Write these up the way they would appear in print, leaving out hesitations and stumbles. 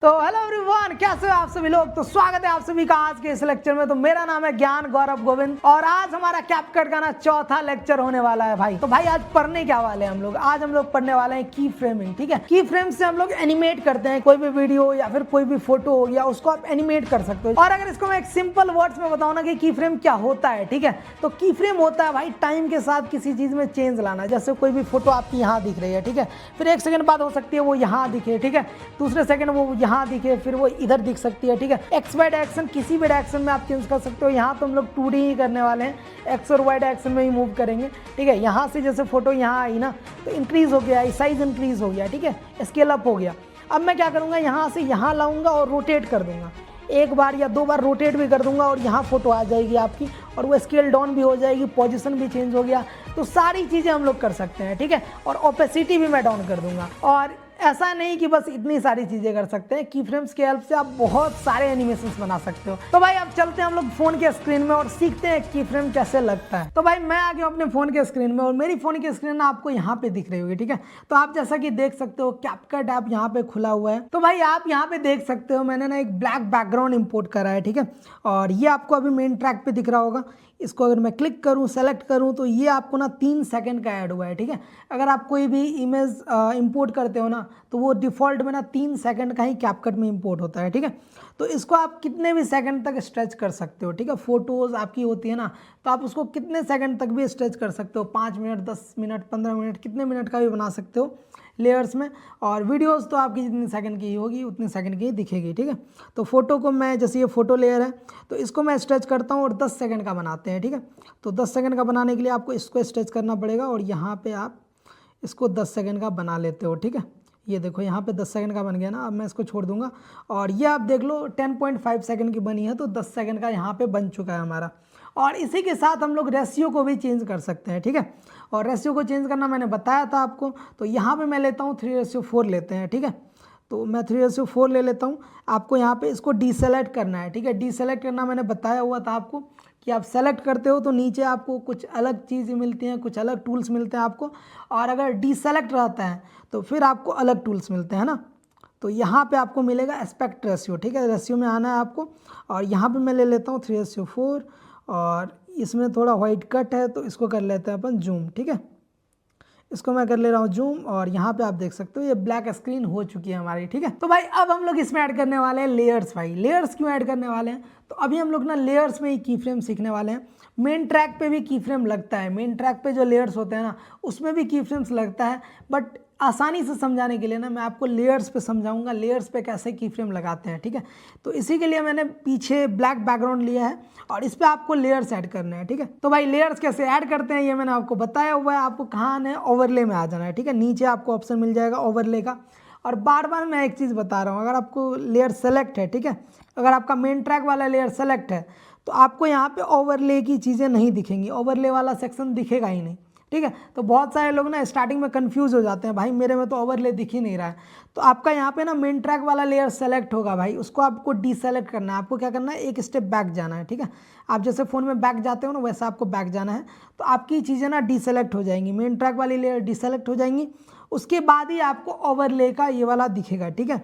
तो hello everyone, कैसे हो आप सभी लोग। तो स्वागत है आप सभी का आज के इस लेक्चर में। तो मेरा नाम है ज्ञान गौरव गोविंद और आज हमारा कैपकट का ना चौथा लेक्चर होने वाला है भाई। तो भाई आज पढ़ने क्या वाले हैं हम लोग, आज हम लोग पढ़ने वाले हैं की फ्रेमिंग। ठीक है, की फ्रेम से हम लोग एनिमेट करते हैं कोई भी वीडियो या फिर कोई भी फोटो हो गया, उसको आप एनिमेट कर सकते हो। और अगर इसको मैं एक सिंपल वर्ड्स में बताऊं ना कि की फ्रेम क्या होता है, ठीक है, तो की फ्रेम होता है भाई टाइम के साथ किसी चीज में चेंज लाना। जैसे कोई भी फोटो आपकी यहाँ दिख रही है, ठीक है, फिर एक सेकंड बाद हो सकती है वो यहाँ दिखे, ठीक है, दूसरे सेकंड वो यहाँ दिखे, फिर वो इधर दिख सकती है। ठीक है, एक्स वाई डायरेक्शन किसी भी डायरेक्शन में आप चेंज कर सकते हो। यहाँ तो हम लोग 2D ही करने वाले हैं, एक्स और वाई डायरेक्शन में ही मूव करेंगे। ठीक है, यहाँ से जैसे फोटो यहाँ आई ना तो इंक्रीज हो गया, साइज इंक्रीज हो गया, ठीक है, स्केल अप हो गया। अब मैं क्या करूँगा, यहाँ से यहाँ लाऊंगा और रोटेट कर दूंगा, एक बार या दो बार रोटेट भी कर दूंगा और यहाँ फोटो आ जाएगी आपकी और वो स्केल डाउन भी हो जाएगी, पोजीशन भी चेंज हो गया। तो सारी चीज़ें हम लोग कर सकते हैं। ठीक है, और ओपेसिटी भी मैं डाउन कर दूंगा। और ऐसा नहीं कि बस इतनी सारी चीज़ें कर सकते हैं, की फ्रेम्स के हेल्प से आप बहुत सारे एनिमेशंस बना सकते हो। तो भाई अब चलते हैं हम लोग फ़ोन के स्क्रीन में और सीखते हैं की फ्रेम कैसे लगता है। तो भाई मैं आ गया अपने फ़ोन के स्क्रीन में और मेरी फ़ोन की स्क्रीन आपको यहाँ पे दिख रही होगी। ठीक है, तो आप जैसा कि देख सकते हो कैपकट ऐप यहाँ पे खुला हुआ है। तो भाई आप यहाँ पे देख सकते हो मैंने ना एक ब्लैक बैकग्राउंड इंपोर्ट करा है। ठीक है, और ये आपको अभी मेन ट्रैक पे दिख रहा होगा। इसको अगर मैं क्लिक करूं, सेलेक्ट करूं, तो ये आपको ना 3 सेकंड का ऐड हुआ है। ठीक है, अगर आप कोई भी इमेज इंपोर्ट करते हो ना तो वो डिफ़ॉल्ट में ना 3 सेकंड का ही कैपकट में इंपोर्ट होता है। ठीक है, तो इसको आप कितने भी सेकंड तक स्ट्रेच कर सकते हो। ठीक है, फोटोज़ आपकी होती है ना तो आप उसको कितने सेकंड तक भी स्ट्रेच कर सकते हो, 5 मिनट, 10 मिनट, 15 मिनट, कितने मिनट का भी बना सकते हो लेयर्स में। और वीडियोस तो आपकी जितनी सेकंड की होगी उतनी सेकंड की ही दिखेगी। ठीक है, तो फोटो को मैं, जैसे ये फोटो लेयर है तो इसको मैं स्ट्रेच करता हूँ और 10 सेकंड का बनाते हैं। ठीक है, तो 10 सेकंड का बनाने के लिए आपको इसको स्ट्रेच करना पड़ेगा और यहाँ पे आप इसको 10 सेकंड का बना लेते हो। ठीक है, ये देखो यहाँ पे 10 सेकंड का बन गया ना। अब मैं इसको छोड़ दूंगा और ये आप देख लो 10.5 सेकंड की बनी है, तो 10 सेकंड का यहाँ पे बन चुका है हमारा। और इसी के साथ हम लोग रेशियो को भी चेंज कर सकते हैं। ठीक है, और रेशियो को चेंज करना मैंने बताया था आपको। तो यहाँ पे मैं लेता हूँ 3:4 लेते हैं। ठीक है, तो मैं 3:4 ले लेता हूँ। आपको यहाँ पे इसको डीसेलेक्ट करना है। ठीक है, डीसेलेक्ट करना मैंने बताया हुआ था आपको कि आप सेलेक्ट करते हो तो नीचे आपको कुछ अलग चीज़ें मिलती हैं, कुछ अलग टूल्स मिलते हैं आपको। और अगर डीसेलेक्ट रहता है तो फिर आपको अलग टूल्स मिलते हैं ना। तो यहाँ पे आपको मिलेगा एस्पेक्ट रेशियो। ठीक है, रेशियो में आना है आपको और यहाँ पे मैं ले लेता हूँ 3:4 और इसमें थोड़ा वाइट कट है तो इसको कर लेते हैं अपन जूम। ठीक है, इसको मैं कर ले रहा हूँ जूम और यहाँ पे आप देख सकते हो ये ब्लैक स्क्रीन हो चुकी है हमारी। ठीक है, तो भाई अब हम लोग इसमें ऐड करने वाले हैं लेयर्स। भाई लेयर्स क्यों ऐड करने वाले हैं, तो अभी हम लोग ना लेयर्स में ही की फ्रेम सीखने वाले हैं। मेन ट्रैक पे भी की फ्रेम लगता है, मेन ट्रैक पे जो लेयर्स होते हैं ना उसमें भी की फ्रेम्स लगता है, बट आसानी से समझाने के लिए ना मैं आपको लेयर्स पे समझाऊंगा, लेयर्स पे कैसे की फ्रेम लगाते हैं। ठीक है, तो इसी के लिए मैंने पीछे ब्लैक बैकग्राउंड लिया है और इस पे आपको लेयर्स ऐड करने हैं। ठीक है, तो भाई लेयर्स कैसे ऐड करते हैं ये मैंने आपको बताया हुआ है। आपको कहाँ आना है, ओवरले में आ जाना है। ठीक है, नीचे आपको ऑप्शन मिल जाएगा ओवरले का। और बार बार मैं एक चीज़ बता रहा हूँ, अगर आपको लेयर सेलेक्ट है, ठीक है, अगर आपका मेन ट्रैक वाला लेयर सेलेक्ट है तो आपको यहाँ पे ओवरले की चीज़ें नहीं दिखेंगी, ओवरले वाला सेक्शन दिखेगा ही नहीं। ठीक है, तो बहुत सारे लोग ना स्टार्टिंग में कंफ्यूज हो जाते हैं, भाई मेरे में तो ओवरले दिख ही नहीं रहा है। तो आपका यहाँ पे ना मेन ट्रैक वाला लेयर सेलेक्ट होगा भाई, उसको आपको डीसेलेक्ट करना है। आपको क्या करना है, एक स्टेप बैक जाना है। ठीक है, आप जैसे फ़ोन में बैक जाते हो ना वैसा आपको बैक जाना है, तो आपकी चीज़ें ना डीसेलेक्ट हो जाएंगी, मेन ट्रैक वाली लेयर डीसेलेक्ट हो जाएंगी। उसके बाद ही आपको ओवरले का ये वाला दिखेगा। ठीक है,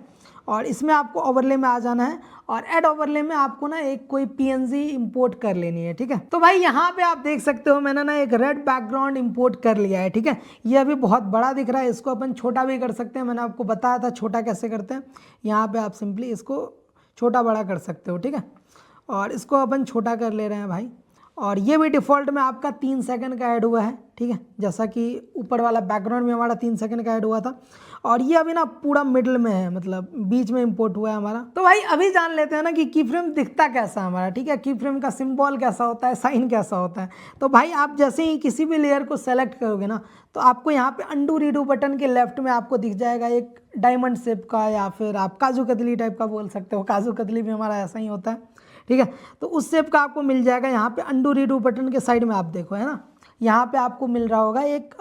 और इसमें आपको ओवरले में आ जाना है और ऐड ओवरले में आपको ना एक कोई पीएनजी इंपोर्ट कर लेनी है। ठीक है, तो भाई यहाँ पे आप देख सकते हो मैंने ना एक रेड बैकग्राउंड इंपोर्ट कर लिया है। ठीक है, ये अभी बहुत बड़ा दिख रहा है, इसको अपन छोटा भी कर सकते हैं, मैंने आपको बताया था छोटा कैसे करते हैं। यहाँ पे आप सिंपली इसको छोटा बड़ा कर सकते हो। ठीक है, और इसको अपन छोटा कर ले रहे हैं भाई। और ये भी डिफ़ॉल्ट में आपका 3 सेकंड का ऐड हुआ है। ठीक है, जैसा कि ऊपर वाला बैकग्राउंड में हमारा 3 सेकंड का ऐड हुआ था। और ये अभी ना पूरा मिडल में है, मतलब बीच में इंपोर्ट हुआ है हमारा। तो भाई अभी जान लेते हैं ना कि की फ्रेम दिखता कैसा है हमारा। ठीक है, की फ्रेम का सिंबल कैसा होता है, साइन कैसा होता है। तो भाई आप जैसे ही किसी भी लेयर को सेलेक्ट करोगे ना तो आपको यहाँ पे अंडू रीडू बटन के लेफ्ट में आपको दिख जाएगा एक डायमंड शेप का, या फिर आप काजू कतली टाइप का बोल सकते हो, काजू कतली भी हमारा ऐसा ही होता है। ठीक है, तो उस शेप का आपको मिल जाएगा यहाँ पे अंडू रीडू बटन के साइड में, आप देखो है ना, यहाँ पे आपको मिल रहा होगा एक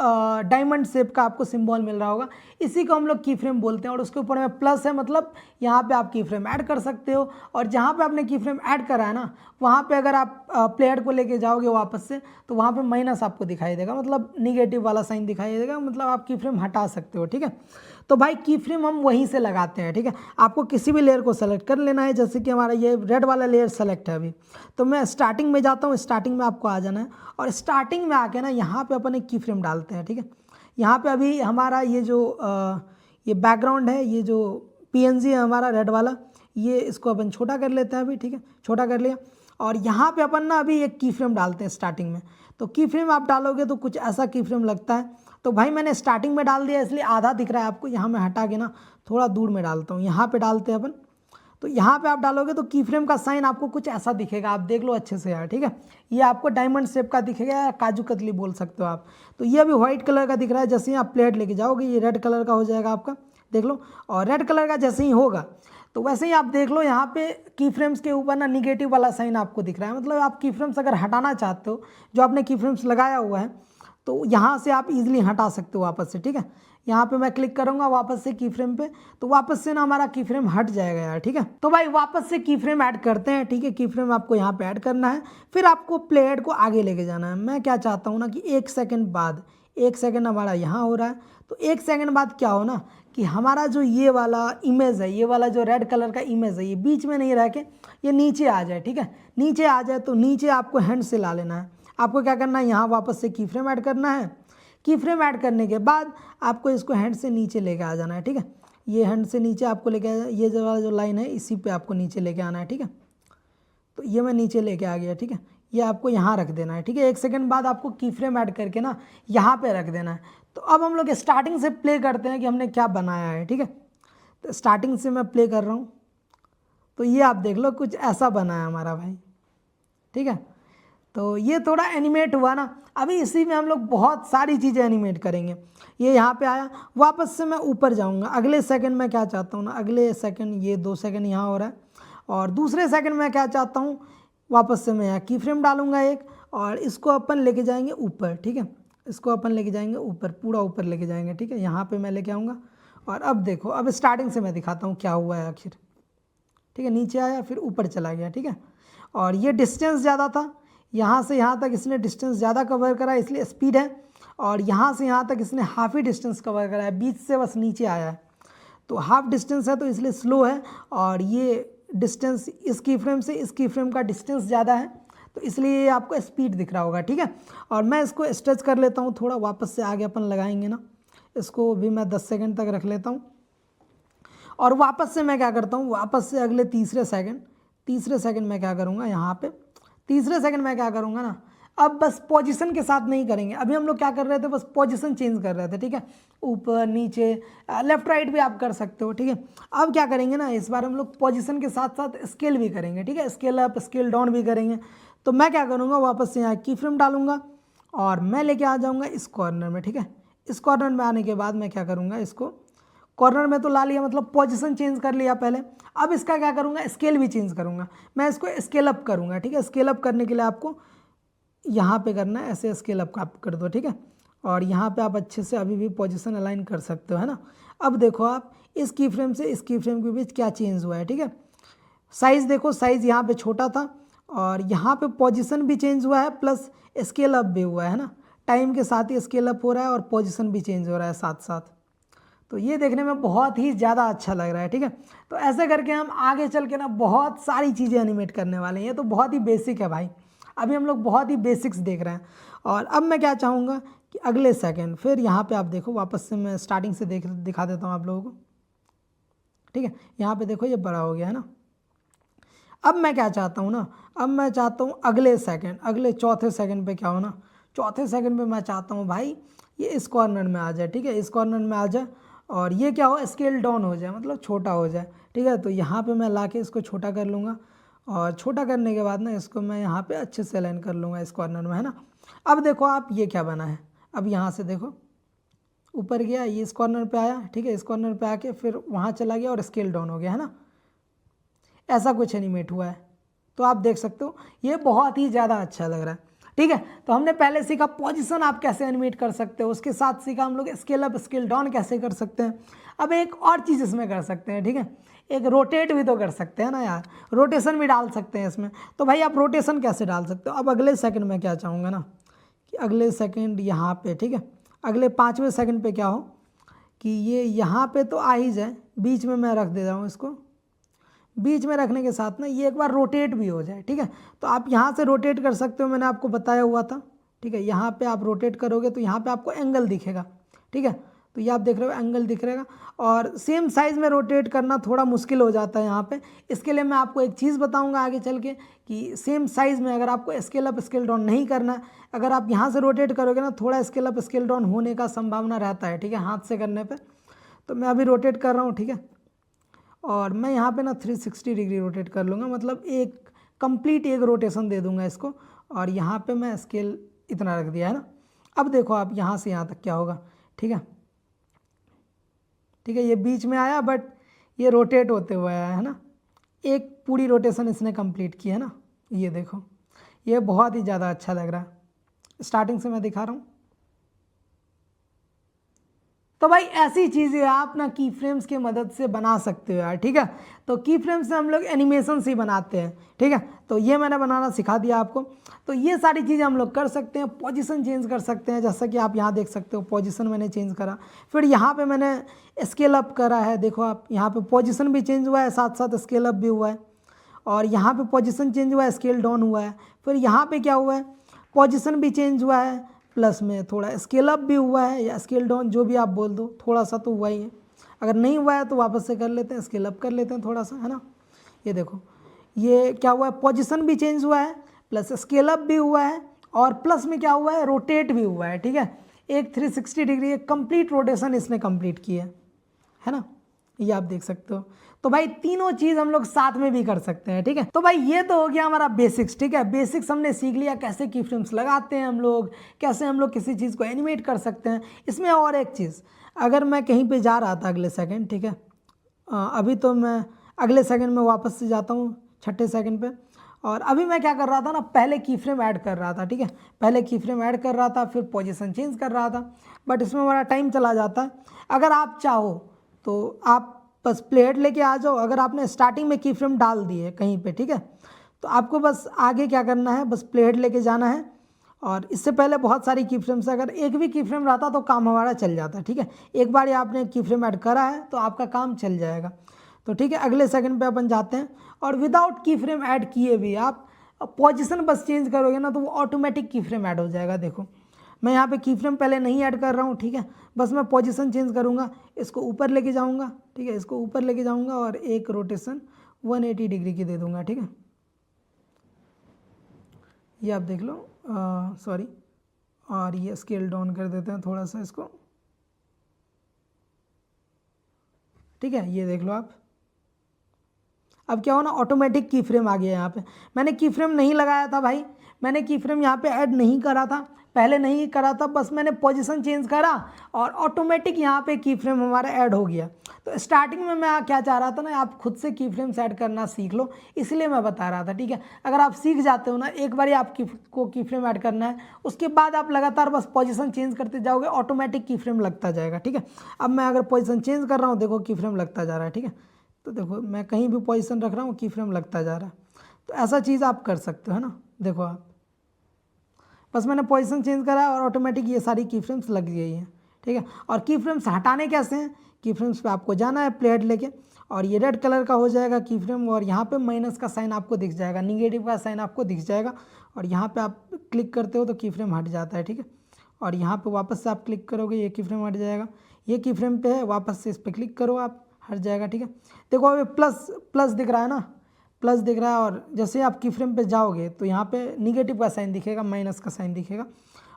डायमंड शेप का आपको सिंबल मिल रहा होगा। इसी को हम लोग की फ्रेम बोलते हैं और उसके ऊपर में प्लस है, मतलब यहाँ पे आप की फ्रेम ऐड कर सकते हो। और जहाँ पे आपने की फ्रेम ऐड करा है ना वहाँ पे अगर आप प्लेयर को लेके जाओगे वापस से तो वहाँ पे माइनस आपको दिखाई देगा, मतलब निगेटिव वाला साइन दिखाई देगा, मतलब आप की फ्रेम हटा सकते हो। ठीक है, तो भाई की फ्रेम हम वहीं से लगाते हैं, ठीक है। आपको किसी भी लेयर को सेलेक्ट कर लेना है, जैसे कि हमारा ये रेड वाला लेयर सेलेक्ट है अभी, तो मैं स्टार्टिंग में जाता हूँ, स्टार्टिंग में आपको आ जाना है और स्टार्टिंग में आके ना यहाँ पे अपन एक की फ्रेम डालते हैं, ठीक है। यहाँ पे अभी हमारा ये जो ये बैकग्राउंड है, ये जो PNG है हमारा रेड वाला, ये इसको अपन छोटा कर लेते हैं अभी, ठीक है, छोटा कर लिया। और यहाँ पे अपन ना अभी एक की फ्रेम डालते हैं स्टार्टिंग में। तो की फ्रेम आप डालोगे तो कुछ ऐसा की फ्रेम लगता है। तो भाई मैंने स्टार्टिंग में डाल दिया इसलिए आधा दिख रहा है आपको, यहाँ मैं हटा के ना थोड़ा दूर में डालता हूँ, यहाँ पे डालते हैं अपन। तो यहाँ पे आप डालोगे तो की फ्रेम का साइन आपको कुछ ऐसा दिखेगा, आप देख लो अच्छे से यार, ठीक है। ये आपको डायमंड शेप का दिखेगा या काजू कतली बोल सकते हो आप। तो ये अभी व्हाइट कलर का दिख रहा है, जैसे ही आप प्लेट लेके जाओगे ये रेड कलर का हो जाएगा आपका, देख लो। और रेड कलर का जैसे ही होगा तो वैसे ही आप देख लो यहाँ पे की फ्रेम्स के ऊपर ना निगेटिव वाला साइन आपको दिख रहा है, मतलब आप की फ्रेम्स अगर हटाना चाहते हो, जो आपने की फ्रेम्स लगाया हुआ है, तो यहाँ से आप इजीली हटा सकते हो वापस से, ठीक है। यहाँ पे मैं क्लिक करूँगा वापस से की फ्रेम पे, तो वापस से ना हमारा की फ्रेम हट जाएगा यार, ठीक है। तो भाई वापस से की फ्रेम ऐड करते हैं, ठीक है। की फ्रेम आपको यहाँ पे ऐड करना है, फिर आपको प्लेट को आगे लेके जाना है। मैं क्या चाहता हूँ ना कि 1 सेकेंड बाद, 1 सेकेंड हमारा यहाँ हो रहा है, तो 1 सेकेंड बाद क्या हो ना कि हमारा जो ये वाला इमेज है, ये वाला जो रेड कलर का इमेज है, ये बीच में नहीं रह के ये नीचे आ जाए, ठीक है। नीचे आ जाए तो नीचे आपको हैंड से ला लेना है। आपको क्या करना है, यहाँ वापस से की फ्रेम ऐड करना है। की फ्रेम ऐड करने के बाद आपको इसको हैंड से नीचे लेके आ जाना है, ठीक है। ये हैंड से नीचे आपको लेके, ये जो लाइन है इसी पे आपको नीचे लेके आना है, ठीक है। तो ये मैं नीचे लेके आ गया, ठीक है। ये आपको यहाँ रख देना है, ठीक है। 1 सेकेंड बाद आपको की फ्रेम ऐड करके ना यहाँ पे रख देना है। तो अब हम लोग स्टार्टिंग से प्ले करते हैं कि हमने क्या बनाया है, ठीक है। तो स्टार्टिंग से मैं प्ले कर रहा हूँ, तो ये आप देख लो कुछ ऐसा बना है हमारा भाई, ठीक है। तो ये थोड़ा एनिमेट हुआ ना, अभी इसी में हम लोग बहुत सारी चीज़ें एनिमेट करेंगे। ये यहाँ पे आया, वापस से मैं ऊपर जाऊँगा, अगले सेकंड में क्या चाहता हूँ ना, अगले सेकंड ये 2 सेकंड यहाँ हो रहा है, और दूसरे सेकंड में क्या चाहता हूँ, वापस से मैं यहाँ की फ्रेम डालूँगा एक, और इसको अपन लेके जाएंगे ऊपर, ठीक है। इसको अपन लेके जाएंगे ऊपर, पूरा ऊपर लेके जाएंगे, ठीक है। यहाँ पर मैं लेके आऊँगा, और अब देखो, अब स्टार्टिंग से मैं दिखाता हूँ क्या हुआ है आखिर, ठीक है। नीचे आया फिर ऊपर चला गया, ठीक है। और ये डिस्टेंस ज़्यादा था, यहाँ से यहाँ तक इसने डिस्टेंस ज़्यादा कवर करा इसलिए स्पीड है, और यहाँ से यहाँ तक इसने हाफ ही डिस्टेंस कवर करा है, बीच से बस नीचे आया है तो हाफ डिस्टेंस है, तो इसलिए स्लो है। और ये डिस्टेंस इस की फ्रेम से इस की फ्रेम का डिस्टेंस ज़्यादा है, तो इसलिए आपको स्पीड दिख रहा होगा, ठीक है। और मैं इसको स्ट्रेच कर लेता हूँ थोड़ा, वापस से आगे अपन लगाएंगे ना, इसको भी मैं 10 सेकेंड तक रख लेता हूँ। और वापस से मैं क्या करता हूँ, वापस से अगले तीसरे सेकंड में क्या करूँगा, यहाँ पे तीसरे सेकंड में क्या करूँगा ना, अब बस पोजीशन के साथ नहीं करेंगे। अभी हम लोग क्या कर रहे थे, बस पोजीशन चेंज कर रहे थे, ठीक है। ऊपर नीचे लेफ्ट राइट भी आप कर सकते हो, ठीक है। अब क्या करेंगे ना, इस बार हम लोग पोजीशन के साथ साथ स्केल भी करेंगे, ठीक है। स्केल अप स्केल डाउन भी करेंगे। तो मैं क्या करूँगा, वापस से यहाँ की फ्रेम डालूंगा और मैं लेके आ जाऊँगा इस कॉर्नर में, ठीक है। इस कॉर्नर में आने के बाद मैं क्या करूँगा, इसको कॉर्नर में तो ला लिया, मतलब पोजीशन चेंज कर लिया पहले। अब इसका क्या करूँगा, स्केल भी चेंज करूँगा, मैं इसको स्केल अप करूँगा, ठीक है। स्केल अप करने के लिए आपको यहाँ पे करना है, ऐसे स्केल अप आप कर दो, ठीक है। और यहाँ पे आप अच्छे से अभी भी पोजीशन अलाइन कर सकते हो, है ना। अब देखो आप इस की फ्रेम से इस की फ्रेम के बीच क्या चेंज हुआ है, ठीक है। साइज़ देखो, साइज़ यहाँ पे छोटा था और यहाँ पे पोजीशन भी चेंज हुआ है, प्लस स्केल अप भी हुआ है ना। टाइम के साथ ही स्केल अप हो रहा है और पोजीशन भी चेंज हो रहा है साथ साथ। तो ये देखने में बहुत ही ज़्यादा अच्छा लग रहा है, ठीक है। तो ऐसे करके हम आगे चल के ना बहुत सारी चीज़ें एनिमेट करने वाले हैं। ये तो बहुत ही बेसिक है भाई, अभी हम लोग बहुत ही बेसिक्स देख रहे हैं। और अब मैं क्या चाहूँगा कि अगले सेकंड फिर यहाँ पे आप देखो, वापस से मैं स्टार्टिंग से दिखा देता हूँ आप लोगों को, ठीक है। यहाँ पे देखो ये बड़ा हो गया है ना। अब मैं क्या चाहता हूँ ना, अब मैं चाहता हूँ अगले सेकंड, अगले चौथे सेकंड पे क्या हो ना, चौथे सेकंड पे मैं चाहता हूँ भाई ये इस कॉर्नर में आ जाए, ठीक है। इस कॉर्नर में आ जाए और ये क्या हो, स्केल डाउन हो जाए, मतलब छोटा हो जाए, ठीक है। तो यहाँ पे मैं ला के इसको छोटा कर लूँगा और छोटा करने के बाद ना इसको मैं यहाँ पे अच्छे से अलाइन कर लूँगा इस कॉर्नर में, है ना। अब देखो आप ये क्या बना है, अब यहाँ से देखो ऊपर गया, ये इस कॉर्नर पे आया, ठीक है। इस कॉर्नर पे आके फिर वहाँ चला गया और स्केल डाउन हो गया, है ना। ऐसा कुछ एनिमेट हुआ है, तो आप देख सकते हो ये बहुत ही ज़्यादा अच्छा लग रहा है, ठीक है। तो हमने पहले सीखा पोजीशन आप कैसे एनिमेट कर सकते हो, उसके साथ सीखा हम लोग स्केल अप स्केल डाउन कैसे कर सकते हैं। अब एक और चीज़ इसमें कर सकते हैं, ठीक है, एक रोटेट भी तो कर सकते हैं ना यार, रोटेशन भी डाल सकते हैं इसमें। तो भाई आप रोटेशन कैसे डाल सकते हो, अब अगले सेकंड में क्या चाहूँगा ना कि अगले सेकंड यहाँ पे, ठीक है, अगले 5वें सेकंड पे क्या हो कि ये यहाँ पे तो आ ही जाए, बीच में मैं रख दे रहा हूँ इसको। बीच में रखने के साथ ना ये एक बार रोटेट भी हो जाए, ठीक है। तो आप यहाँ से रोटेट कर सकते हो, मैंने आपको बताया हुआ था, ठीक है। यहाँ पे आप रोटेट करोगे तो यहाँ पे आपको एंगल दिखेगा, ठीक है। तो ये आप देख रहे हो एंगल दिख रहेगा। और सेम साइज़ में रोटेट करना थोड़ा मुश्किल हो जाता है यहाँ पे। इसके लिए मैं आपको एक चीज़ बताऊँगा आगे चल के कि सेम साइज़ में अगर आपको स्केल अप स्केल डाउन नहीं करना है, अगर आप यहाँ से रोटेट करोगे ना थोड़ा स्केल अप स्केल डाउन होने का संभावना रहता है, ठीक है, हाथ से करने पर। तो मैं अभी रोटेट कर रहा हूँ, ठीक है। और मैं यहाँ पे ना 360 डिग्री रोटेट कर लूँगा, मतलब एक कंप्लीट एक रोटेशन दे दूँगा इसको। और यहाँ पे मैं स्केल इतना रख दिया है ना। अब देखो आप यहाँ से यहाँ तक क्या होगा, ठीक है, ठीक है। ये बीच में आया बट ये रोटेट होते हुए आया है ना, एक पूरी रोटेशन इसने कंप्लीट की है ना। ये देखो ये बहुत ही ज़्यादा अच्छा लग रहा है। स्टार्टिंग से मैं दिखा रहा हूँ। तो भाई ऐसी चीज़ें आप ना की फ्रेम्स की मदद से बना सकते हो यार, ठीक है। तो की फ्रेम्स से हम लोग एनिमेशन ही बनाते हैं, ठीक है। तो ये मैंने बनाना सिखा दिया आपको। तो ये सारी चीज़ें हम लोग कर सकते हैं। पोजीशन चेंज कर सकते हैं, जैसा कि आप यहाँ देख सकते हो पोजीशन मैंने चेंज करा। फिर यहाँ पे मैंने स्केल अप करा है, देखो आप यहाँ पे पोजीशन भी चेंज हुआ है, साथ साथ स्केल अप भी हुआ है। और यहाँ पे पोजीशन चेंज हुआ है, स्केल डाउन हुआ है। फिर यहाँ पे क्या हुआ है, पोजीशन भी चेंज हुआ है, प्लस में थोड़ा स्केल अप भी हुआ है या स्केल डाउन, जो भी आप बोल दो, थोड़ा सा तो हुआ ही है। अगर नहीं हुआ है तो वापस से कर लेते हैं, स्केल अप कर लेते हैं थोड़ा सा, है ना। ये देखो ये क्या हुआ है, पोजीशन भी चेंज हुआ है, प्लस स्केल अप भी हुआ है, और प्लस में क्या हुआ है, रोटेट भी हुआ है, ठीक है। एक 360 डिग्री एक कंप्लीट रोटेशन इसने कंप्लीट की है ना। ये आप देख सकते हो। तो भाई तीनों चीज़ हम लोग साथ में भी कर सकते हैं, ठीक है। तो भाई ये तो हो गया हमारा बेसिक्स, ठीक है। बेसिक्स हमने सीख लिया, कैसे की फ्रेम्स लगाते हैं हम लोग, कैसे हम लोग किसी चीज़ को एनिमेट कर सकते हैं। इसमें और एक चीज़, अगर मैं कहीं पे जा रहा था अगले सेकंड, ठीक है, अभी तो मैं अगले सेकंड में वापस से जाता हूँ छठे सेकंड पे। और अभी मैं क्या कर रहा था ना, पहले की फ्रेम ऐड कर रहा था, ठीक है। पहले की फ्रेम ऐड कर रहा था, फिर पोजीशन चेंज कर रहा था, बट इसमें हमारा टाइम चला जाता है। अगर आप चाहो तो आप बस प्लेट लेके आ जाओ। अगर आपने स्टार्टिंग में की फ्रेम डाल दी है कहीं पे, ठीक है, तो आपको बस आगे क्या करना है, बस प्लेट लेके जाना है। और इससे पहले बहुत सारी की फ्रेम्स, अगर एक भी की फ्रेम रहता तो काम हमारा चल जाता, ठीक है। एक बार ही आपने की फ्रेम ऐड करा है तो आपका काम चल जाएगा। तो ठीक है, अगले सेकंड पे अपन जाते हैं। और विदाउट की फ्रेम ऐड किए भी आप पोजीशन बस चेंज करोगे ना तो वो ऑटोमेटिक की फ्रेम ऐड हो जाएगा। देखो मैं यहाँ पे की फ्रेम पहले नहीं ऐड कर रहा हूँ, ठीक है, बस मैं पोजीशन चेंज करूँगा, इसको ऊपर लेके जाऊँगा, ठीक है, इसको ऊपर लेके जाऊँगा और एक रोटेशन 180 डिग्री की दे दूँगा, ठीक है। ये आप देख लो, सॉरी, और ये स्केल डाउन कर देते हैं थोड़ा सा इसको, ठीक है। ये देख लो आप, अब क्या हो ना, ऑटोमेटिक की फ्रेम आ गया यहाँ पे। मैंने की फ्रेम नहीं लगाया था भाई, मैंने की फ्रेम यहाँ पे ऐड नहीं करा था, पहले नहीं करा था, बस मैंने पोजीशन चेंज करा और ऑटोमेटिक यहाँ पे की फ्रेम हमारा ऐड हो गया। तो स्टार्टिंग में मैं क्या चाह रहा था ना, आप खुद से की फ्रेम्स ऐड करना सीख लो, इसलिए मैं बता रहा था, ठीक है। अगर आप सीख जाते हो ना, एक बार आप को की फ्रेम ऐड करना है, उसके बाद आप लगातार बस पोजीशन चेंज करते जाओगे, ऑटोमेटिक की फ्रेम लगता जाएगा, ठीक है। अब मैं अगर पोजीशन चेंज कर रहा हूँ, देखो की फ्रेम लगता जा रहा है, ठीक है। तो देखो मैं कहीं भी पोजीशन रख रहा हूँ, की फ्रेम लगता जा रहा है। तो ऐसा चीज़ आप कर सकते हो, है ना। देखो आप, बस मैंने पोजीशन चेंज करा और ऑटोमेटिक ये सारी की फ्रेम्स लग गई हैं, ठीक है। और की फ्रेम्स हटाने कैसे हैं, की फ्रेम्स पे आपको जाना है प्लेट लेके, और ये रेड कलर का हो जाएगा की फ्रेम, और यहाँ पे माइनस का साइन आपको दिख जाएगा, निगेटिव का साइन आपको दिख जाएगा, और यहाँ पे आप क्लिक करते हो तो की फ्रेम हट जाता है, ठीक है। और यहाँ पे वापस से आप क्लिक करोगे, ये की फ्रेम हट जाएगा। ये की फ्रेम पे है, वापस से इस पर क्लिक करो आप, हट जाएगा, ठीक है। देखो अभी प्लस प्लस दिख रहा है ना, प्लस दिख रहा है, और जैसे आप की फ्रेम पे जाओगे तो यहाँ पे निगेटिव का साइन दिखेगा, माइनस का साइन दिखेगा,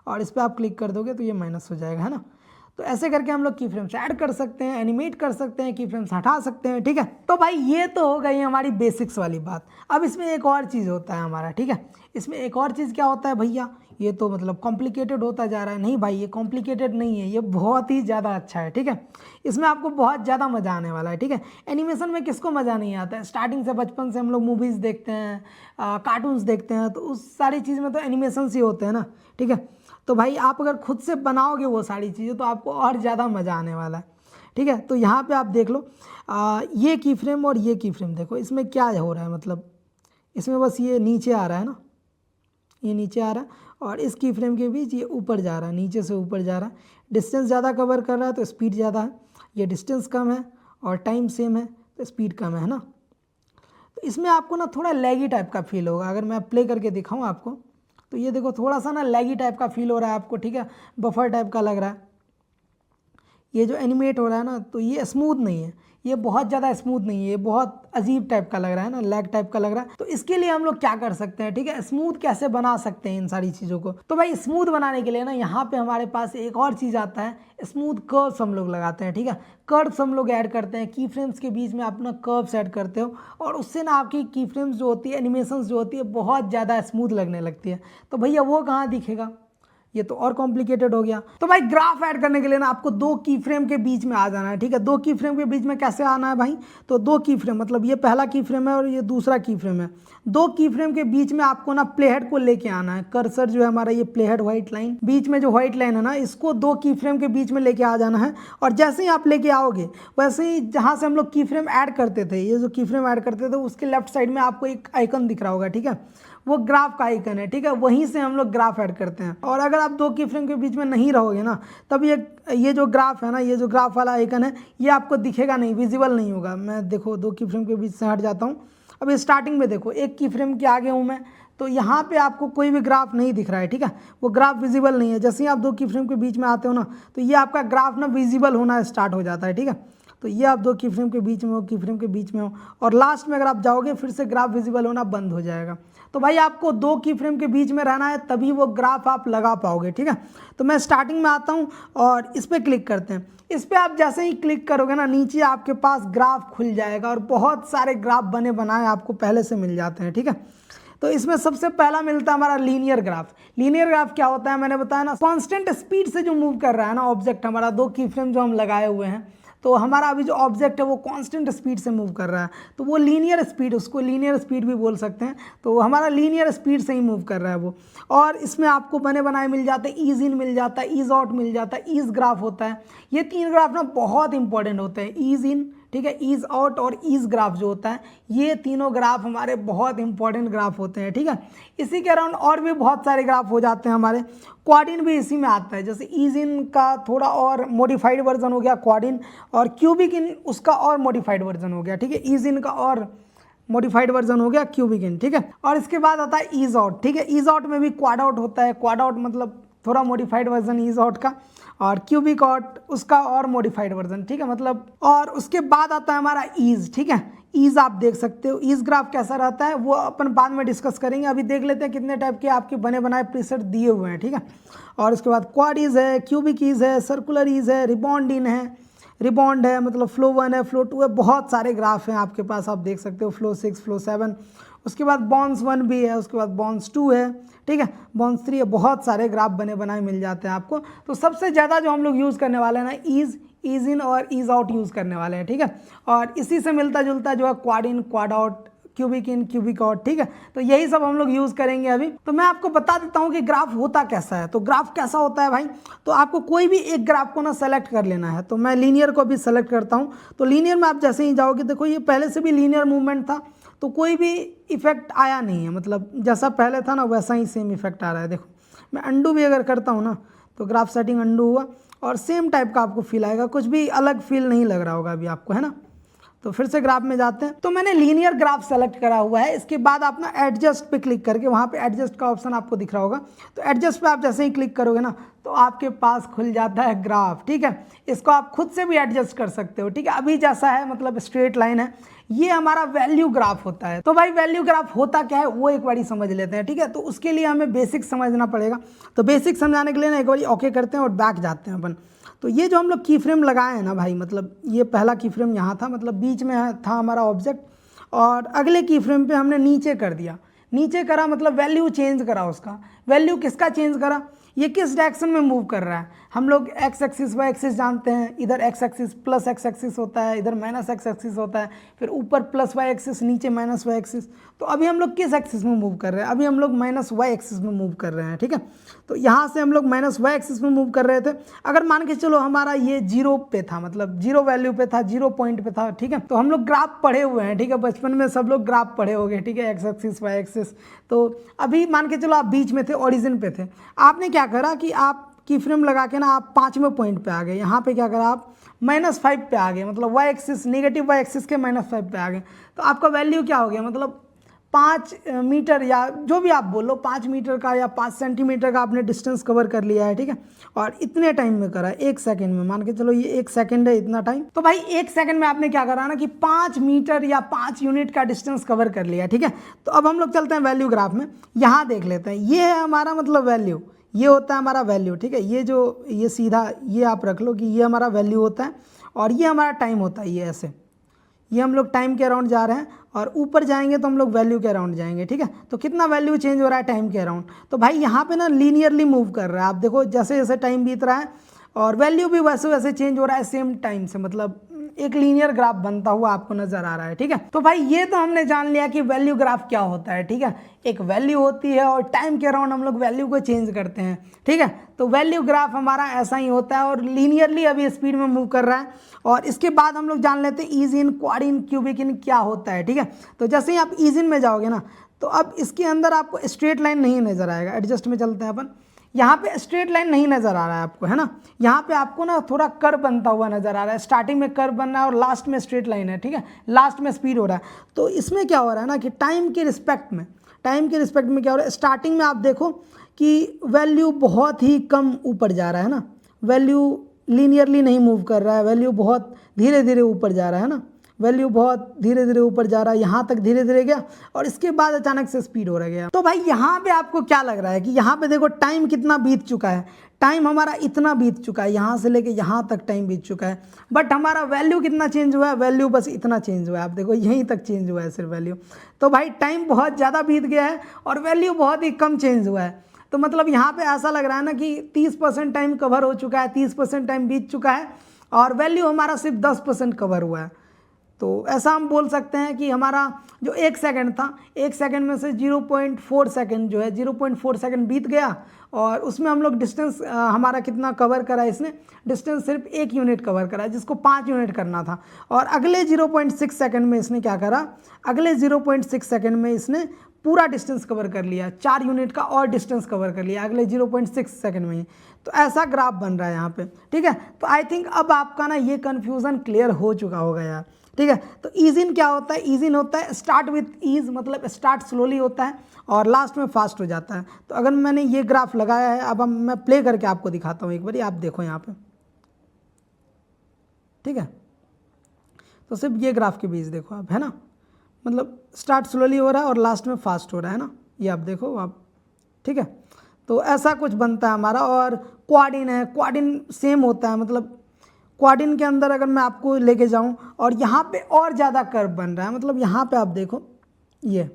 और इस पर आप क्लिक कर दोगे तो ये माइनस हो जाएगा, है ना। तो ऐसे करके हम लोग की फ्रेम्स ऐड कर सकते हैं, एनिमेट कर सकते हैं, की फ्रेम्स हटा सकते हैं, ठीक है। तो भाई ये तो हो गई हमारी बेसिक्स वाली बात। अब इसमें एक और चीज़ होता है हमारा, ठीक है। इसमें एक और चीज़ क्या होता है भैया, ये तो मतलब कॉम्प्लिकेटेड होता जा रहा है। नहीं भाई, ये कॉम्प्लिकेटेड नहीं है, ये बहुत ही ज़्यादा अच्छा है, ठीक है। इसमें आपको बहुत ज़्यादा मज़ा आने वाला है, ठीक है। एनिमेशन में किसको मज़ा नहीं आता है, स्टार्टिंग से बचपन से हम लोग मूवीज़ देखते हैं, कार्टून्स देखते हैं, तो उस सारी चीज़ में तो एनिमेशन ही होते हैं ना, ठीक है। तो भाई आप अगर खुद से बनाओगे वो सारी चीज़ें तो आपको और ज़्यादा मज़ा आने वाला है, ठीक है। तो यहाँ पे आप देख लो, ये की फ्रेम और ये की फ्रेम देखो, इसमें क्या हो रहा है, मतलब इसमें बस ये नीचे आ रहा है ना, ये नीचे आ रहा है, और इस की फ्रेम के बीच ये ऊपर जा रहा है, नीचे से ऊपर जा रहा है। डिस्टेंस ज़्यादा कवर कर रहा है तो स्पीड ज़्यादा है, ये डिस्टेंस कम है और टाइम सेम है तो स्पीड कम है ना। तो इसमें आपको ना थोड़ा लैगी टाइप का फील होगा। अगर मैं प्ले करके दिखाऊं आपको तो ये देखो थोड़ा सा ना लैगी टाइप का फील हो रहा है आपको, ठीक है, बफर टाइप का लग रहा है। ये जो एनिमेट हो रहा है ना तो ये स्मूथ नहीं है, ये बहुत ज़्यादा स्मूथ नहीं है, ये बहुत अजीब टाइप का लग रहा है ना, लैग टाइप का लग रहा है। तो इसके लिए हम लोग क्या कर सकते हैं, ठीक है, स्मूथ कैसे बना सकते हैं इन सारी चीज़ों को। तो भाई स्मूथ बनाने के लिए ना यहाँ पे हमारे पास एक और चीज़ आता है, स्मूथ कर्व्स हम लोग लगाते हैं, ठीक है। कर्व्स हम लोग ऐड करते हैं, की फ्रेम्स के बीच में आप अपना कर्व्स ऐड करते हो और उससे ना आपकी की फ्रेम्स जो होती है, एनिमेशंस जो होती है, बहुत ज़्यादा स्मूथ लगने लगती है। तो भैया वो कहाँ दिखेगा, ये तो और कॉम्प्लिकेटेड हो गया। तो भाई ग्राफ ऐड करने के लिए ना आपको दो की फ्रेम के बीच में आ जाना है, ठीक है। दो की फ्रेम के बीच में कैसे आना है भाई, तो दो की फ्रेम मतलब ये पहला की फ्रेम है और ये दूसरा की फ्रेम है। दो की फ्रेम के बीच में आपको ना प्लेहेड को लेके आना है। कर्सर जो है हमारा ये प्लेहेड व्हाइट लाइन, बीच में जो व्हाइट लाइन है ना, इसको दो की फ्रेम के बीच में लेके आ जाना है। और जैसे ही आप लेके आओगे वैसे ही जहाँ से हम लोग की फ्रेम ऐड करते थे, ये जो की फ्रेम ऐड करते थे उसके लेफ्ट साइड में आपको एक आइकन दिख रहा होगा, ठीक है, वो ग्राफ का आइकन है, ठीक है, वहीं से हम लोग ग्राफ ऐड करते हैं। और अगर आप दो की फ्रेम के बीच में नहीं रहोगे ना तब ये जो ग्राफ है ना, ये जो ग्राफ वाला आइकन है ये आपको दिखेगा नहीं, विजिबल नहीं होगा। मैं देखो दो की फ्रेम के बीच से हट जाता हूँ। अभी स्टार्टिंग में देखो एक की फ्रेम के आगे हूँ मैं, तो यहाँ पे आपको कोई भी ग्राफ नहीं दिख रहा है, ठीक है, वो ग्राफ विजिबल नहीं है। जैसे ही आप दो की फ्रेम के बीच में आते हो ना तो ये आपका ग्राफ ना विजिबल होना स्टार्ट हो जाता है, ठीक है। तो ये आप दो की फ्रेम के बीच में हो, की फ्रेम के बीच में हो, और लास्ट में अगर आप जाओगे फिर से ग्राफ विजिबल होना बंद हो जाएगा। तो भाई आपको दो की फ्रेम के बीच में रहना है तभी वो ग्राफ आप लगा पाओगे, ठीक है। तो मैं स्टार्टिंग में आता हूँ और इस पर क्लिक करते हैं। इस पर आप जैसे ही क्लिक करोगे ना नीचे आपके पास ग्राफ खुल जाएगा और बहुत सारे ग्राफ बने बनाए आपको पहले से मिल जाते हैं, ठीक है। तो इसमें सबसे पहला मिलता है हमारा लीनियर ग्राफ। लीनियर ग्राफ क्या होता है, मैंने बताया ना, कांस्टेंट स्पीड से जो मूव कर रहा है ना ऑब्जेक्ट हमारा, दो की फ्रेम जो हम लगाए हुए हैं, तो हमारा अभी जो ऑब्जेक्ट है वो कांस्टेंट स्पीड से मूव कर रहा है, तो वो लीनियर स्पीड, उसको लीनियर स्पीड भी बोल सकते हैं। तो हमारा लीनियर स्पीड से ही मूव कर रहा है वो। और इसमें आपको बने बनाए मिल जाते हैं, ईज इन मिल जाता है, ईज आउट मिल जाता है, ईज ग्राफ होता है। ये तीन ग्राफ ना बहुत इंपॉर्टेंट होते हैं, ईज इन, ठीक है, ईज आउट और ईज ग्राफ जो होता है, ये तीनों ग्राफ हमारे बहुत इंपॉर्टेंट ग्राफ होते हैं, ठीक है। इसी के अराउंड और भी बहुत सारे ग्राफ हो जाते हैं हमारे। क्वाडिन भी इसी में आता है, जैसे ईज इन का थोड़ा और मॉडिफाइड वर्जन हो गया क्वाडिन, और क्यूबिक इन उसका और मॉडिफाइड वर्जन हो गया, ठीक है, ईज इन का और मॉडिफाइड वर्जन हो गया क्यूबिक इन, ठीक है। और इसके बाद आता है ईज आउट, ठीक है, ईज आउट में भी क्वाड आउट होता है, क्वाड आउट मतलब थोड़ा मॉडिफाइड वर्जन ईज आउट का, और क्यूबिक आउट उसका और मॉडिफाइड वर्जन, ठीक है, मतलब। और उसके बाद आता है हमारा ईज, ठीक है, ईज आप देख सकते हो, ईज ग्राफ कैसा रहता है वो अपन बाद में डिस्कस करेंगे। अभी देख लेते हैं कितने टाइप के आपके बने बनाए प्रीसेट दिए हुए हैं, ठीक है। और उसके बाद क्वाड ईज है, क्यूबिक ईज है, सर्कुलर ईज है, रिबॉन्ड इन है, रिबॉन्ड है, मतलब फ्लो 1 है, फ्लो 2 है, बहुत सारे ग्राफ हैं आपके पास, आप देख सकते हो, फ्लो 6, फ्लो 7, उसके बाद बॉन्स 1 भी है, उसके बाद बॉन्स 2 है, ठीक है, बॉन्स 3 है, बहुत सारे ग्राफ बने बनाए मिल जाते हैं आपको। तो सबसे ज़्यादा जो हम लोग यूज़ करने वाले हैं ना, ईज इन और ईज आउट यूज़ करने वाले हैं, ठीक है। और इसी से मिलता जुलता जो है क्वाड इन, क्वाड आउट, क्यूबिक इन, क्यूबिक आउट, ठीक है। तो यही सब हम लोग यूज़ करेंगे अभी। तो मैं आपको बता देता हूँ कि ग्राफ होता कैसा है। तो ग्राफ कैसा होता है भाई, तो आपको कोई भी एक ग्राफ को ना सेलेक्ट कर लेना है। तो मैं लीनियर को भी सेलेक्ट करता हूँ। तो लीनियर में आप जैसे ही जाओगे, देखो ये पहले से भी लीनियर मूवमेंट था, तो कोई भी इफेक्ट आया नहीं है, मतलब जैसा पहले था ना वैसा ही सेम इफेक्ट आ रहा है। देखो मैं अंडू भी अगर करता हूँ ना तो ग्राफ सेटिंग अंडू हुआ और सेम टाइप का आपको फील आएगा, कुछ भी अलग फील नहीं लग रहा होगा अभी आपको, है ना। तो फिर से ग्राफ में जाते हैं। तो मैंने लीनियर ग्राफ सेलेक्ट करा हुआ है। इसके बाद आप ना एडजस्ट पे क्लिक करके, वहाँ पे एडजस्ट का ऑप्शन आपको दिख रहा होगा, तो एडजस्ट पे आप जैसे ही क्लिक करोगे ना तो आपके पास खुल जाता है ग्राफ, ठीक है। इसको आप खुद से भी एडजस्ट कर सकते हो, ठीक है। अभी जैसा है मतलब स्ट्रेट लाइन है, ये हमारा वैल्यू ग्राफ होता है। तो भाई वैल्यू ग्राफ होता क्या है वो एक बारी समझ लेते हैं, ठीक है। तो उसके लिए हमें बेसिक समझना पड़ेगा। तो बेसिक समझाने के लिए ना एक बारी ओके करते हैं और बैक जाते हैं अपन। तो ये जो हम लोग की फ्रेम लगाए हैं ना भाई, मतलब ये पहला की फ्रेम यहाँ था, मतलब बीच में था हमारा ऑब्जेक्ट, और अगले की फ्रेम पे हमने नीचे कर दिया। नीचे करा मतलब वैल्यू चेंज करा उसका। वैल्यू किसका चेंज करा, ये किस डायरेक्शन में मूव कर रहा है। हम लोग एक्स एक्सिस वाई एक्सिस जानते हैं, इधर x axis plus x axis होता है, इधर माइनस एक्स एक्सिस होता है, फिर ऊपर प्लस वाई एक्सिस, नीचे माइनस वाई एक्सिस। तो अभी हम लोग किस एक्सिस में मूव कर रहे हैं, अभी हम लोग माइनस वाई एक्सिस में मूव कर रहे हैं, ठीक है। तो यहाँ से हम लोग माइनस वाई एक्सिस में मूव कर रहे थे। अगर मान के चलो हमारा ये 0 पे था, मतलब 0 वैल्यू पे था, 0 पॉइंट पे था, ठीक है। तो हम लोग ग्राफ पढ़े हुए हैं, ठीक है, बचपन में सब लोग ग्राफ पढ़े हो गए, ठीक है, एक्स एक्सिस वाई एक्सिस। तो अभी मान के चलो आप बीच में थे, ओरिजिन पे थे, आपने क्या करा कि आप की फ्रेम लगा के ना आप 5वें पॉइंट पे आ गए, यहाँ पे क्या करा आप -5 पे आ गए, मतलब Y axis negative Y axis के -5 पे आ गए, तो आपका वैल्यू क्या हो गया, मतलब 5 मीटर या जो भी आप बोलो 5 मीटर का या 5 सेंटीमीटर का आपने डिस्टेंस कवर कर लिया है, ठीक है। और इतने टाइम में करा, 1 सेकंड में, मान के चलो ये 1 सेकंड है इतना टाइम, तो भाई 1 सेकंड में आपने क्या करा ना कि 5 मीटर या 5 यूनिट का डिस्टेंस कवर कर लिया, ठीक है। तो अब हम लोग चलते हैं वैल्यू ग्राफ में, यहाँ देख लेते हैं, ये है हमारा मतलब वैल्यू, ये होता है हमारा वैल्यू, ठीक है। ये सीधा ये आप रख लो कि ये हमारा वैल्यू होता है और ये हमारा टाइम होता है, ये ऐसे, ये हम लोग टाइम के अराउंड जा रहे हैं और ऊपर जाएंगे तो हम लोग वैल्यू के अराउंड जाएंगे, ठीक है। तो कितना वैल्यू चेंज हो रहा है टाइम के अराउंड, तो भाई यहाँ पे ना लीनियरली मूव कर रहा है, आप देखो जैसे जैसे टाइम बीत रहा है और वैल्यू भी वैसे वैसे चेंज हो रहा है सेम टाइम से, मतलब एक लीनियर ग्राफ बनता हुआ आपको नजर आ रहा है, ठीक है। तो भाई ये तो हमने जान लिया कि वैल्यू ग्राफ क्या होता है, ठीक है। एक वैल्यू होती है और टाइम के अराउंड हम लोग वैल्यू को चेंज करते हैं, ठीक है। तो वैल्यू ग्राफ हमारा ऐसा ही होता है और लीनियरली अभी स्पीड में मूव कर रहा है। और इसके बाद हम लोग जान लेते हैं ईज इन, क्वाड इन, क्यूबिक इन क्या होता है, ठीक है। तो जैसे ही आप ईज इन में जाओगे ना, तो अब इसके अंदर आपको स्ट्रेट लाइन नहीं नजर आएगा, एडजस्ट में चलते हैं अपन, यहाँ पे स्ट्रेट लाइन नहीं नजर आ रहा है आपको, है ना। यहाँ पे आपको ना थोड़ा कर्व बनता हुआ नजर आ रहा है, स्टार्टिंग में कर्व बन रहा है और लास्ट में स्ट्रेट लाइन है, ठीक है, लास्ट में स्पीड हो रहा है। तो इसमें क्या हो रहा है ना कि टाइम के रिस्पेक्ट में क्या हो रहा है, स्टार्टिंग में आप देखो कि वैल्यू बहुत ही कम ऊपर जा रहा है ना, वैल्यू लीनियरली नहीं मूव कर रहा है, वैल्यू बहुत धीरे धीरे ऊपर जा रहा है ना, वैल्यू बहुत धीरे धीरे ऊपर जा रहा है, यहाँ तक धीरे धीरे गया और इसके बाद अचानक से स्पीड हो रहा गया। तो भाई यहाँ पे आपको क्या लग रहा है कि यहाँ पे देखो टाइम कितना बीत चुका है, टाइम हमारा इतना बीत चुका है, यहाँ से लेके यहाँ तक टाइम बीत चुका है, बट हमारा वैल्यू कितना चेंज हुआ है, वैल्यू बस इतना चेंज हुआ है, आप देखो यहीं तक चेंज हुआ है सिर्फ वैल्यू। तो भाई टाइम बहुत ज़्यादा बीत गया है और वैल्यू बहुत ही कम चेंज हुआ है। तो मतलब यहाँ पे ऐसा लग रहा है ना कि 30% टाइम कवर हो चुका है, 30% टाइम बीत चुका है और वैल्यू हमारा सिर्फ 10% कवर हुआ है। तो ऐसा हम बोल सकते हैं कि हमारा जो 1 सेकंड था, 1 सेकंड में से 0.4 सेकंड जो है 0.4 सेकंड बीत गया और उसमें हम लोग डिस्टेंस हमारा कितना कवर करा, इसने डिस्टेंस सिर्फ 1 यूनिट कवर करा जिसको 5 यूनिट करना था। और अगले 0.6 सेकंड में इसने क्या करा, अगले 0.6 सेकंड में इसने पूरा डिस्टेंस कवर कर लिया, 4 यूनिट का और डिस्टेंस कवर कर लिया अगले 0.6 सेकंड में ही। तो ऐसा ग्राफ बन रहा है यहाँ पे, ठीक है। तो आई थिंक अब आपका ना ये कन्फ्यूज़न क्लियर हो चुका होगा यार, ठीक है। तो ईज इन क्या होता है, ईज इन होता है स्टार्ट विथ ईज, मतलब स्टार्ट स्लोली होता है और लास्ट में फास्ट हो जाता है। तो अगर मैंने ये ग्राफ लगाया है, अब मैं प्ले करके आपको दिखाता हूँ एक बार, आप देखो यहाँ पे, ठीक है। तो सिर्फ ये ग्राफ के बीच देखो आप, है ना, मतलब स्टार्ट स्लोली हो रहा है और लास्ट में फास्ट हो रहा है ना, ये आप देखो आप, ठीक है। तो ऐसा कुछ बनता है हमारा। और क्वाडिन है, क्वाडिन सेम होता है, मतलब क्वाडिन के अंदर अगर मैं आपको लेके जाऊं और यहाँ पे और ज़्यादा कर्व बन रहा है, मतलब यहाँ पे आप देखो ये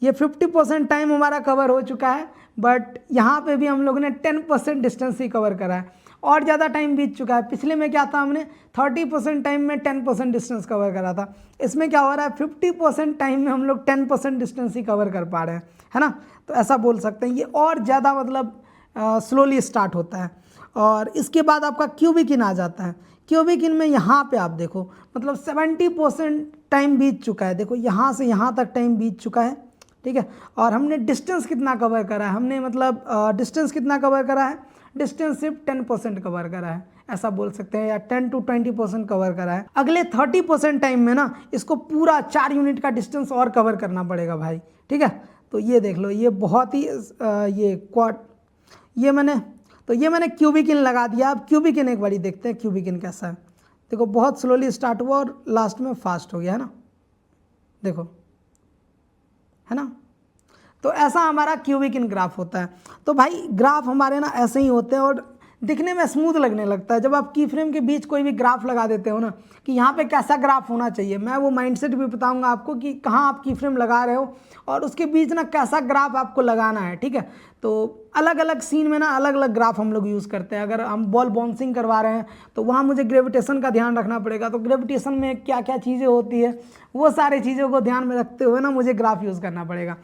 50% टाइम हमारा कवर हो चुका है, बट यहाँ पे भी हम लोगों ने 10% डिस्टेंस ही कवर करा है और ज़्यादा टाइम बीत चुका है। पिछले में क्या था, हमने 30% टाइम में 10% डिस्टेंस कवर करा था, इसमें क्या हो रहा है 50% टाइम में हम लोग 10% डिस्टेंस ही कवर कर पा रहे हैं, है ना। तो ऐसा बोल सकते हैं, ये और ज़्यादा मतलब स्लोली स्टार्ट होता है। और इसके बाद आपका क्यूबिक इन आ जाता है। क्यूबिक इन में यहाँ पे आप देखो मतलब 70% टाइम बीत चुका है, देखो यहाँ से यहाँ तक टाइम बीत चुका है, ठीक है। और हमने डिस्टेंस कितना कवर करा है, हमने मतलब डिस्टेंस कितना कवर करा है, डिस्टेंस सिर्फ 10% कवर करा है, ऐसा बोल सकते हैं, या 10 to 20% कवर करा है। अगले 30% टाइम में ना इसको पूरा 4 यूनिट का डिस्टेंस और कवर करना पड़ेगा भाई, ठीक है। तो ये देख लो, ये बहुत ही ये मैंने क्यूबिक इन लगा दिया। अब क्यूबिक इन एक बारी देखते हैं क्यूबिक इन कैसा है। देखो बहुत स्लोली स्टार्ट हुआ और लास्ट में फास्ट हो गया, है ना, देखो, है ना। तो ऐसा हमारा क्यूबिक इन ग्राफ होता है। तो भाई ग्राफ हमारे ना ऐसे ही होते हैं और दिखने में स्मूथ लगने लगता है जब आप की फ्रेम के बीच कोई भी ग्राफ लगा देते हो ना, कि यहाँ पे कैसा ग्राफ होना चाहिए। मैं वो माइंडसेट भी बताऊंगा आपको कि कहाँ आप की फ्रेम लगा रहे हो और उसके बीच ना कैसा ग्राफ आपको लगाना है, ठीक है। तो अलग अलग सीन में ना अलग अलग ग्राफ हम लोग यूज़ करते हैं। अगर हम बॉल बाउंसिंग करवा रहे हैं तो वहाँ मुझे ग्रेविटेशन का ध्यान रखना पड़ेगा, तो ग्रेविटेशन में क्या क्या चीज़ें होती है वो सारी चीज़ों को ध्यान में रखते हुए ना मुझे ग्राफ यूज़ करना पड़ेगा,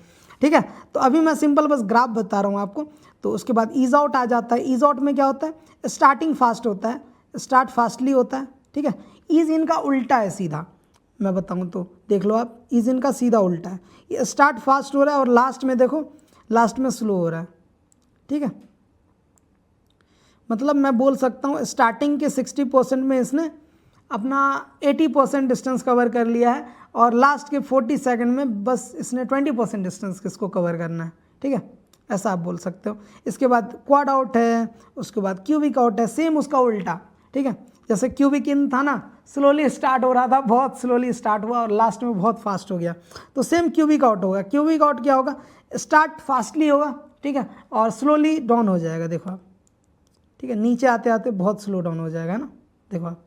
ठीक है। तो अभी मैं सिंपल बस ग्राफ बता रहा हूँ आपको। तो उसके बाद ईज आउट आ जाता है। ईज आउट में क्या होता है, स्टार्टिंग फास्ट होता है, स्टार्ट फास्टली होता है, ठीक है। ईज इन का उल्टा है सीधा, मैं बताऊँ तो देख लो आप, ईज इन का सीधा उल्टा है। ये स्टार्ट फास्ट हो रहा है और लास्ट में देखो, लास्ट में स्लो हो रहा है, ठीक है। मतलब मैं बोल सकता हूँ स्टार्टिंग के 60% में इसने अपना 80% डिस्टेंस कवर कर लिया है और लास्ट के 40 सेकंड में बस इसने 20% डिस्टेंस किसको कवर करना है, ठीक है, ऐसा आप बोल सकते हो। इसके बाद क्वाड आउट है, उसके बाद क्यूबिक आउट है, सेम उसका उल्टा, ठीक है। जैसे क्यूबिक इन था ना, स्लोली स्टार्ट हो रहा था, बहुत स्लोली स्टार्ट हुआ और लास्ट में बहुत फास्ट हो गया, तो सेम क्यूबिक आउट होगा। क्यूबिक आउट क्या होगा, स्टार्ट फास्टली होगा, ठीक है, और स्लोली डाउन हो जाएगा, देखो आप, ठीक है, नीचे आते आते बहुत स्लो डाउन हो जाएगा ना, देखो आप,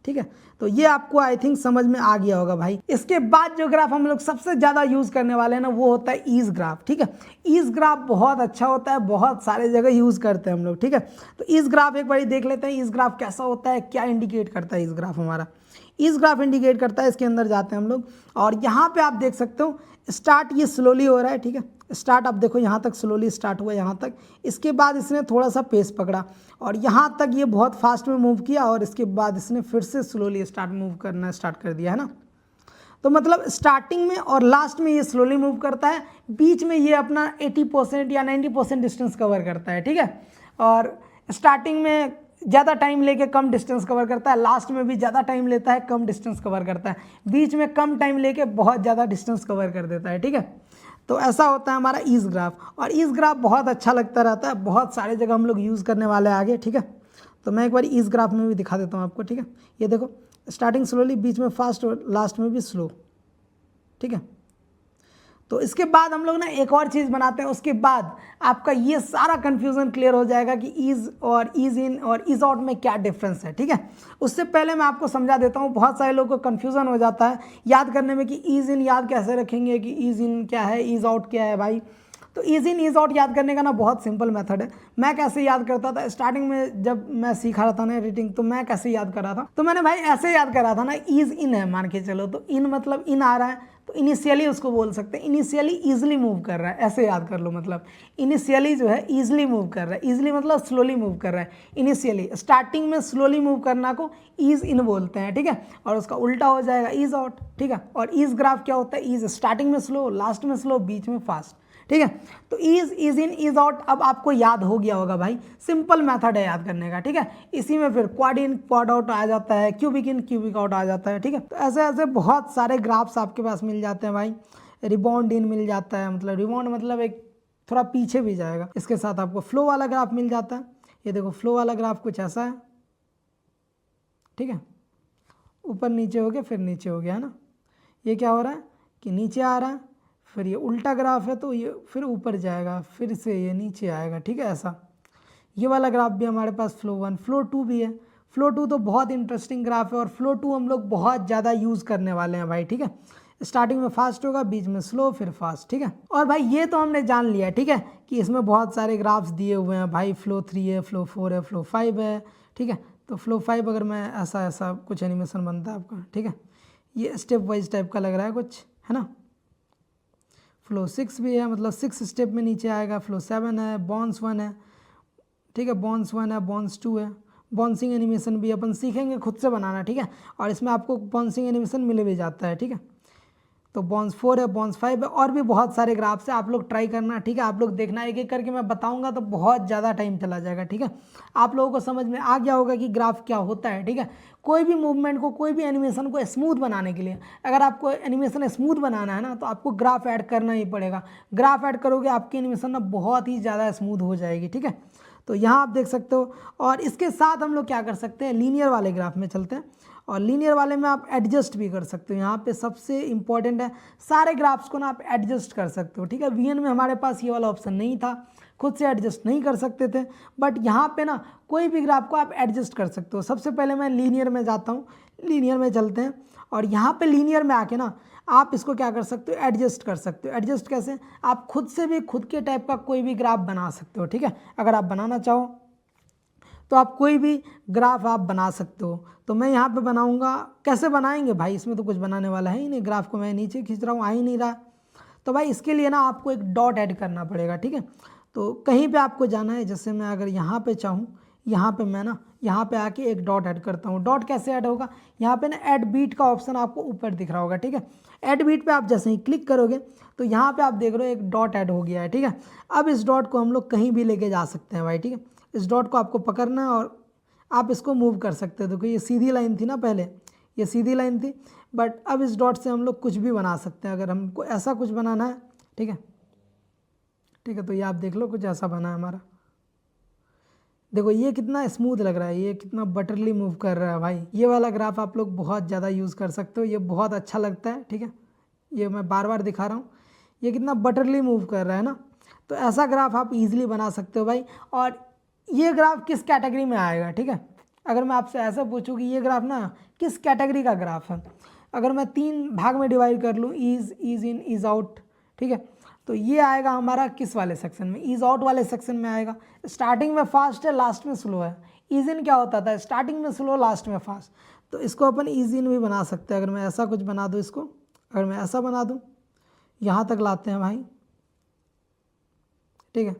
ठीक है। तो ये आपको आई थिंक समझ में आ गया होगा भाई। इसके बाद जो ग्राफ हम लोग सबसे ज़्यादा यूज़ करने वाले हैं ना, वो होता है ईज ग्राफ, ठीक है। ईज ग्राफ बहुत अच्छा होता है, बहुत सारे जगह यूज़ करते हैं हम लोग, ठीक है। तो ईज ग्राफ एक बार देख लेते हैं, ईज ग्राफ कैसा होता है, क्या इंडिकेट करता है ईज ग्राफ हमारा। ईज ग्राफ इंडिकेट करता है, इसके अंदर जाते हैं हम लोग और यहाँ पे आप देख सकते हो स्टार्ट ये स्लोली हो रहा है, ठीक है, स्टार्ट आप देखो यहाँ तक स्लोली स्टार्ट हुआ यहाँ तक, इसके बाद इसने थोड़ा सा पेस पकड़ा और यहाँ तक ये बहुत फास्ट में मूव किया और इसके बाद इसने फिर से स्लोली मूव करना स्टार्ट कर दिया है ना। तो मतलब स्टार्टिंग में और लास्ट में ये स्लोली मूव करता है, बीच में ये अपना 80% या 90% डिस्टेंस कवर करता है, ठीक है। और स्टार्टिंग में ज़्यादा टाइम लेके कम डिस्टेंस कवर करता है, लास्ट में भी ज़्यादा टाइम लेता है, कम डिस्टेंस कवर करता है, बीच में कम टाइम लेके बहुत ज़्यादा डिस्टेंस कवर कर देता है, ठीक है। तो ऐसा होता है हमारा ईज ग्राफ और ईज ग्राफ बहुत अच्छा लगता रहता है, बहुत सारे जगह हम लोग यूज़ करने वाले हैं आगे, ठीक है। तो मैं एक बार ईज ग्राफ में भी दिखा देता हूँ आपको, ठीक है। ये देखो स्टार्टिंग स्लोली, बीच में फास्ट और लास्ट में भी स्लो, ठीक है। तो इसके बाद हम लोग ना एक और चीज़ बनाते हैं, उसके बाद आपका ये सारा कन्फ्यूज़न क्लियर हो जाएगा कि ईज और ईज इन और ईज आउट में क्या डिफरेंस है, ठीक है। उससे पहले मैं आपको समझा देता हूँ, बहुत सारे लोगों को कन्फ्यूज़न हो जाता है याद करने में कि ईज इन याद कैसे रखेंगे, कि ईज इन क्या है, ईज आउट क्या है भाई। तो ईज इन ईज आउट याद करने का ना बहुत सिंपल मेथड है। मैं कैसे याद करता था स्टार्टिंग में, जब मैं सीखा रहा था ना एडिटिंग, तो मैं कैसे याद कर रहा था, तो मैंने भाई ऐसे याद कर रहा था ना, ईज इन है मान के चलो, तो इन मतलब इन आ रहा है तो इनिशियली उसको बोल सकते हैं, इनिशियली ईजिली मूव कर रहा है, ऐसे याद कर लो, मतलब इनिशियली जो है ईजिली मूव कर रहा है, ईजिली मतलब स्लोली मूव कर रहा है, इनिशियली स्टार्टिंग में स्लोली मूव करना को ईज इन बोलते हैं, ठीक है। और उसका उल्टा हो जाएगा ईज आउट, ठीक है। और ईज ग्राफ क्या होता है, ईज स्टार्टिंग में स्लो, लास्ट में स्लो, बीच में फास्ट, ठीक है। तो ईज इन ईज आउट अब आपको याद हो गया होगा भाई, सिंपल मेथड है याद करने का, ठीक है। इसी में फिर क्वाड इन क्वाड आउट आ जाता है, क्यूबिक इन क्यूबिक आउट आ जाता है, ठीक है। तो ऐसे ऐसे बहुत सारे ग्राफ्स आपके पास मिल जाते हैं भाई। रिबाउंड इन मिल जाता है, मतलब रिबाउंड मतलब एक थोड़ा पीछे भी जाएगा। इसके साथ आपको फ्लो वाला ग्राफ मिल जाता है, ये देखो फ्लो वाला ग्राफ कुछ ऐसा है, ठीक है, ऊपर नीचे हो गया फिर नीचे हो गया, है ना। ये क्या हो रहा है कि नीचे आ रहा है, फिर ये उल्टा ग्राफ है तो ये फिर ऊपर जाएगा, फिर से ये नीचे आएगा, ठीक है। ऐसा ये वाला ग्राफ भी हमारे पास फ्लो 1 फ्लो 2 भी है। फ्लो 2 तो बहुत इंटरेस्टिंग ग्राफ है और फ्लो 2 हम लोग बहुत ज़्यादा यूज़ करने वाले हैं भाई, ठीक है। स्टार्टिंग में फास्ट होगा, बीच में स्लो, फिर फास्ट, ठीक है। और भाई ये तो हमने जान लिया, ठीक है, कि इसमें बहुत सारे ग्राफ्स दिए हुए हैं भाई, फ्लो 3 है, फ्लो 4 है, फ्लो 5 है, ठीक है। तो फ्लो 5 अगर मैं ऐसा ऐसा कुछ एनिमेशन बनता है आपका, ठीक है, ये स्टेप वाइज टाइप का लग रहा है कुछ, है ना। फ्लो 6 भी है, मतलब 6 स्टेप में नीचे आएगा। फ्लो 7 है, बॉन्स 1 है, ठीक है, बॉन्स 1 है, बॉन्स 2 है, बॉन्सिंग एनिमेशन भी अपन सीखेंगे खुद से बनाना, ठीक है। और इसमें आपको बॉन्सिंग एनिमेशन मिल भी जाता है, ठीक है। तो बॉन्स 4 है, बॉन्स 5 है, और भी बहुत सारे ग्राफ्स है, आप लोग ट्राई करना, ठीक है। आप लोग देखना, एक एक करके मैं बताऊंगा तो बहुत ज़्यादा टाइम चला जाएगा, ठीक है। आप लोगों को समझ में आ गया होगा कि ग्राफ क्या होता है, ठीक है। कोई भी मूवमेंट को, कोई भी एनिमेशन को स्मूथ बनाने के लिए, अगर आपको एनिमेशन स्मूथ बनाना है ना, तो आपको ग्राफ ऐड करना ही पड़ेगा। ग्राफ ऐड करोगे आपकी एनिमेशन ना बहुत ही ज़्यादा स्मूथ हो जाएगी, ठीक है। तो यहाँ आप देख सकते हो। और इसके साथ हम लोग क्या कर सकते हैं, लीनियर वाले ग्राफ में चलते हैं, और लीनियर वाले में आप एडजस्ट भी कर सकते हो। यहाँ पे सबसे इंपॉर्टेंट है, सारे ग्राफ्स को ना आप एडजस्ट कर सकते हो, ठीक है। वीएन में हमारे पास ये वाला ऑप्शन नहीं था, खुद से एडजस्ट नहीं कर सकते थे, बट यहाँ पे ना कोई भी ग्राफ को आप एडजस्ट कर सकते हो। सबसे पहले मैं लीनियर में जाता हूँ, लीनियर में चलते हैं, और यहाँ पे लीनियर में आके ना आप इसको क्या कर सकते हो, एडजस्ट कर सकते हो। एडजस्ट कैसे, आप खुद से भी खुद के टाइप का कोई भी ग्राफ बना सकते हो, ठीक है। अगर आप बनाना चाहो तो आप कोई भी ग्राफ आप बना सकते हो। तो मैं यहाँ पे बनाऊँगा, कैसे बनाएंगे भाई, इसमें तो कुछ बनाने वाला है ही नहीं, ग्राफ को मैं नीचे खींच रहा हूँ, आ ही नहीं रहा। तो भाई इसके लिए ना आपको एक डॉट ऐड करना पड़ेगा, ठीक है। तो कहीं पे आपको जाना है, जैसे मैं अगर यहाँ पे चाहूँ, यहाँ पे मैं ना यहाँ पे आके एक डॉट ऐड करता हूँ। डॉट कैसे ऐड होगा, यहाँ पे ना ऐड बीट का ऑप्शन आपको ऊपर दिख रहा होगा, ठीक है। ऐड बीट पे आप जैसे ही क्लिक करोगे तो यहाँ पे आप देख रहे हो एक डॉट ऐड हो गया है, ठीक है। अब इस डॉट को हम लोग कहीं भी लेके जा सकते हैं भाई, ठीक है। इस डॉट को आपको पकड़ना है और आप इसको मूव कर सकते हो। देखो ये सीधी लाइन थी ना, पहले ये सीधी लाइन थी, बट अब इस डॉट से हम लोग कुछ भी बना सकते हैं। अगर हमको ऐसा कुछ बनाना है, ठीक है, ठीक है, तो ये आप देख लो कुछ ऐसा बना है हमारा। देखो ये कितना स्मूथ लग रहा है, ये कितना बटरली मूव कर रहा है भाई। ये वाला ग्राफ आप लोग बहुत ज़्यादा यूज़ कर सकते हो, ये बहुत अच्छा लगता है, ठीक है। ये मैं बार बार दिखा रहा हूँ, ये कितना बटरली मूव कर रहा है ना। तो ऐसा ग्राफ आप इजीली बना सकते हो भाई। और ये ग्राफ किस कैटेगरी में आएगा, ठीक है। अगर मैं आपसे ऐसा पूछूँ कि ये ग्राफ ना किस कैटेगरी का ग्राफ है, अगर मैं 3 भाग में डिवाइड कर लूँ, ईज इन ईज आउट, ठीक है, तो ये आएगा हमारा किस वाले सेक्शन में, ईज आउट वाले सेक्शन में आएगा। स्टार्टिंग में फास्ट है, लास्ट में स्लो है। ईज इन क्या होता था, स्टार्टिंग में स्लो, लास्ट में फास्ट। तो इसको अपन ईज इन भी बना सकते हैं। अगर मैं ऐसा कुछ बना दूँ इसको, अगर मैं ऐसा बना दूँ, यहाँ तक लाते हैं भाई, ठीक है।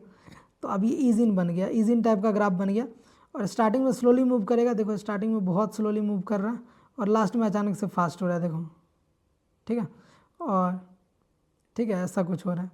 तो अब ये ईज इन बन गया, ईज इन टाइप का ग्राफ बन गया। और स्टार्टिंग में स्लोली मूव करेगा, देखो स्टार्टिंग में बहुत स्लोली मूव कर रहा है और लास्ट में अचानक से फास्ट हो रहा है, देखो, ठीक है। और ठीक है, ऐसा कुछ हो रहा है।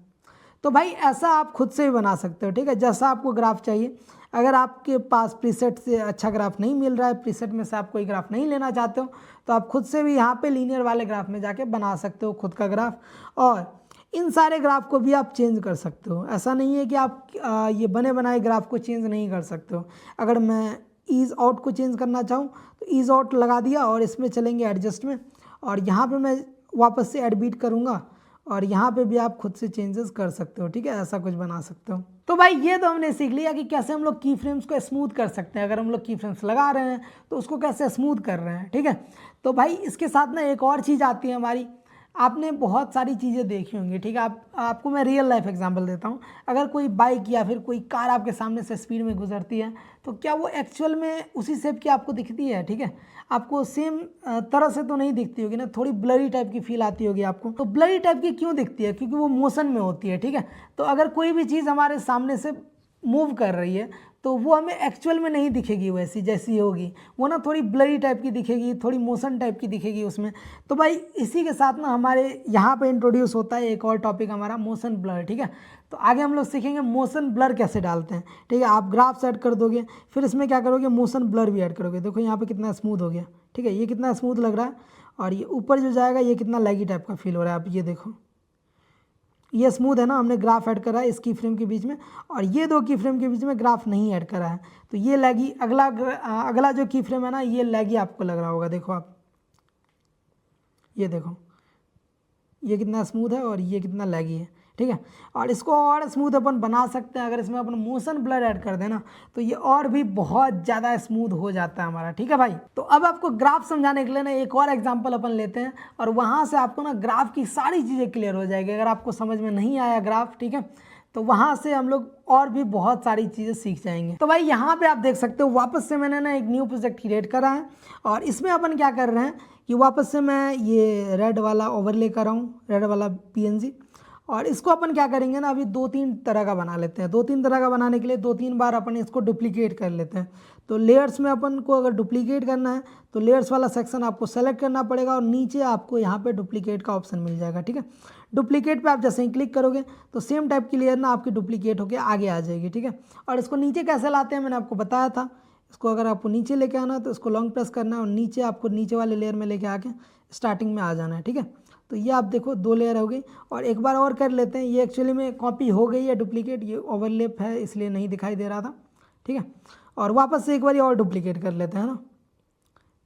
तो भाई ऐसा आप खुद से भी बना सकते हो, ठीक है, जैसा आपको ग्राफ चाहिए। अगर आपके पास प्रीसेट से अच्छा ग्राफ नहीं मिल रहा है, प्रीसेट में से आप कोई ग्राफ नहीं लेना चाहते हो, तो आप खुद से भी यहाँ पे लीनियर वाले ग्राफ में जाके बना सकते हो खुद का ग्राफ। और इन सारे ग्राफ को भी आप चेंज कर सकते हो। ऐसा नहीं है कि आप ये बने बनाए ग्राफ को चेंज नहीं कर सकते हो। अगर मैं ईज आउट को चेंज करना चाहूँ तो ईज आउट लगा दिया और इसमें चलेंगे एडजस्ट में, और यहाँ पे मैं वापस से ऐड बीट करूँगा और यहाँ पे भी आप खुद से चेंजेस कर सकते हो, ठीक है, ऐसा कुछ बना सकते हो। तो भाई ये तो हमने सीख लिया कि कैसे हम लोग की फ्रेम्स को स्मूथ कर सकते हैं। अगर हम लोग की फ्रेम्स लगा रहे हैं तो उसको कैसे स्मूथ कर रहे हैं, ठीक है। तो भाई इसके साथ ना एक और चीज़ आती है हमारी, आपने बहुत सारी चीज़ें देखी होंगी, ठीक है। आपको मैं रियल लाइफ एग्जांपल देता हूँ। अगर कोई बाइक या फिर कोई कार आपके सामने से स्पीड में गुजरती है तो क्या वो एक्चुअल में उसी शेप की आपको दिखती है, ठीक है। आपको सेम तरह से तो नहीं दिखती होगी ना, थोड़ी ब्लरी टाइप की फील आती होगी आपको। तो ब्लरी टाइप की क्यों दिखती है, क्योंकि वो मोशन में होती है, ठीक है। तो अगर कोई भी चीज़ हमारे सामने से मूव कर रही है तो वो हमें एक्चुअल में नहीं दिखेगी वैसी जैसी होगी, वो ना थोड़ी ब्लरी टाइप की दिखेगी, थोड़ी मोशन टाइप की दिखेगी उसमें। तो भाई इसी के साथ ना हमारे यहाँ पे इंट्रोड्यूस होता है एक और टॉपिक हमारा, मोशन ब्लर, ठीक है। तो आगे हम लोग सीखेंगे मोशन ब्लर कैसे डालते हैं, ठीक है। आप ग्राफ्स ऐड कर दोगे, फिर इसमें क्या करोगे, मोशन ब्लर भी ऐड करोगे। देखो यहाँ पर कितना स्मूथ हो गया, ठीक है, ये कितना स्मूथ लग रहा है। और ये ऊपर जो जाएगा ये कितना लैगी टाइप का फील हो रहा है, आप ये देखो, ये स्मूथ है ना। हमने ग्राफ ऐड करा है इस की फ्रेम के बीच में, और ये 2 की फ्रेम के बीच में ग्राफ नहीं ऐड करा है, तो ये लैगी। अगला जो की फ्रेम है ना, ये लैगी आपको लग रहा होगा। देखो आप, ये देखो ये कितना स्मूथ है और ये कितना लैगी है, ठीक है। और इसको और स्मूथ अपन बना सकते हैं। अगर इसमें अपन मोशन ब्लर ऐड कर देना तो ये और भी बहुत ज़्यादा स्मूथ हो जाता है हमारा, ठीक है भाई। तो अब आपको ग्राफ समझाने के लिए ना एक और एग्जांपल अपन लेते हैं, और वहाँ से आपको ना ग्राफ की सारी चीज़ें क्लियर हो जाएगी। अगर आपको समझ में नहीं आया ग्राफ, ठीक है, तो वहाँ से हम लोग और भी बहुत सारी चीज़ें सीख जाएंगे। तो भाई यहाँ पे आप देख सकते हो वापस से मैंने ना एक न्यू प्रोजेक्ट क्रिएट करा है, और इसमें अपन क्या कर रहे हैं कि वापस से मैं ये रेड वाला ओवरले कर रहा हूँ, रेड वाला PNG। और इसको अपन क्या करेंगे ना, अभी 2-3 तरह का बना लेते हैं। 2-3 तरह का बनाने के लिए 2-3 बार अपन इसको डुप्लीकेट कर लेते हैं। तो लेयर्स में अपन को अगर डुप्लीकेट करना है तो लेयर्स वाला सेक्शन आपको सेलेक्ट करना पड़ेगा, और नीचे आपको यहाँ पे डुप्लीकेट का ऑप्शन मिल जाएगा, ठीक है। डुप्लीकेट पे आप जैसे ही क्लिक करोगे तो सेम टाइप की लेयर ना आपकी डुप्लीकेट होकर आगे आ जाएगी, ठीक है। और इसको नीचे कैसे लाते हैं मैंने आपको बताया था। इसको अगर आपको नीचे लेके आना है तो इसको लॉन्ग प्रेस करना है और नीचे आपको नीचे वाले लेयर में लेके आके स्टार्टिंग में आ जाना है, ठीक है। तो ये आप देखो 2 लेयर हो गई, और एक बार और कर लेते हैं। ये एक्चुअली में कॉपी हो गई है डुप्लीकेट, ये ओवरलैप है इसलिए नहीं दिखाई दे रहा था, ठीक है। और वापस से एक बार और डुप्लीकेट कर लेते हैं ना,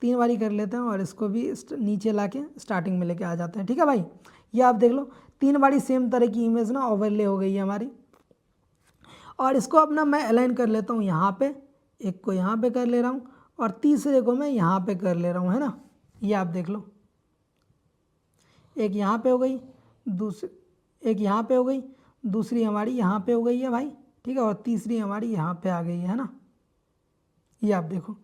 3 बारी कर लेते हैं, और इसको भी नीचे ला के स्टार्टिंग में लेके आ जाते हैं, ठीक है भाई। ये आप देख लो 3 बारी सेम तरह की इमेज ना ओवरले हो गई है हमारी। और इसको अपना मैं अलाइन कर लेता हूँ यहाँ पे, एक को यहाँ पे कर ले रहा हूँ और तीसरे को मैं यहाँ पे कर ले रहा हूँ, है ना। ये आप देख लो, एक यहाँ पे हो गई, दूसरी एक यहाँ पे हो गई, दूसरी हमारी यहाँ पे हो गई है भाई, ठीक है, और तीसरी हमारी यहाँ पे आ गई है ना। ये आप देखो,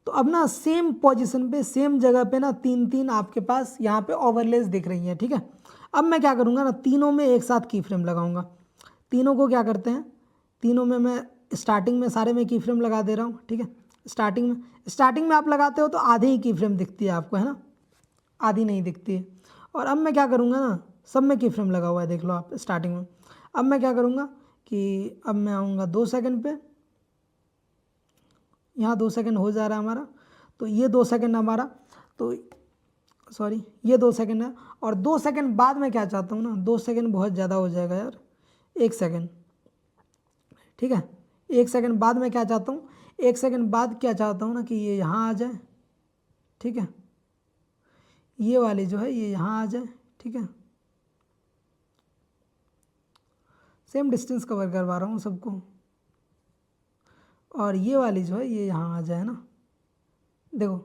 तो अब ना सेम पोजीशन पे सेम जगह पे ना 3-3 आपके पास यहाँ पे ओवरलेस दिख रही हैं, ठीक है। अब मैं क्या करूँगा ना, तीनों में एक साथ की फ्रेम लगाऊंगा। तीनों को क्या करते हैं, तीनों में मैं स्टार्टिंग में सारे में की फ्रेम लगा दे रहा हूँ, ठीक है। स्टार्टिंग में आप लगाते हो तो आधे ही की फ्रेम दिखती है आपको, है ना, आधी नहीं दिखती है। और अब मैं क्या करूँगा ना, सब में की फ्रेम लगा हुआ है, देख लो आप स्टार्टिंग में। अब मैं क्या करूँगा कि अब मैं आऊँगा 2 सेकंड पे, यहाँ 2 सेकंड हो जा रहा है हमारा, तो ये 2 सेकंड हमारा, तो सॉरी ये 2 सेकंड है। और 2 सेकंड बाद मैं क्या चाहता हूँ ना, 2 सेकंड बहुत ज़्यादा हो जाएगा यार, 1 सेकंड, ठीक है। 1 सेकंड बाद मैं क्या चाहता हूँ, 1 सेकंड बाद क्या चाहता हूँ ना कि ये यहाँ आ जाए, ठीक है, ये वाली जो है ये यहाँ आ जाए, ठीक है। सेम डिस्टेंस कवर करवा रहा हूँ सबको, और ये वाली जो है ये यहाँ आ जाए ना, देखो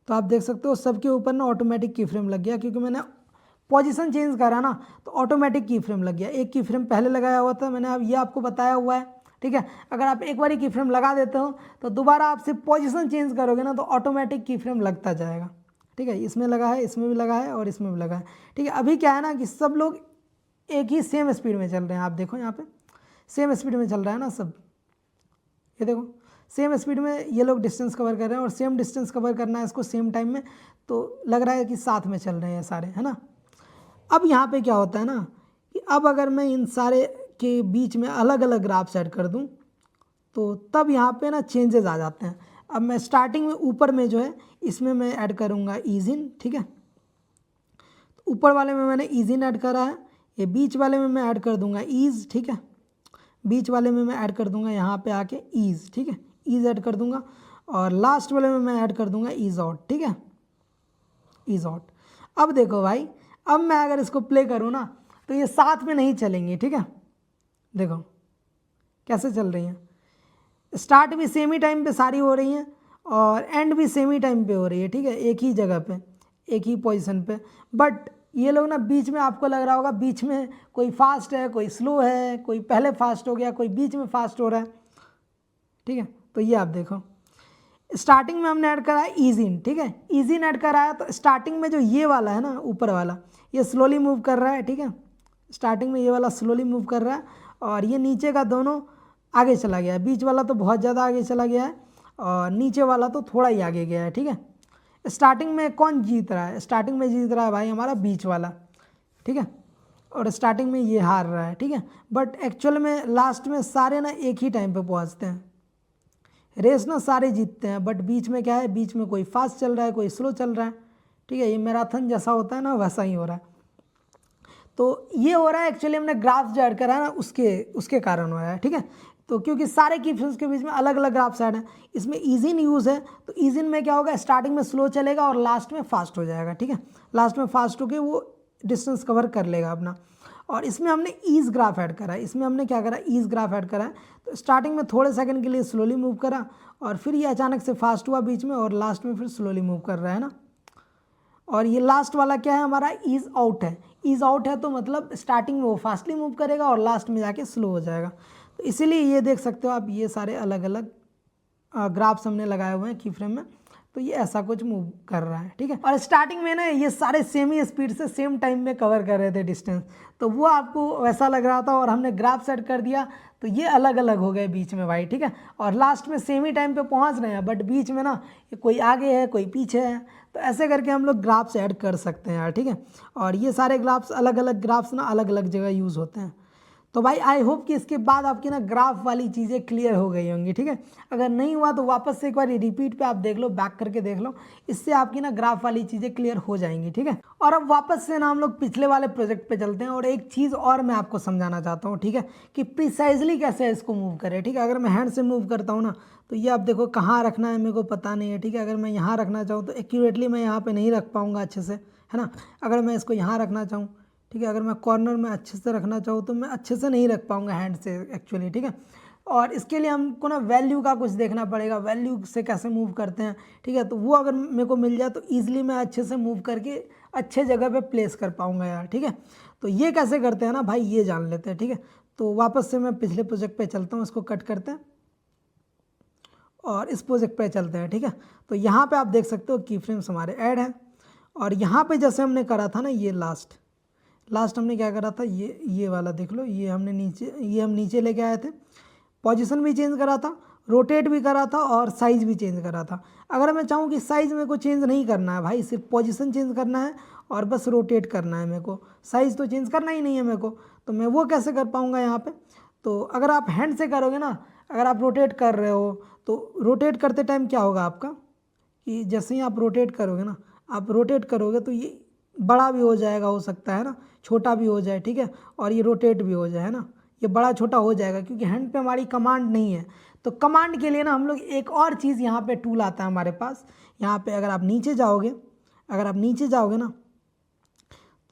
तो आप देख सकते हो सबके ऊपर ना ऑटोमेटिक की फ्रेम लग गया, क्योंकि मैंने पोजीशन चेंज करा ना तो ऑटोमेटिक की फ्रेम लग गया। एक की फ्रेम पहले लगाया हुआ था मैंने, अब ये आपको बताया हुआ है, ठीक है। अगर आप एक बार की फ्रेम लगा देते हो तो दोबारा आप सिर्फ पोजीशन चेंज करोगे ना तो ऑटोमेटिक की फ्रेम लगता जाएगा, ठीक है। इसमें लगा है, इसमें भी लगा है और इसमें भी लगा है, ठीक है। अभी क्या है ना कि सब लोग एक ही सेम स्पीड में चल रहे हैं, आप देखो यहाँ पे सेम स्पीड में चल रहा है ना सब, ये देखो सेम स्पीड में ये लोग डिस्टेंस कवर कर रहे हैं, और सेम डिस्टेंस कवर करना है इसको सेम टाइम में, तो लग रहा है कि साथ में चल रहे हैं सारे, है ना। अब यहाँ पे क्या होता है ना कि अब अगर मैं इन सारे के बीच में अलग अलग ग्राफ सेट कर दूँ तो तब यहाँ पे ना चेंजेस आ जाते हैं। अब मैं स्टार्टिंग में ऊपर में जो है इसमें मैं ऐड करूँगा ईजिन, ठीक है। तो ऊपर वाले में मैंने ईजिन ऐड करा है, ये बीच वाले में मैं ऐड कर दूँगा ईज, ठीक है। बीच वाले में मैं ऐड कर दूँगा यहाँ पे आके ईज, ठीक है, ईज ऐड कर दूँगा। और लास्ट वाले में मैं ऐड कर दूँगा ईज आउट, ठीक है, ईज आउट। अब देखो भाई, अब मैं अगर इसको प्ले करूँ ना तो ये साथ में नहीं चलेंगे, ठीक है। देखो कैसे चल रही हैं, स्टार्ट भी सेम ही टाइम पे सारी हो रही हैं और एंड भी सेम ही टाइम पे हो रही है, ठीक है, एक ही जगह पे, एक ही पोजीशन पे। बट ये लोग ना बीच में आपको लग रहा होगा बीच में कोई फास्ट है, कोई स्लो है, कोई पहले फास्ट हो गया, कोई बीच में फास्ट हो रहा है, ठीक है। तो ये आप देखो स्टार्टिंग में हमने ऐड करा है ईजिन, ठीक है, ईजिन ऐड करा है तो स्टार्टिंग में जो ये वाला है ना ऊपर वाला ये स्लोली मूव कर रहा है, ठीक है। स्टार्टिंग में ये वाला स्लोली मूव कर रहा है और ये नीचे का दोनों आगे चला गया है, बीच वाला तो बहुत ज़्यादा आगे चला गया है और नीचे वाला तो थोड़ा ही आगे गया है, ठीक है। स्टार्टिंग में कौन जीत रहा है, स्टार्टिंग में जीत रहा है भाई हमारा बीच वाला, ठीक है, और स्टार्टिंग में ये हार रहा है, ठीक है। बट एक्चुअल में लास्ट में सारे ना एक ही टाइम पे पहुंचते हैं, रेस ना सारे जीतते हैं, बट बीच में क्या है, बीच में कोई फास्ट चल रहा है, कोई स्लो चल रहा है, ठीक है। ये मैराथन जैसा होता है ना वैसा ही हो रहा है। तो ये हो रहा है एक्चुअली हमने ग्राफ जो ऐड करा है ना उसके कारण हो रहा है, ठीक है। तो क्योंकि सारे की फ्रेम्स के बीच में अलग अलग ग्राफ्स ऐड हैं, इसमें ईजिन यूज़ है तो ईजिन में क्या होगा, स्टार्टिंग में स्लो चलेगा और लास्ट में फास्ट हो जाएगा, ठीक है। लास्ट में फास्ट होकर वो डिस्टेंस कवर कर लेगा अपना। और इसमें हमने ईज ग्राफ ऐड करा है, इसमें हमने क्या करा, ईज ग्राफ ऐड करा है। तो स्टार्टिंग में थोड़े सेकंड के लिए स्लोली मूव करा और फिर ये अचानक से फास्ट हुआ बीच में और लास्ट में फिर स्लोली मूव कर रहा है ना। और ये लास्ट वाला क्या है हमारा, ईज आउट है। ईज आउट है तो मतलब स्टार्टिंग में वो फास्टली मूव करेगा और लास्ट में जाके स्लो हो जाएगा। तो इसीलिए ये देख सकते हो आप, ये सारे अलग अलग ग्राफ्स हमने लगाए हुए हैं की फ्रेम में, तो ये ऐसा कुछ मूव कर रहा है, ठीक है। और स्टार्टिंग में ना ये सारे सेम ही स्पीड से सेम टाइम में कवर कर रहे थे डिस्टेंस, तो वो आपको वैसा लग रहा था। और हमने ग्राफ सेट कर दिया तो ये अलग अलग हो गए बीच में भाई, ठीक है। और लास्ट में सेम ही टाइम पे पहुंच रहे हैं, बट बीच में ना कोई आगे है कोई पीछे है, तो ऐसे करके हम लोग ग्राफ्स ऐड कर सकते हैं यार, ठीक है। और ये सारे ग्राफ्स अलग अलग ग्राफ्स ना अलग अलग जगह यूज़ होते हैं। तो भाई आई होप कि इसके बाद आपकी ना ग्राफ वाली चीज़ें क्लियर हो गई होंगी, ठीक है। अगर नहीं हुआ तो वापस से एक बार रिपीट पे आप देख लो, बैक करके देख लो, इससे आपकी ना ग्राफ वाली चीज़ें क्लियर हो जाएंगी, ठीक है। और अब वापस से ना हम लोग पिछले वाले प्रोजेक्ट पे चलते हैं और एक चीज़ और मैं आपको समझाना चाहता हूँ, ठीक है, कि प्रिसाइजली कैसे इसको मूव करें, ठीक है। अगर मैं हैंड से मूव करता हूँ ना तो ये आप देखो कहाँ रखना है मेरे को पता नहीं है, ठीक है। अगर मैं यहाँ रखना चाहूँ तो एक्यूरेटली मैं यहाँ पर नहीं रख पाऊँगा अच्छे से, है ना। अगर मैं इसको यहाँ रखना चाहूँ, ठीक है, अगर मैं कॉर्नर में अच्छे से रखना चाहूँ तो मैं अच्छे से नहीं रख पाऊँगा हैंड से एक्चुअली, ठीक है। और इसके लिए हमको ना वैल्यू का कुछ देखना पड़ेगा, वैल्यू से कैसे मूव करते हैं, ठीक है। तो वो अगर मेरे को मिल जाए तो ईजिली मैं अच्छे से मूव करके अच्छे जगह पे प्लेस कर पाऊँगा यार, ठीक है। तो ये कैसे करते हैं ना भाई, ये जान लेते हैं, ठीक है। तो वापस से मैं पिछले प्रोजेक्ट पे चलता हूँ, इसको कट करते हैं और इस प्रोजेक्ट पे चलते हैं, ठीक है। तो यहाँ पे आप देख सकते हो की फ्रेम्स हमारे ऐड हैं और यहाँ पे जैसे हमने करा था ना, ये लास्ट हमने क्या करा था, ये वाला देख लो, ये हम नीचे लेके आए थे, पोजीशन भी चेंज करा था, रोटेट भी करा था और साइज़ भी चेंज करा था। अगर मैं चाहूँ कि साइज़ मेरे को चेंज नहीं करना है भाई, सिर्फ पोजीशन चेंज करना है और बस रोटेट करना है मेरे को, साइज़ तो चेंज करना ही नहीं है मेरे को, तो मैं वो कैसे कर पाऊँगा यहाँ पे। तो अगर आप हैंड से करोगे ना, अगर आप रोटेट कर रहे हो तो रोटेट करते टाइम क्या होगा आपका कि जैसे ही आप रोटेट करोगे ना, आप रोटेट करोगे तो ये बड़ा भी हो जाएगा, हो सकता है ना, छोटा भी हो जाए, ठीक है, और ये रोटेट भी हो जाए, है ना, ये बड़ा छोटा हो जाएगा क्योंकि हैंड पे हमारी कमांड नहीं है। तो कमांड के लिए ना हम लोग एक और चीज़ यहाँ पे टूल आता है हमारे पास, यहाँ पे अगर आप नीचे जाओगे ना,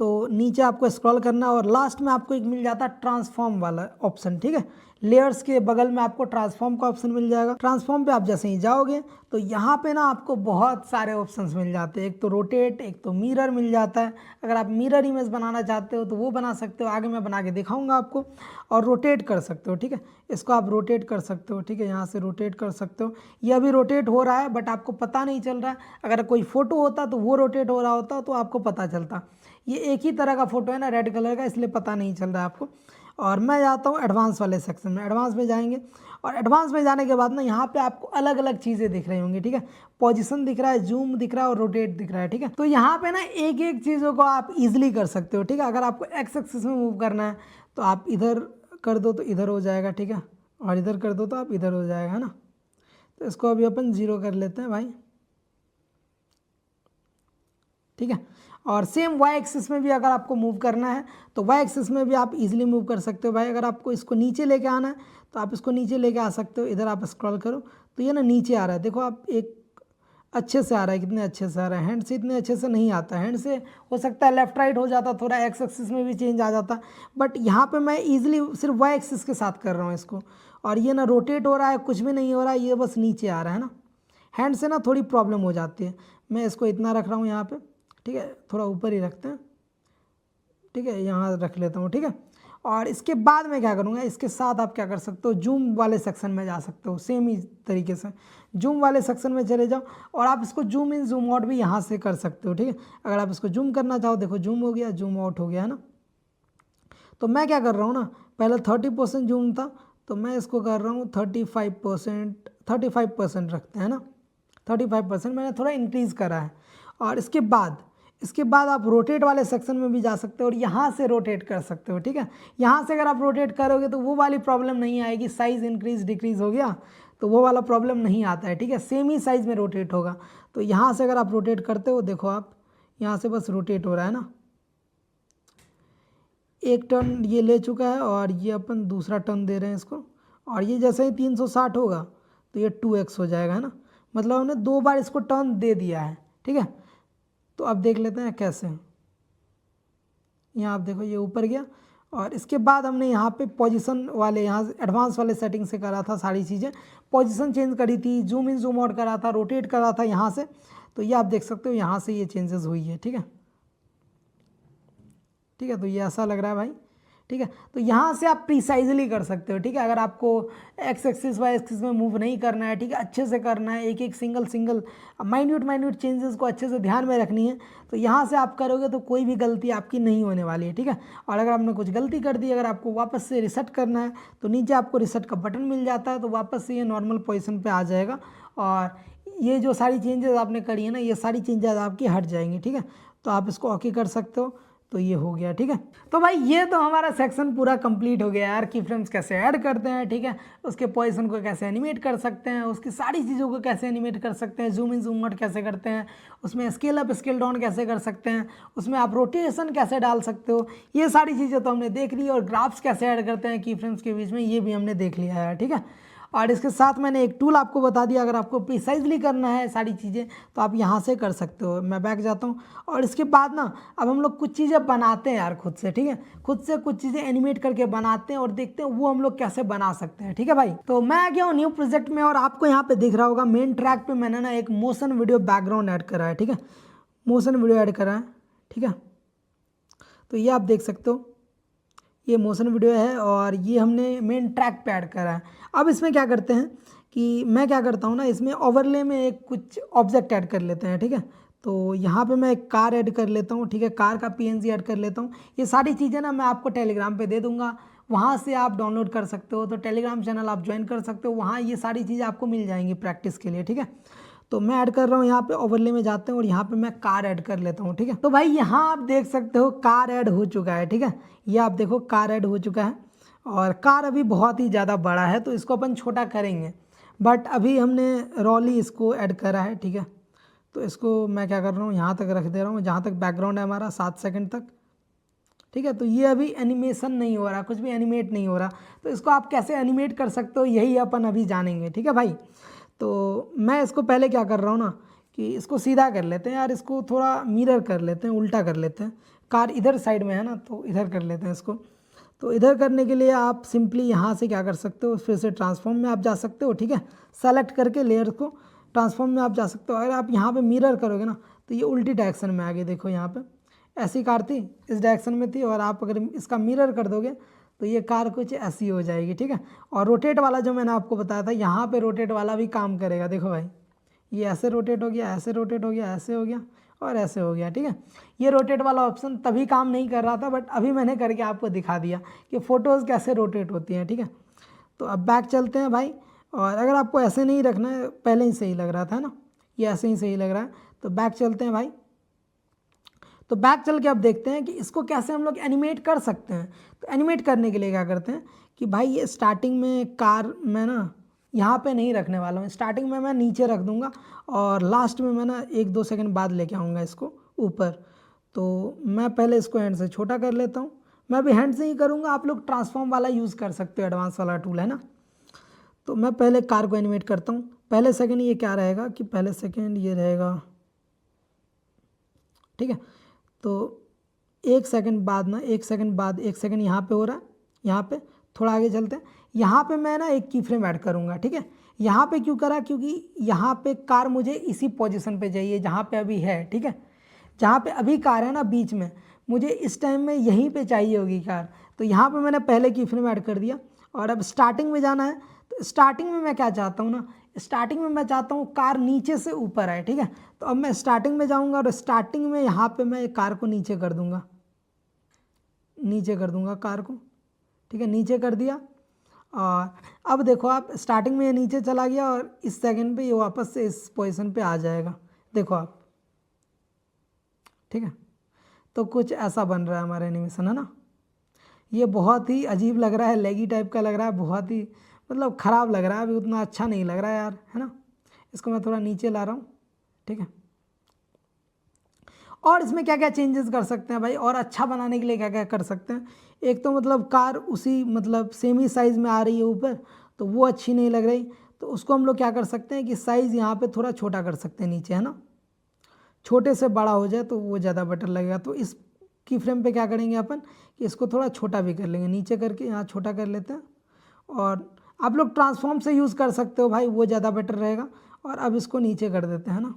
तो नीचे आपको स्क्रॉल करना और लास्ट में आपको एक मिल जाता है ट्रांसफॉर्म वाला ऑप्शन, ठीक है, लेयर्स के बगल में आपको ट्रांसफॉर्म का ऑप्शन मिल जाएगा। ट्रांसफॉर्म पे आप जैसे ही जाओगे तो यहाँ पे ना आपको बहुत सारे ऑप्शंस मिल जाते हैं, एक तो रोटेट, एक तो मिरर मिल जाता है। अगर आप मिरर इमेज बनाना चाहते हो तो वो बना सकते हो, आगे मैं बना के दिखाऊंगा आपको, और रोटेट कर सकते हो, ठीक है, इसको आप रोटेट कर सकते हो, ठीक है, यहाँ से रोटेट कर सकते हो। ये अभी रोटेट हो रहा है बट आपको पता नहीं चल रहा है, अगर कोई फ़ोटो होता तो वो रोटेट हो रहा होता तो आपको पता चलता। ये एक ही तरह का फ़ोटो है ना, रेड कलर का, इसलिए पता नहीं चल रहा है आपको। और मैं जाता हूँ एडवांस वाले सेक्शन में, एडवांस में जाएंगे और एडवांस में जाने के बाद ना यहाँ पे आपको अलग अलग चीज़ें दिख रही होंगी, ठीक है, पोजीशन दिख रहा है, जूम दिख रहा है और रोटेट दिख रहा है, ठीक है। तो यहाँ पे ना एक एक चीज़ों को आप इजीली कर सकते हो, ठीक है। अगर आपको एक्स एक्सिस में मूव करना है तो आप इधर कर दो तो इधर हो जाएगा, ठीक है, और इधर कर दो तो आप इधर हो जाएगा, है ना। तो इसको अभी अपन 0 कर लेते हैं भाई, ठीक है। और सेम वाई एक्सिस में भी अगर आपको मूव करना है तो वाई एक्सिस में भी आप इजीली मूव कर सकते हो भाई। अगर आपको इसको नीचे लेके आना है तो आप इसको नीचे लेके आ सकते हो, इधर आप स्क्रॉल करो तो ये ना नीचे आ रहा है, देखो आप, एक अच्छे से आ रहा है, कितने अच्छे से आ रहा है। हैंड से इतने अच्छे से नहीं आता, हैंड से हो सकता है लेफ्ट राइट हो जाता, थोड़ा एक्स एक्सिस में भी चेंज आ जाता, बट यहाँ पे मैं इजीली सिर्फ वाई एक्सिस के साथ कर रहा हूँ इसको। और ये ना रोटेट हो रहा है, कुछ भी नहीं हो रहा है, ये बस नीचे आ रहा है ना। हैंड से ना थोड़ी प्रॉब्लम हो जाती है। मैं इसको इतना रख रहा हूँ यहाँ पे, ठीक है, थोड़ा ऊपर ही रखते हैं, ठीक है, यहाँ रख लेता हूँ, ठीक है। और इसके बाद मैं क्या करूँगा, इसके साथ आप क्या कर सकते हो, जूम वाले सेक्शन में जा सकते हो, सेम ही तरीके से जूम वाले सेक्शन में चले जाओ और आप इसको जूम इन जूम आउट भी यहाँ से कर सकते हो, ठीक है। अगर आप इसको जूम करना चाहो, देखो जूम हो गया, जूम आउट हो गया, है ना। तो मैं क्या कर रहा हूँ ना, पहले 30% जूम था तो मैं इसको कर रहा हूँ 35% रखते हैं ना, 35% मैंने थोड़ा इंक्रीज़ करा है। और इसके बाद आप रोटेट वाले सेक्शन में भी जा सकते हो और यहाँ से रोटेट कर सकते हो, ठीक है। यहाँ से अगर आप रोटेट करोगे तो वो वाली प्रॉब्लम नहीं आएगी, साइज़ इंक्रीज डिक्रीज़ हो गया तो वो वाला प्रॉब्लम नहीं आता है, ठीक है, सेम ही साइज़ में रोटेट होगा। तो यहाँ से अगर आप रोटेट करते हो, देखो आप यहाँ से बस रोटेट हो रहा है ना, एक टर्न ये ले चुका है और ये अपन दूसरा टर्न दे रहे हैं इसको, और ये जैसे ही 360 होगा तो ये 2x हो जाएगा, है ना, मतलब हमने 2 बार इसको टर्न दे दिया है, ठीक है। तो अब देख लेते हैं कैसे, यहाँ आप देखो ये ऊपर गया और इसके बाद हमने यहाँ पे पोजीशन वाले, यहाँ एडवांस वाले सेटिंग से करा था सारी चीज़ें, पोजीशन चेंज करी थी, जूम इन जूम आउट करा था, रोटेट करा था यहाँ से, तो ये आप देख सकते हो यहाँ से ये चेंजेस हुई है, ठीक है, ठीक है। तो ये ऐसा लग रहा है भाई, ठीक है। तो यहाँ से आप प्रिसाइजली कर सकते हो, ठीक है। अगर आपको एक्स एक्सिस वाई एक्सिस में मूव नहीं करना है, ठीक है, अच्छे से करना है, एक एक सिंगल माइन्यूट चेंजेस को अच्छे से ध्यान में रखनी है, तो यहाँ से आप करोगे तो कोई भी गलती आपकी नहीं होने वाली है, ठीक है। और अगर आपने कुछ गलती कर दी, अगर आपको वापस से रिसेट करना है तो नीचे आपको रिसेट का बटन मिल जाता है, तो वापस से ये नॉर्मल पोजिशन पर आ जाएगा और ये जो सारी चेंजेस आपने करी है ना, ये सारी चेंजेस आपकी हट जाएंगी, ठीक है। तो आप इसको ओके कर सकते हो, तो ये हो गया, ठीक है। तो भाई ये तो हमारा सेक्शन पूरा कंप्लीट हो गया यार, की फ्रेम्स कैसे ऐड करते हैं, ठीक है, उसके पोजीशन को कैसे एनिमेट कर सकते हैं, उसकी सारी चीज़ों को कैसे एनिमेट कर सकते हैं, जूम इन जूम आउट कैसे करते हैं, उसमें स्केल अप स्केल डाउन कैसे कर सकते हैं, उसमें आप रोटेशन कैसे डाल सकते हो, ये सारी चीज़ें तो हमने देख ली। और ग्राफ्स कैसे ऐड करते हैं की फ्रेम्स के बीच में, ये भी हमने देख लिया है, ठीक है। और इसके साथ मैंने एक टूल आपको बता दिया, अगर आपको प्रिसाइजली करना है सारी चीज़ें तो आप यहाँ से कर सकते हो। मैं बैक जाता हूँ और इसके बाद ना अब हम लोग कुछ चीज़ें बनाते हैं यार खुद से, ठीक है, खुद से कुछ चीज़ें एनिमेट करके बनाते हैं और देखते हैं वो हम लोग कैसे बना सकते हैं, ठीक है भाई। तो मैं आ गया हूँ न्यू प्रोजेक्ट में और आपको यहाँ पे दिख रहा होगा मेन ट्रैक पे मैंने ना एक मोशन वीडियो बैकग्राउंड ऐड करा है, ठीक है, मोशन वीडियो ऐड करा है, ठीक है। तो ये आप देख सकते हो, ये मोशन वीडियो है और ये हमने मेन ट्रैक पे ऐड करा है। अब इसमें क्या करते हैं कि मैं क्या करता हूँ ना, इसमें ओवरले में एक कुछ ऑब्जेक्ट ऐड कर लेते हैं, ठीक है। तो यहाँ पे मैं एक कार ऐड कर लेता हूँ, ठीक है, कार का PNG ऐड कर लेता हूँ। ये सारी चीज़ें ना मैं आपको टेलीग्राम पे दे दूँगा, वहाँ से आप डाउनलोड कर सकते हो। तो टेलीग्राम चैनल आप ज्वाइन कर सकते हो, वहाँ ये सारी चीज़ें आपको मिल जाएंगी प्रैक्टिस के लिए, ठीक है। तो मैं ऐड कर रहा हूँ, यहाँ पे ओवरले में जाते हैं और यहाँ पे मैं कार ऐड कर लेता हूँ, ठीक है। तो भाई यहाँ आप देख सकते हो कार ऐड हो चुका है, ठीक है। ये आप देखो कार ऐड हो चुका है और कार अभी बहुत ही ज़्यादा बड़ा है तो इसको अपन छोटा करेंगे, बट अभी हमने रॉली इसको ऐड करा है, ठीक है। तो इसको मैं क्या कर रहा हूँ, यहाँ तक रख दे रहा हूँ, जहाँ तक बैकग्राउंड है हमारा 7 सेकंड तक, ठीक है। तो ये अभी एनिमेशन नहीं हो रहा, कुछ भी एनिमेट नहीं हो रहा, तो इसको आप कैसे एनिमेट कर सकते हो यही अपन अभी जानेंगे, ठीक है भाई। तो मैं इसको पहले क्या कर रहा हूँ ना कि इसको सीधा कर लेते हैं यार, इसको थोड़ा मिरर कर लेते हैं, उल्टा कर लेते हैं। कार इधर साइड में है ना, तो इधर कर लेते हैं इसको। तो इधर करने के लिए आप सिंपली यहाँ से क्या कर सकते हो, फिर से ट्रांसफॉर्म में आप जा सकते हो, ठीक है। सेलेक्ट करके लेयर को ट्रांसफॉर्म में आप जा सकते हो। अगर आप यहाँ पे मिरर करोगे ना तो ये उल्टी डायरेक्शन में आ गई, देखो यहाँ पे ऐसी कार थी, इस डायरेक्शन में थी, और आप अगर इसका मिरर कर दोगे तो ये कार कुछ ऐसी हो जाएगी, ठीक है। और रोटेट वाला जो मैंने आपको बताया था, यहाँ पे रोटेट वाला भी काम करेगा। देखो भाई ये ऐसे रोटेट हो गया, ऐसे रोटेट हो गया, ऐसे हो गया और ऐसे हो गया, ठीक है। ये रोटेट वाला ऑप्शन तभी काम नहीं कर रहा था, बट अभी मैंने करके आपको दिखा दिया कि फ़ोटोज़ कैसे रोटेट होती हैं, ठीक है। तो अब बैक चलते हैं भाई, और अगर आपको ऐसे नहीं रखना है, पहले ही सही लग रहा था ना, ये ऐसे ही सही लग रहा है, तो बैक चलते हैं भाई। तो बैक चल के अब देखते हैं कि इसको कैसे हम लोग एनिमेट कर सकते हैं। तो एनिमेट करने के लिए क्या करते हैं कि भाई ये स्टार्टिंग में कार मैं ना यहाँ पे नहीं रखने वाला हूँ, स्टार्टिंग में मैं नीचे रख दूँगा और लास्ट में मैं ना 1-2 सेकंड बाद लेके आऊँगा इसको ऊपर। तो मैं पहले इसको हैंड से छोटा कर लेता हूँ, मैं भी हैंड से ही करूँगा, आप लोग ट्रांसफॉर्म वाला यूज़ कर सकते हो, एडवांस वाला टूल है ना। तो मैं पहले कार को एनिमेट करता हूँ। पहले सेकंड ये क्या रहेगा कि पहले सेकंड ये रहेगा, ठीक है। तो 1 सेकंड बाद ना, 1 सेकंड बाद 1 सेकंड यहाँ पे हो रहा है, यहाँ पे थोड़ा आगे चलते हैं। यहाँ पे मैं ना एक की फ्रेम ऐड करूँगा, ठीक है। यहाँ पे क्यों करा, क्योंकि यहाँ पे कार मुझे इसी पोजीशन पे चाहिए जहाँ पे अभी है, ठीक है। जहाँ पे अभी कार है ना बीच में, मुझे इस टाइम में यहीं पे चाहिए होगी कार। तो यहाँ पे मैंने पहले की फ्रेम ऐड कर दिया और अब स्टार्टिंग में जाना है। तो स्टार्टिंग में मैं क्या चाहता हूँ ना, स्टार्टिंग में मैं चाहता हूँ कार नीचे से ऊपर आए, ठीक है। तो अब मैं स्टार्टिंग में जाऊँगा और स्टार्टिंग में यहाँ पे मैं कार को नीचे कर दूँगा, नीचे कर दूँगा कार को, ठीक है, नीचे कर दिया। और अब देखो आप स्टार्टिंग में ये नीचे चला गया और इस सेकंड पे ये वापस से इस पोजीशन पे आ जाएगा, देखो आप, ठीक है। तो कुछ ऐसा बन रहा है हमारा एनिमेशन, है ना। ये बहुत ही अजीब लग रहा है, लेगी टाइप का लग रहा है, बहुत ही मतलब ख़राब लग रहा है, अभी उतना अच्छा नहीं लग रहा है यार, है ना। इसको मैं थोड़ा नीचे ला रहा हूँ, ठीक है। और इसमें क्या क्या चेंजेस कर सकते हैं भाई, और अच्छा बनाने के लिए क्या क्या कर सकते हैं। एक तो मतलब कार उसी मतलब सेम ही साइज़ में आ रही है ऊपर, तो वो अच्छी नहीं लग रही, तो उसको हम लोग क्या कर सकते हैं कि साइज़ यहाँ पे थोड़ा छोटा कर सकते हैं नीचे, है ना। छोटे से बड़ा हो जाए तो वो ज़्यादा बेटर लगेगा। तो इस की फ्रेम पे क्या करेंगे अपन कि इसको थोड़ा छोटा भी कर लेंगे, नीचे करके यहाँ छोटा कर लेते हैं। और आप लोग ट्रांसफॉर्म से यूज़ कर सकते हो भाई, वो ज़्यादा बेटर रहेगा। और अब इसको नीचे कर देते हैं ना।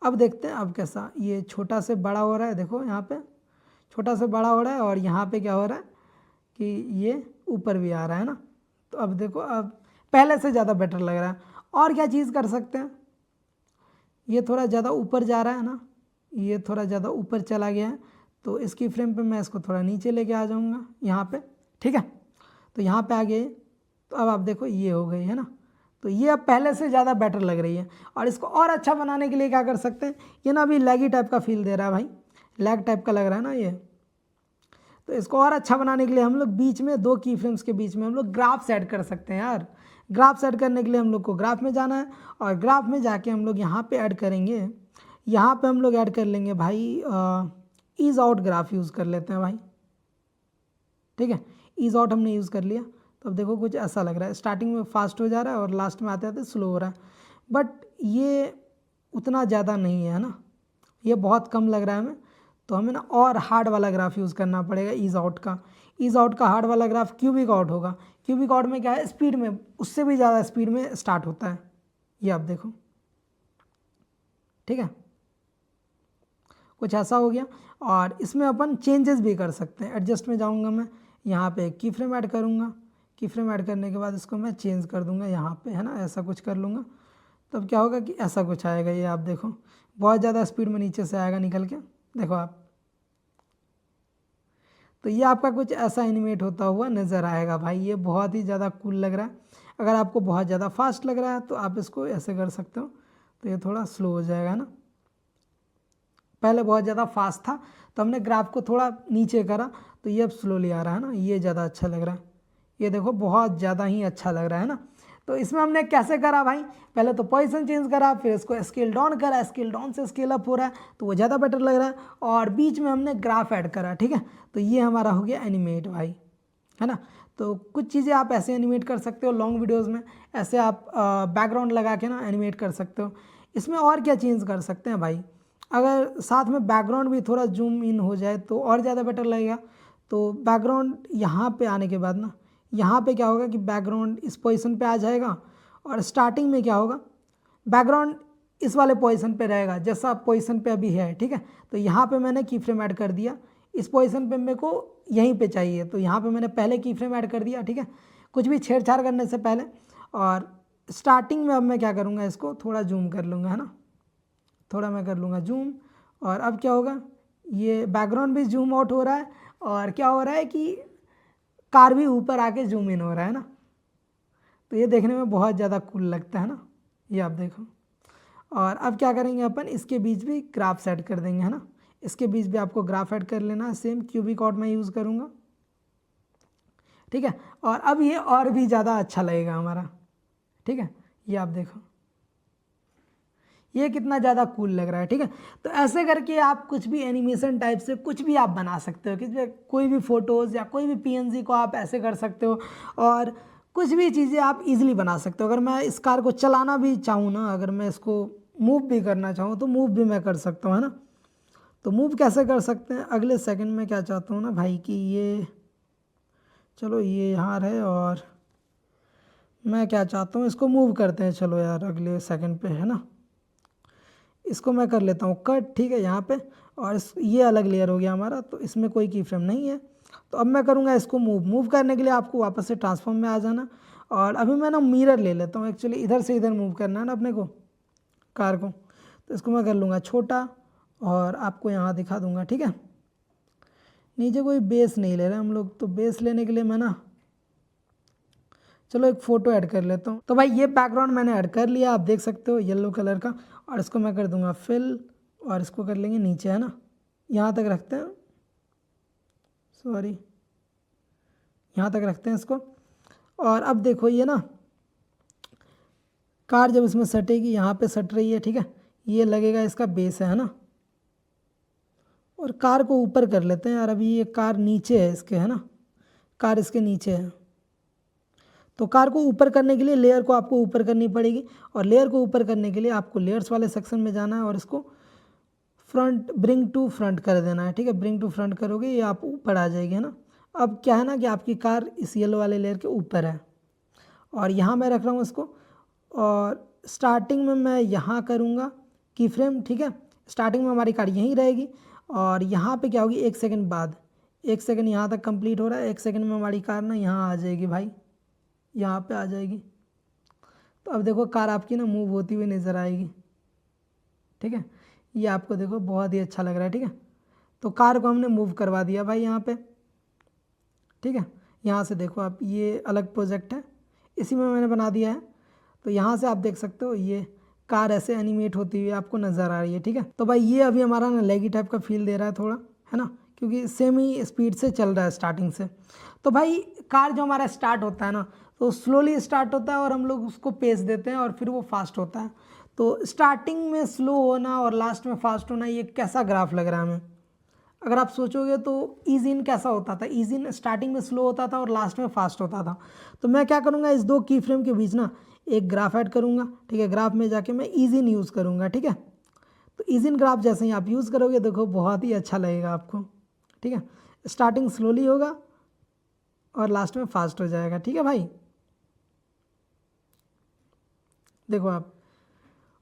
अब देखते हैं अब कैसा ये छोटा से बड़ा हो रहा है, देखो यहाँ पे छोटा से बड़ा हो रहा है और यहाँ पे क्या हो रहा है कि ये ऊपर भी आ रहा है ना। तो अब देखो अब पहले से ज़्यादा बेटर लग रहा है। और क्या चीज़ कर सकते हैं, ये थोड़ा ज़्यादा ऊपर जा रहा है ना, ये थोड़ा ज़्यादा ऊपर चला गया है, तो इसकी फ्रेम पे मैं इसको थोड़ा नीचे लेके आ जाऊँगा यहाँ पे, ठीक है। तो यहाँ पे आ गए, तो अब आप देखो ये हो गई है ना। तो ये अब पहले से ज़्यादा बेटर लग रही है। और इसको और अच्छा बनाने के लिए क्या कर सकते हैं, ये ना अभी लैगी टाइप का फील दे रहा है भाई, लैग टाइप का लग रहा है ना ये। तो इसको और अच्छा बनाने के लिए हम लोग बीच में 2 की फ्रेम्स के बीच में हम लोग ग्राफ सेट कर सकते हैं यार। ग्राफ सेट करने के लिए हम लोग को ग्राफ में जाना है और ग्राफ में जाके हम लोग यहाँ पे ऐड करेंगे, यहाँ पे हम लोग ऐड कर लेंगे भाई ईज़ आउट ग्राफ यूज़ कर लेते हैं भाई, ठीक है। ईज़ आउट हमने यूज़ कर लिया। तो अब देखो कुछ ऐसा लग रहा है, स्टार्टिंग में फास्ट हो जा रहा है और लास्ट में आते आते स्लो हो रहा है, बट ये उतना ज़्यादा नहीं है ना, ये बहुत कम लग रहा है हमें। तो हमें ना और हार्ड वाला ग्राफ यूज़ करना पड़ेगा ईज़ आउट का। ईज़ आउट का हार्ड वाला ग्राफ क्यूबिक आउट होगा। क्यूबिक आउट में क्या है, स्पीड में उससे भी ज़्यादा स्पीड में स्टार्ट होता है, ये आप देखो, ठीक है। कुछ ऐसा हो गया। और इसमें अपन चेंजेस भी कर सकते हैं। एडजस्ट में जाऊँगा मैं, यहाँ पे की फ्रेम ऐड करूँगा, की फ्रेम ऐड करने के बाद इसको मैं चेंज कर दूँगा यहाँ पे, है ना, ऐसा कुछ कर लूँगा। तब क्या होगा कि ऐसा कुछ आएगा, ये आप देखो बहुत ज़्यादा स्पीड में नीचे से आएगा निकल के, देखो आप। तो ये आपका कुछ ऐसा एनिमेट होता हुआ नज़र आएगा भाई, ये बहुत ही ज़्यादा कूल लग रहा है। अगर आपको बहुत ज़्यादा फास्ट लग रहा है तो आप इसको ऐसे कर सकते हो, तो ये थोड़ा स्लो हो जाएगा ना। पहले बहुत ज़्यादा फास्ट था तो हमने ग्राफ को थोड़ा नीचे करा तो ये अब स्लोली आ रहा है ना, ये ज़्यादा अच्छा लग रहा है। ये देखो बहुत ज़्यादा ही अच्छा लग रहा है ना। तो इसमें हमने कैसे करा भाई, पहले तो पोजीशन चेंज करा, फिर इसको स्केल डाउन करा, स्केल डाउन से स्केल अप हो रहा है तो वो ज़्यादा बेटर लग रहा है, और बीच में हमने ग्राफ ऐड करा, ठीक है। तो ये हमारा हो गया एनिमेट भाई, है ना। तो कुछ चीज़ें आप ऐसे एनिमेट कर सकते हो लॉन्ग वीडियोज़ में, ऐसे आप बैकग्राउंड लगा के ना एनिमेट कर सकते हो। इसमें और क्या चेंज कर सकते हैं भाई, अगर साथ में बैकग्राउंड भी थोड़ा जूम इन हो जाए तो और ज़्यादा बेटर लगेगा। तो बैकग्राउंड यहाँ पे आने के बाद ना, यहाँ पे क्या होगा कि बैकग्राउंड इस पोजीशन पे आ जाएगा, और स्टार्टिंग में क्या होगा, बैकग्राउंड इस वाले पोजीशन पे रहेगा जैसा पोजीशन पे अभी है, ठीक है। तो यहाँ पे मैंने की फ्रेम ऐड कर दिया, इस पोजीशन पे मेरे को यहीं पे चाहिए, तो यहाँ पे मैंने पहले की फ्रेम ऐड कर दिया, ठीक है, कुछ भी छेड़छाड़ करने से पहले। और स्टार्टिंग में अब मैं क्या करूँगा, इसको थोड़ा जूम कर लूँगा, है ना, थोड़ा मैं कर लूँगा जूम। और अब क्या होगा, ये बैकग्राउंड भी जूम आउट हो रहा है, और क्या हो रहा है कि कार भी ऊपर आके जूम इन हो रहा है ना। तो ये देखने में बहुत ज़्यादा कूल लगता है ना, ये आप देखो। और अब क्या करेंगे अपन, इसके बीच भी ग्राफ सेट कर देंगे, है ना। इसके बीच भी आपको ग्राफ ऐड कर लेना है, सेम क्यूबिक आउट मैं यूज़ करूँगा, ठीक है। और अब ये और भी ज़्यादा अच्छा लगेगा हमारा, ठीक है। ये आप देखो ये कितना ज़्यादा कूल लग रहा है, ठीक है। तो ऐसे करके आप कुछ भी एनिमेशन टाइप से कुछ भी आप बना सकते हो, कि कोई भी फ़ोटोज़ या कोई भी पीएनजी को आप ऐसे कर सकते हो, और कुछ भी चीज़ें आप इजीली बना सकते हो। अगर मैं इस कार को चलाना भी चाहूँ ना, अगर मैं इसको मूव भी करना चाहूँ तो मूव भी मैं कर सकता हूँ, है ना। तो मूव कैसे कर सकते हैं, अगले सेकंड में क्या चाहता हूँ ना भाई कि ये, चलो ये यहाँ रहे, और मैं क्या चाहता हूँ इसको मूव करते हैं, चलो यार अगले सेकंड पे, है ना। इसको मैं कर लेता हूँ कट, ठीक है, यहाँ पे। और ये अलग लेयर हो गया हमारा, तो इसमें कोई की फ्रेम नहीं है। तो अब मैं करूँगा इसको मूव करने के लिए आपको वापस से ट्रांसफॉर्म में आ जाना। और अभी मैं ना मिरर ले लेता हूँ, एक्चुअली इधर से इधर मूव करना है ना अपने को कार को। तो इसको मैं कर लूँगा छोटा, और आपको यहाँ दिखा दूँगा, ठीक है। नीचे कोई बेस नहीं ले रहे हम लोग, तो बेस लेने के लिए मैं ना, चलो एक फ़ोटो ऐड कर लेता हूँ। तो भाई ये बैकग्राउंड मैंने ऐड कर लिया, आप देख सकते हो येलो कलर का। और इसको मैं कर दूंगा फिल, और इसको कर लेंगे नीचे, है ना, यहाँ तक रखते हैं, सॉरी यहाँ तक रखते हैं इसको। और अब देखो ये ना कार जब इसमें सटेगी, यहाँ पे सट रही है, ठीक है, ये लगेगा इसका बेस है ना। और कार को ऊपर कर लेते हैं यार, अभी ये कार नीचे है इसके, है ना, कार इसके नीचे है। तो कार को ऊपर करने के लिए लेयर को आपको ऊपर करनी पड़ेगी, और लेयर को ऊपर करने के लिए आपको लेयर्स वाले सेक्शन में जाना है, और इसको फ्रंट ब्रिंग टू फ्रंट कर देना है, ठीक है। ब्रिंग टू फ्रंट करोगे ये आप ऊपर आ जाएगी, है ना। अब क्या है ना कि आपकी कार इस येलो वाले लेयर के ऊपर है, और यहाँ मैं रख रहा हूँ इसको। और स्टार्टिंग में मैं यहाँ करूँगा की फ्रेम, ठीक है। स्टार्टिंग में हमारी कार यहीं रहेगी, और यहाँ पे क्या होगी, 1 सेकंड बाद, 1 सेकंड यहाँ तक कंप्लीट हो रहा है, 1 सेकंड में हमारी कार ना यहाँ आ जाएगी भाई, यहाँ पे आ जाएगी। तो अब देखो कार आपकी ना मूव होती हुई नज़र आएगी, ठीक है। ये आपको देखो बहुत ही अच्छा लग रहा है, ठीक है। तो कार को हमने मूव करवा दिया भाई यहाँ पे, ठीक है। यहाँ से देखो आप, ये अलग प्रोजेक्ट है, इसी में मैंने बना दिया है। तो यहाँ से आप देख सकते हो ये कार ऐसे एनिमेट होती हुई आपको नज़र आ रही है, ठीक है। तो भाई ये अभी हमारा ना लैगी टाइप का फील दे रहा है थोड़ा, है ना, क्योंकि सेम ही स्पीड से चल रहा है स्टार्टिंग से। तो भाई कार जो हमारा स्टार्ट होता है ना, तो स्लोली स्टार्ट होता है, और हम लोग उसको पेस देते हैं, और फिर वो फास्ट होता है। तो स्टार्टिंग में स्लो होना और लास्ट में फास्ट होना, ये कैसा ग्राफ लग रहा है हमें। अगर आप सोचोगे तो ईज इन कैसा होता था, ईज इन स्टार्टिंग में स्लो होता था और लास्ट में फास्ट होता था। तो मैं क्या करूँगा, इस दो की फ्रेम के बीच ना एक ग्राफ ऐड करूँगा, ठीक है। ग्राफ में जाके मैं ईज इन यूज़ करूँगा, ठीक है। तो ईज इन ग्राफ जैसे ही आप यूज़ करोगे, देखो बहुत ही अच्छा लगेगा आपको, ठीक है। स्टार्टिंग स्लोली होगा और लास्ट में फास्ट हो जाएगा, ठीक है भाई। देखो आप,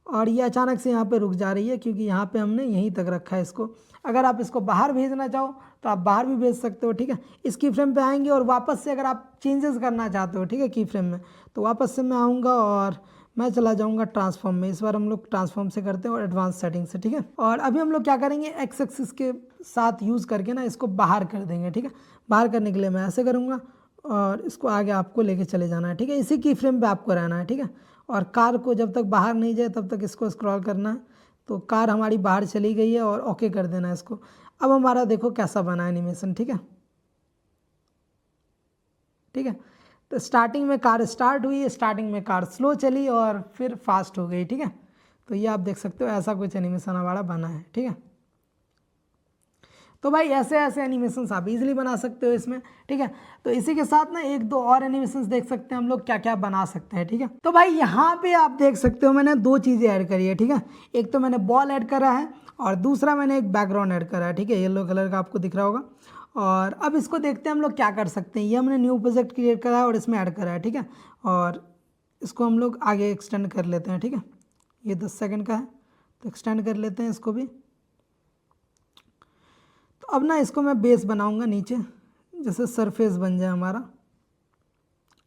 और ये अचानक से यहाँ पे रुक जा रही है, क्योंकि यहाँ पे हमने यहीं तक रखा है इसको। अगर आप इसको बाहर भेजना चाहो तो आप बाहर भी भेज सकते हो, ठीक है। इस की फ्रेम पे आएंगे, और वापस से अगर आप चेंजेस करना चाहते हो, ठीक है, की फ्रेम में, तो वापस से मैं आऊँगा और मैं चला जाऊंगा ट्रांसफॉर्म में। इस बार हम लोग ट्रांसफॉर्म से करते हैं और एडवांस सेटिंग से, ठीक है। और अभी हम लोग क्या करेंगे, एक्स एक्सिस के साथ यूज़ करके ना इसको बाहर कर देंगे, ठीक है। बाहर करने के लिए मैं ऐसे करूँगा और इसको आगे आपको लेके चले जाना है, ठीक है। इसी की फ्रेम पे आपको रहना है, ठीक है। और कार को जब तक बाहर नहीं जाए तब तक इसको स्क्रॉल करना है। तो कार हमारी बाहर चली गई है और ओके कर देना है इसको। अब हमारा देखो कैसा बना एनिमेशन, ठीक है, ठीक है। तो स्टार्टिंग में कार स्टार्ट हुई, स्टार्टिंग में कार स्लो चली और फिर फास्ट हो गई, ठीक है। तो ये आप देख सकते हो ऐसा कुछ एनिमेशन हमारा बना है, ठीक है। तो भाई ऐसे ऐसे एनिमेशंस आप इजीली बना सकते हो इसमें, ठीक है। तो इसी के साथ ना एक दो और एनिमेशंस देख सकते हैं हम लोग क्या क्या बना सकते हैं, ठीक है। तो भाई यहाँ पे आप देख सकते हो मैंने दो चीज़ें ऐड करी है, ठीक है। एक तो मैंने बॉल ऐड करा है और दूसरा मैंने एक बैकग्राउंड ऐड करा है, ठीक है। येलो कलर का आपको दिख रहा होगा। और अब इसको देखते हैं हम लोग क्या कर सकते हैं। ये हमने न्यू प्रोजेक्ट क्रिएट करा है और इसमें ऐड करा है, ठीक है। और इसको हम लोग आगे एक्सटेंड कर लेते हैं, ठीक है। ये 10 सेकंड का है तो एक्सटेंड कर लेते हैं इसको भी। तो अब ना इसको मैं बेस बनाऊंगा नीचे, जैसे सरफेस बन जाए हमारा,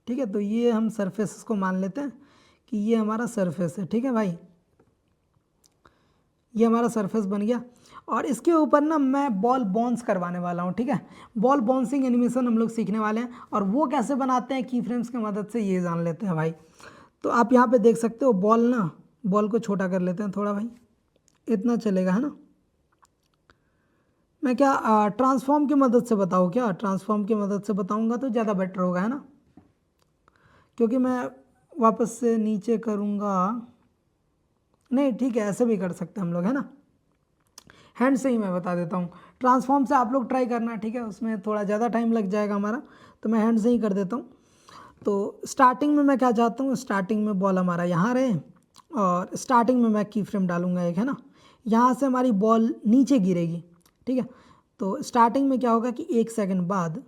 ठीक है। तो ये हम सरफेस को मान लेते हैं कि ये हमारा सरफेस है, ठीक है भाई। ये हमारा सरफेस बन गया और इसके ऊपर ना मैं बॉल बाउंस करवाने वाला हूँ, ठीक है। बॉल बाउंसिंग एनिमेशन हम लोग सीखने वाले हैं और वो कैसे बनाते हैं की फ्रेम्स की मदद से ये जान लेते हैं भाई। तो आप यहाँ पे देख सकते हो बॉल को छोटा कर लेते हैं थोड़ा भाई, इतना चलेगा, है ना। मैं क्या ट्रांसफॉर्म की मदद से बताऊँ, क्या ट्रांसफॉर्म की मदद से बताऊँगा तो ज़्यादा बेटर होगा, है ना। क्योंकि मैं वापस से नीचे करूँगा, नहीं ठीक है ऐसे भी कर सकते हैं हम लोग, है ना। हैंड से ही मैं बता देता हूँ, ट्रांसफॉर्म से आप लोग ट्राई करना, ठीक है। उसमें थोड़ा ज़्यादा टाइम लग जाएगा हमारा, तो मैं हैंड से ही कर देता हूँ। तो स्टार्टिंग में मैं क्या चाहता हूँ, स्टार्टिंग में बॉल हमारा यहाँ रहे और स्टार्टिंग में मैं की फ्रेम डालूँगा एक, है ना। यहाँ से हमारी बॉल नीचे गिरेगी, ठीक है। तो स्टार्टिंग में क्या होगा कि 1 सेकंड बाद,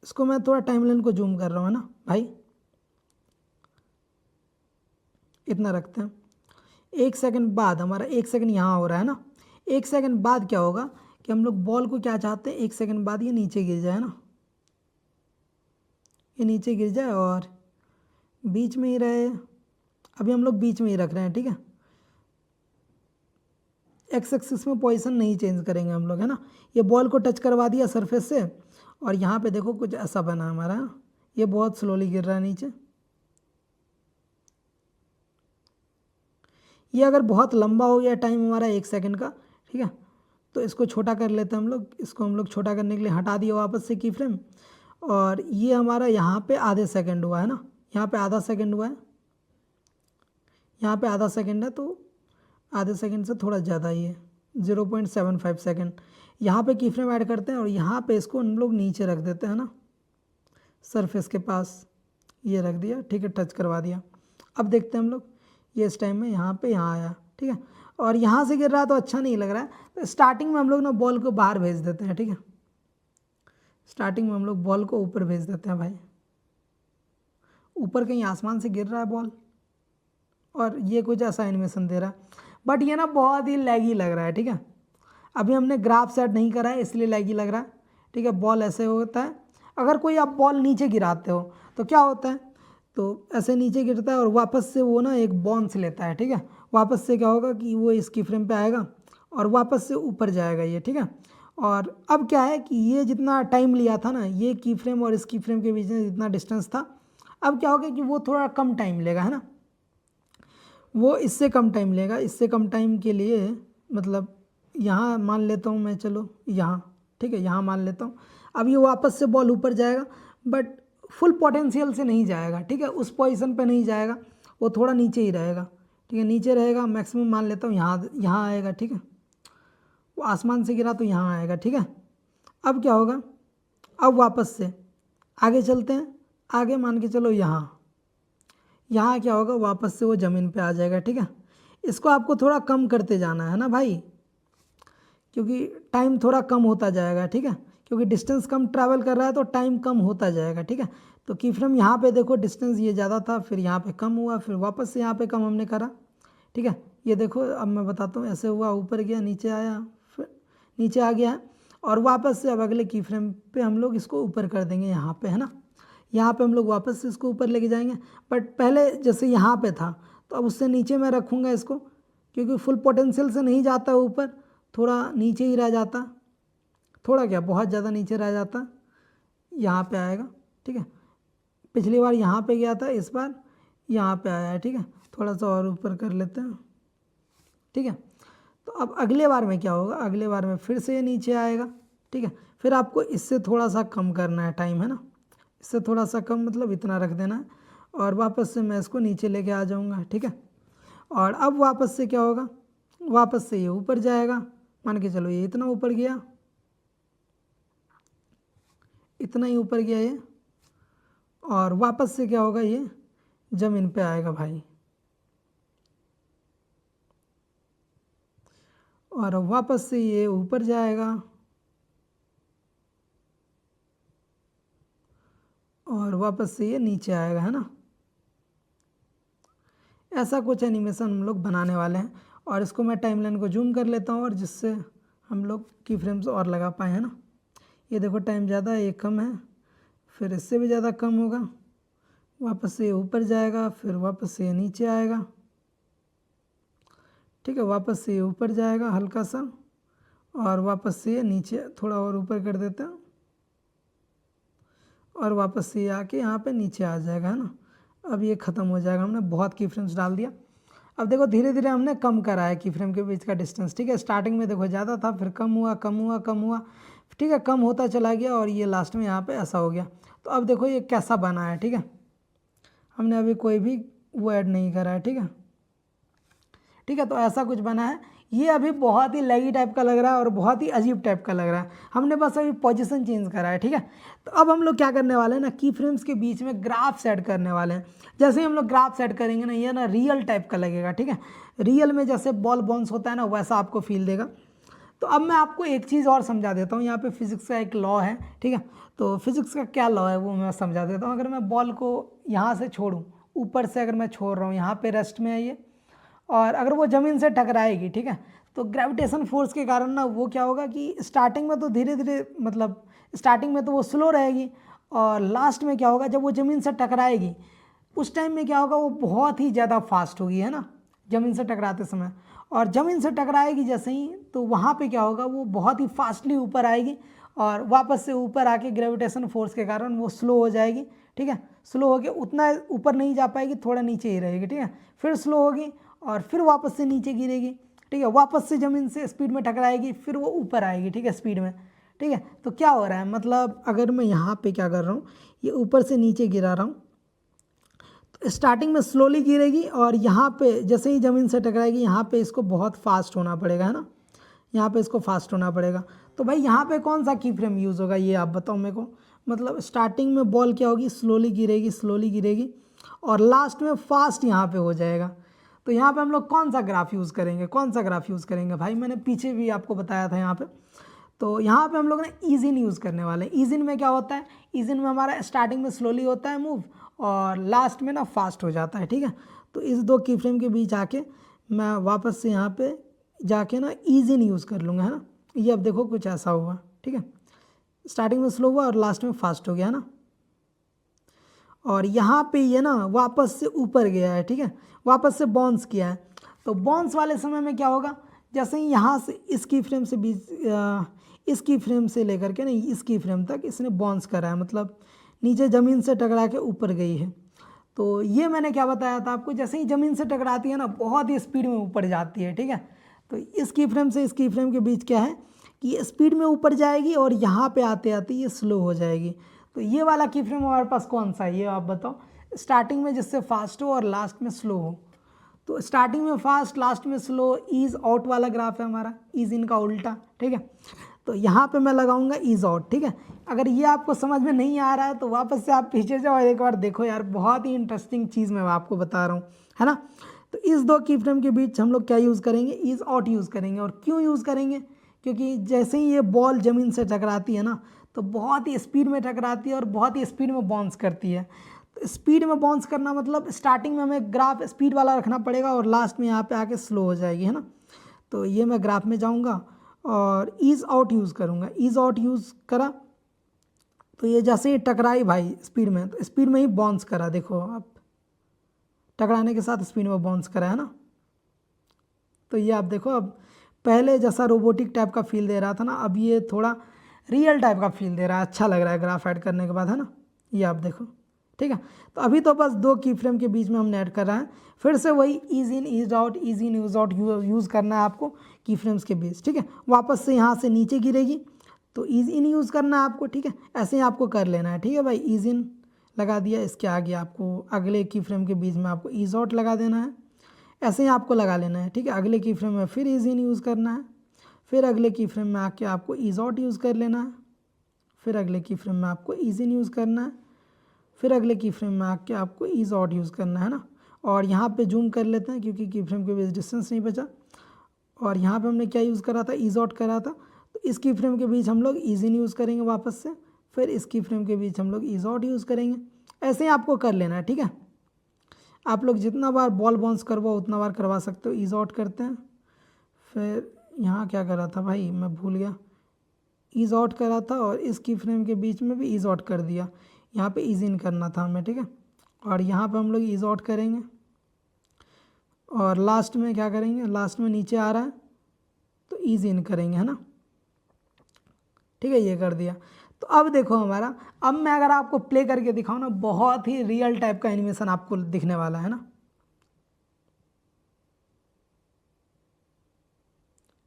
इसको मैं थोड़ा टाइमलाइन को जूम कर रहा हूँ, है ना भाई, इतना रखते हैं। 1 सेकंड बाद हमारा 1 सेकंड यहाँ हो रहा है ना। 1 सेकंड बाद क्या होगा कि हम लोग बॉल को क्या चाहते हैं, 1 सेकंड बाद ये नीचे गिर जाए ना, ये नीचे गिर जाए और बीच में ही रहे। अभी हम लोग बीच में ही रख रहे हैं, ठीक है। एक्स एक्सिस में पोजीशन नहीं चेंज करेंगे हम लोग, है ना। ये बॉल को टच करवा दिया सरफेस से और यहाँ पे देखो कुछ ऐसा बना हमारा, ये बहुत स्लोली गिर रहा है नीचे। ये अगर बहुत लंबा हो गया टाइम हमारा 1 सेकंड का, ठीक है, तो इसको छोटा कर लेते हैं हम लोग। इसको हम लोग छोटा करने के लिए हटा दिया वापस से की फ्रेम और ये हमारा यहाँ पे आधे सेकंड हुआ है ना, यहाँ पे आधा सेकंड हुआ है, यहाँ पे आधा सेकंड है तो आधे सेकंड से थोड़ा ज़्यादा ही है, 0.75 सेकंड। यहाँ पे की फ्रेम ऐड करते हैं और यहाँ पे इसको हम लोग नीचे रख देते हैं ना, सरफेस के पास ये रख दिया, ठीक है, टच करवा दिया। अब देखते हैं हम लोग, ये इस टाइम में यहाँ पे यहाँ आया, ठीक है। और यहाँ से गिर रहा है तो अच्छा नहीं लग रहा है, तो स्टार्टिंग में हम लोग ना बॉल को बाहर भेज देते हैं, ठीक है। स्टार्टिंग में हम लोग बॉल को ऊपर भेज देते हैं भाई, ऊपर कहीं आसमान से गिर रहा है बॉल और ये कुछ ऐसा एनिमेशन दे रहा है, बट ये ना बहुत ही लैगी लग रहा है, ठीक है। अभी हमने ग्राफ सेट नहीं करा है इसलिए लैगी लग रहा है, ठीक है। बॉल ऐसे होता है, अगर कोई आप बॉल नीचे गिराते हो तो क्या होता है, तो ऐसे नीचे गिरता है और वापस से वो ना एक बाउंस लेता है, ठीक है। वापस से क्या होगा कि वो इस की फ्रेम पे आएगा और वापस से ऊपर जाएगा ये, ठीक है। और अब क्या है कि ये जितना टाइम लिया था ना, ये की फ्रेम और इस की फ्रेम के बीच में जितना डिस्टेंस था, अब क्या होगा कि वो थोड़ा कम टाइम लेगा, है ना। वो इससे कम टाइम लेगा, इससे कम टाइम के लिए मतलब यहाँ मान लेता हूँ मैं, चलो यहाँ, ठीक है, यहाँ मान लेता हूँ। अब ये वापस से बॉल ऊपर जाएगा बट फुल पोटेंशियल से नहीं जाएगा, ठीक है, उस पोजीशन पे नहीं जाएगा, वो थोड़ा नीचे ही रहेगा, ठीक है, नीचे रहेगा। मैक्सिमम मान लेता हूँ यहाँ आएगा, ठीक है। वो आसमान से गिरा तो यहाँ आएगा, ठीक है। अब क्या होगा, अब वापस से आगे चलते हैं, आगे मान के चलो यहाँ क्या होगा, वापस से वो ज़मीन पे आ जाएगा, ठीक है। इसको आपको थोड़ा कम करते जाना है ना भाई, क्योंकि टाइम थोड़ा कम होता जाएगा, ठीक है, क्योंकि डिस्टेंस कम ट्रैवल कर रहा है तो टाइम कम होता जाएगा, ठीक है। तो की फ्रेम यहाँ पे देखो डिस्टेंस ये ज़्यादा था, फिर यहाँ पे कम हुआ, फिर वापस से यहाँ पे कम हमने करा, ठीक है। ये देखो अब मैं बताता हूँ, ऐसे हुआ, ऊपर गया, नीचे आया, फिर नीचे आ गया और वापस से अब अगले की फ्रेम पे हम लोग इसको ऊपर कर देंगे यहाँ पे, है ना। यहाँ पे हम लोग वापस से इसको ऊपर लेके जाएंगे, बट पहले जैसे यहाँ पे था तो तो अब उससे नीचे मैं रखूँगा इसको, क्योंकि फुल पोटेंशियल से नहीं जाता ऊपर, थोड़ा नीचे ही रह जाता, थोड़ा क्या बहुत ज़्यादा नीचे रह जाता, यहाँ पे आएगा। ठीक है, पिछली बार यहाँ पे गया था, इस बार यहाँ पे आया है। ठीक है, थोड़ा सा और ऊपर कर लेते हैं। ठीक है, तो अब अगले बार में क्या होगा, अगले बार में फिर से ये नीचे आएगा। ठीक है, फिर आपको इससे थोड़ा सा कम करना है टाइम, है ना, इससे थोड़ा सा कम मतलब इतना रख देना है, और वापस से मैं इसको नीचे लेके आ जाऊँगा। ठीक है, और अब वापस से क्या होगा, वापस से ये ऊपर जाएगा, मान के चलो ये इतना ऊपर गया, इतना ही ऊपर गया ये, और वापस से क्या होगा, ये ज़मीन पे आएगा भाई, और वापस से ये ऊपर जाएगा, और वापस से ये नीचे आएगा, है ना। ऐसा कुछ एनिमेशन हम लोग बनाने वाले हैं, और इसको मैं टाइमलाइन को जूम कर लेता हूँ, और जिससे हम लोग की फ्रेम्स और लगा पाए, है ना। ये देखो टाइम ज़्यादा है, ये कम है, फिर इससे भी ज़्यादा कम होगा, वापस से ये ऊपर जाएगा, फिर वापस से ये नीचे आएगा। ठीक है, वापस से ये ऊपर जाएगा हल्का सा, और वापस से ये नीचे थोड़ा और ऊपर कर देता है, और वापस से ये आके यहाँ पे नीचे आ जाएगा, है ना। अब ये ख़त्म हो जाएगा, हमने बहुत की फ्रेम्स डाल दिया। अब देखो धीरे धीरे हमने कम करा है की फ्रेम के बीच का डिस्टेंस। ठीक है, स्टार्टिंग में देखो ज़्यादा था, फिर कम हुआ कम हुआ कम हुआ, ठीक है, कम होता चला गया, और ये लास्ट में यहाँ पे ऐसा हो गया। तो अब देखो ये कैसा बना है। ठीक है, हमने अभी कोई भी वो ऐड नहीं करा है। ठीक है, ठीक है, तो ऐसा कुछ बना है। ये अभी बहुत ही लैगी टाइप का लग रहा है और बहुत ही अजीब टाइप का लग रहा है, हमने बस अभी पोजीशन चेंज करा है। ठीक है, तो अब हम लोग क्या करने वाले हैं ना, की फ्रेम्स के बीच में ग्राफ ऐड करने वाले हैं। जैसे ही हम लोग ग्राफ ऐड करेंगे ना, ये ना रियल टाइप का लगेगा। ठीक है, रियल में जैसे बॉल बाउंस होता है ना, वैसा आपको फील देगा। तो अब मैं आपको एक चीज़ और समझा देता हूँ, यहाँ पे फिजिक्स का एक लॉ है। ठीक है, तो फिजिक्स का क्या लॉ है वो मैं समझा देता हूँ। अगर मैं बॉल को यहाँ से छोड़ूँ, ऊपर से अगर मैं छोड़ रहा हूँ, यहाँ पे रेस्ट में है ये, और अगर वो ज़मीन से टकराएगी, ठीक है, तो ग्रेविटेशन फोर्स के कारण ना वो क्या होगा कि स्टार्टिंग में तो धीरे धीरे, मतलब स्टार्टिंग में तो वो स्लो रहेगी, और लास्ट में क्या होगा, जब वो ज़मीन से टकराएगी उस टाइम में क्या होगा, वो बहुत ही ज़्यादा फास्ट होगी, है ना, ज़मीन से टकराते समय। और ज़मीन से टकराएगी जैसे ही, तो वहाँ पे क्या होगा, वो बहुत ही फास्टली ऊपर आएगी, और वापस से ऊपर आके ग्रेविटेशन फोर्स के कारण वो स्लो हो जाएगी। ठीक है, स्लो होके उतना ऊपर नहीं जा पाएगी, थोड़ा नीचे ही रहेगी। ठीक है, फिर स्लो होगी, और फिर वापस से नीचे गिरेगी। ठीक है, वापस से ज़मीन से स्पीड में टकराएगी, फिर वो ऊपर आएगी। ठीक है, स्पीड में। ठीक है, तो क्या हो रहा है, मतलब अगर मैं यहाँ पे क्या कर रहा हूँ, ये ऊपर से नीचे गिरा रहा हूँ, तो स्टार्टिंग में स्लोली गिरेगी, और यहाँ पे जैसे ही ज़मीन से टकराएगी, यहाँ पे इसको बहुत फास्ट होना पड़ेगा, है ना, यहाँ पे इसको फास्ट होना पड़ेगा। तो भाई यहाँ पे कौन सा की फ्रेम यूज़ होगा, ये आप बताओ मेरे को। मतलब स्टार्टिंग में बॉल क्या होगी, स्लोली गिरेगी, और लास्ट में फास्ट यहाँ पे हो जाएगा। तो यहाँ पे हम लोग कौन सा ग्राफ यूज़ करेंगे, भाई मैंने पीछे भी आपको बताया था यहाँ पे। तो यहाँ पे हम लोग ने ईजिन यूज़ करने वाले हैं। ईजिन में क्या होता है, ईजिन में हमारा स्टार्टिंग में स्लोली होता है मूव, और लास्ट में ना फास्ट हो जाता है। ठीक है, तो इस दो की फ्रेम के बीच आके मैं वापस से यहाँ पे जाके ना ईजिन यूज़ कर लूँगा, है ना। ये अब देखो कुछ ऐसा हुआ। ठीक है, स्टार्टिंग में स्लो हुआ और लास्ट में फास्ट हो गया, है ना। और यहाँ पे ये ना वापस से ऊपर गया है। ठीक है, वापस से बाउंस किया है। तो बाउंस वाले समय में क्या होगा, जैसे ही यहाँ से इस की फ्रेम से इस की फ्रेम से लेकर के ना इस की फ्रेम तक इसने बाउंस करा है, मतलब नीचे ज़मीन से टकरा के ऊपर गई है। तो ये मैंने क्या बताया था आपको, जैसे ही ज़मीन से टकराती है ना, बहुत ही स्पीड में ऊपर जाती है। ठीक है, तो इस की फ्रेम से इस की फ्रेम के बीच क्या है कि ये स्पीड में ऊपर जाएगी, और यहाँ पे आते आते ये स्लो हो जाएगी। तो ये वाला की फ्रेम हमारे पास कौन सा है, ये आप बताओ। स्टार्टिंग में जिससे फास्ट हो और लास्ट में स्लो हो। तो स्टार्टिंग में फास्ट, लास्ट में स्लो, ईज आउट वाला ग्राफ है हमारा, ईज इन का उल्टा। ठीक है, तो यहाँ पे मैं लगाऊंगा ईज आउट। ठीक है, अगर ये आपको समझ में नहीं आ रहा है तो वापस से आप पीछे जाओ, एक बार देखो यार, बहुत ही इंटरेस्टिंग चीज़ मैं आपको बता रहा हूँ, है ना। तो इस दो की फ्रेम के बीच हम लोग क्या यूज़ करेंगे, ईज आउट यूज़ करेंगे। और क्यों यूज़ करेंगे, क्योंकि जैसे ही ये बॉल ज़मीन से टकराती है ना, तो बहुत ही स्पीड में टकराती है और बहुत ही स्पीड में बाउंस करती है। तो स्पीड में बाउंस करना मतलब स्टार्टिंग में हमें ग्राफ स्पीड वाला रखना पड़ेगा, और लास्ट में यहाँ पे आके स्लो हो जाएगी, है ना। तो ये मैं ग्राफ में जाऊँगा और ईज आउट यूज़ करूँगा। ईज आउट यूज़ करा तो ये जैसे ही टकराई भाई स्पीड में, तो स्पीड में ही बाउंस करा, देखो आप, टकराने के साथ स्पिन में बाउंस करा है ना। तो ये आप देखो, अब पहले जैसा रोबोटिक टाइप का फील दे रहा था ना, अब ये थोड़ा रियल टाइप का फील दे रहा है, अच्छा लग रहा है ग्राफ ऐड करने के बाद, है ना। ये आप देखो, ठीक है। तो अभी तो बस 2 की फ्रेम के बीच में हमने ऐड कर रहा है। फिर से वही ease in ease out, ease in ease out use करना है आपको की फ्रेम्स के बीच, ठीक है। वापस से यहाँ से नीचे गिरेगी तो ईज इन यूज़ करना है आपको, ठीक है। ऐसे ही आपको कर लेना है, ठीक है भाई। ईज इन लगा दिया, इसके आगे आपको अगले की फ्रेम के बीच में आपको ईज आउट लगा देना है, ऐसे ही आपको लगा लेना है, ठीक है। अगले की फ्रेम में फिर ईज इन यूज़ करना है, फिर अगले की फ्रेम में आके आपको ईज आउट यूज़ कर लेना है, फिर अगले की फ्रेम में आपको ईज इन यूज़ करना है, फिर अगले की फ्रेम में आके आपको ईज आउट यूज़ करना है ना। और यहाँ पे जूम कर लेते हैं क्योंकि की फ्रेम के बीच डिस्टेंस नहीं बचा। और यहाँ पे हमने क्या यूज़ करा था, ईज आउट करा था, तो इस की फ्रेम के बीच हम लोग ईज इन यूज़ करेंगे वापस से, फिर इसकी फ्रेम के बीच हम लोग ईज आउट यूज़ करेंगे। ऐसे ही आपको कर लेना है, ठीक है। आप लोग जितना बार बॉल बाउंस करवाओ उतना बार करवा सकते हो। ईज आउट करते हैं, फिर यहाँ क्या करा था भाई, मैं भूल गया, ईज आउट करा था और इसकी फ्रेम के बीच में भी ईज आउट कर दिया। यहाँ पे ईज इन करना था हमें, ठीक है। और यहाँ पे हम लोग ईज आउट करेंगे और लास्ट में क्या करेंगे, लास्ट में नीचे आ रहा है तो ईज इन करेंगे, है ना, ठीक है। ये कर दिया। तो अब देखो हमारा, अब मैं अगर आपको प्ले करके दिखाऊँ ना, बहुत ही रियल टाइप का एनिमेशन आपको दिखने वाला है ना,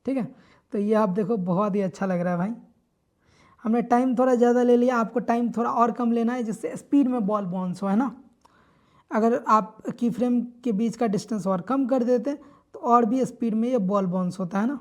ठीक है। तो ये आप देखो, बहुत ही अच्छा लग रहा है भाई। हमने टाइम थोड़ा ज़्यादा ले लिया, आपको टाइम थोड़ा और कम लेना है जिससे स्पीड में बॉल बाउंस हो, है ना। अगर आप की फ्रेम के बीच का डिस्टेंस और कम कर देते तो और भी स्पीड में ये बॉल बाउंस होता है ना।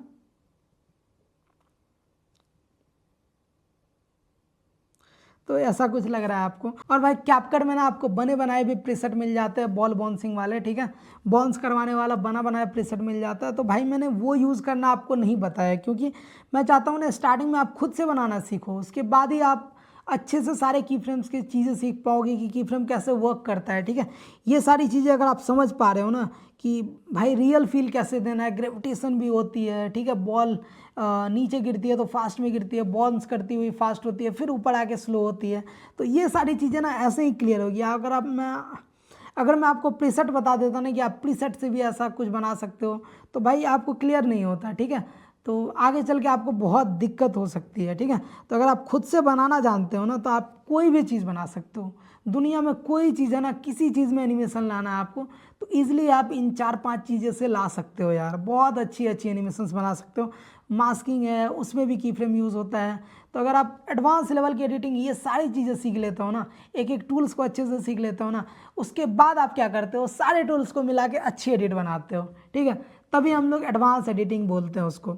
तो ऐसा कुछ लग रहा है आपको। और भाई कैपकट में ना आपको बने बनाए भी प्रीसेट मिल जाते हैं बॉल बाउंसिंग वाले, ठीक है। बाउंस करवाने वाला बना बनाया प्रीसेट मिल जाता है। तो भाई मैंने वो यूज़ करना आपको नहीं बताया क्योंकि मैं चाहता हूँ ना स्टार्टिंग में आप खुद से बनाना सीखो, उसके बाद ही आप अच्छे से सारे की फ्रेम्स की चीज़ें सीख पाओगे कि फ्रेम कैसे वर्क करता है, ठीक है। ये सारी चीज़ें अगर आप समझ पा रहे हो ना कि भाई रियल फील कैसे देना है, ग्रेविटेशन भी होती है, ठीक है। बॉल नीचे गिरती है तो फास्ट में गिरती है, बाउंस करती हुई फास्ट होती है, फिर ऊपर आके स्लो होती है। तो ये सारी चीज़ें ना ऐसे ही क्लियर होगी अगर मैं आपको प्रीसेट बता देता ना कि आप प्रीसेट से भी ऐसा कुछ बना सकते हो, तो भाई आपको क्लियर नहीं होता, ठीक है। तो आगे चल के आपको बहुत दिक्कत हो सकती है, ठीक है। तो अगर आप खुद से बनाना जानते हो ना तो आप कोई भी चीज़ बना सकते हो। दुनिया में कोई चीज़ है ना, किसी चीज़ में एनिमेशन लाना है आपको तो ईजिली आप इन 4-5 चीज़ें से ला सकते हो यार, बहुत अच्छी अच्छी एनिमेशंस बना सकते हो। मास्किंग है, उसमें भी की फ्रेम यूज़ होता है। तो अगर आप एडवांस लेवल की एडिटिंग ये सारी चीज़ें सीख लेते हो ना, एक एक टूल्स को अच्छे से सीख लेते हो ना, उसके बाद आप क्या करते हो, सारे टूल्स को मिला के अच्छी एडिट बनाते हो, ठीक है। तभी हम लोग एडवांस एडिटिंग बोलते हैं उसको।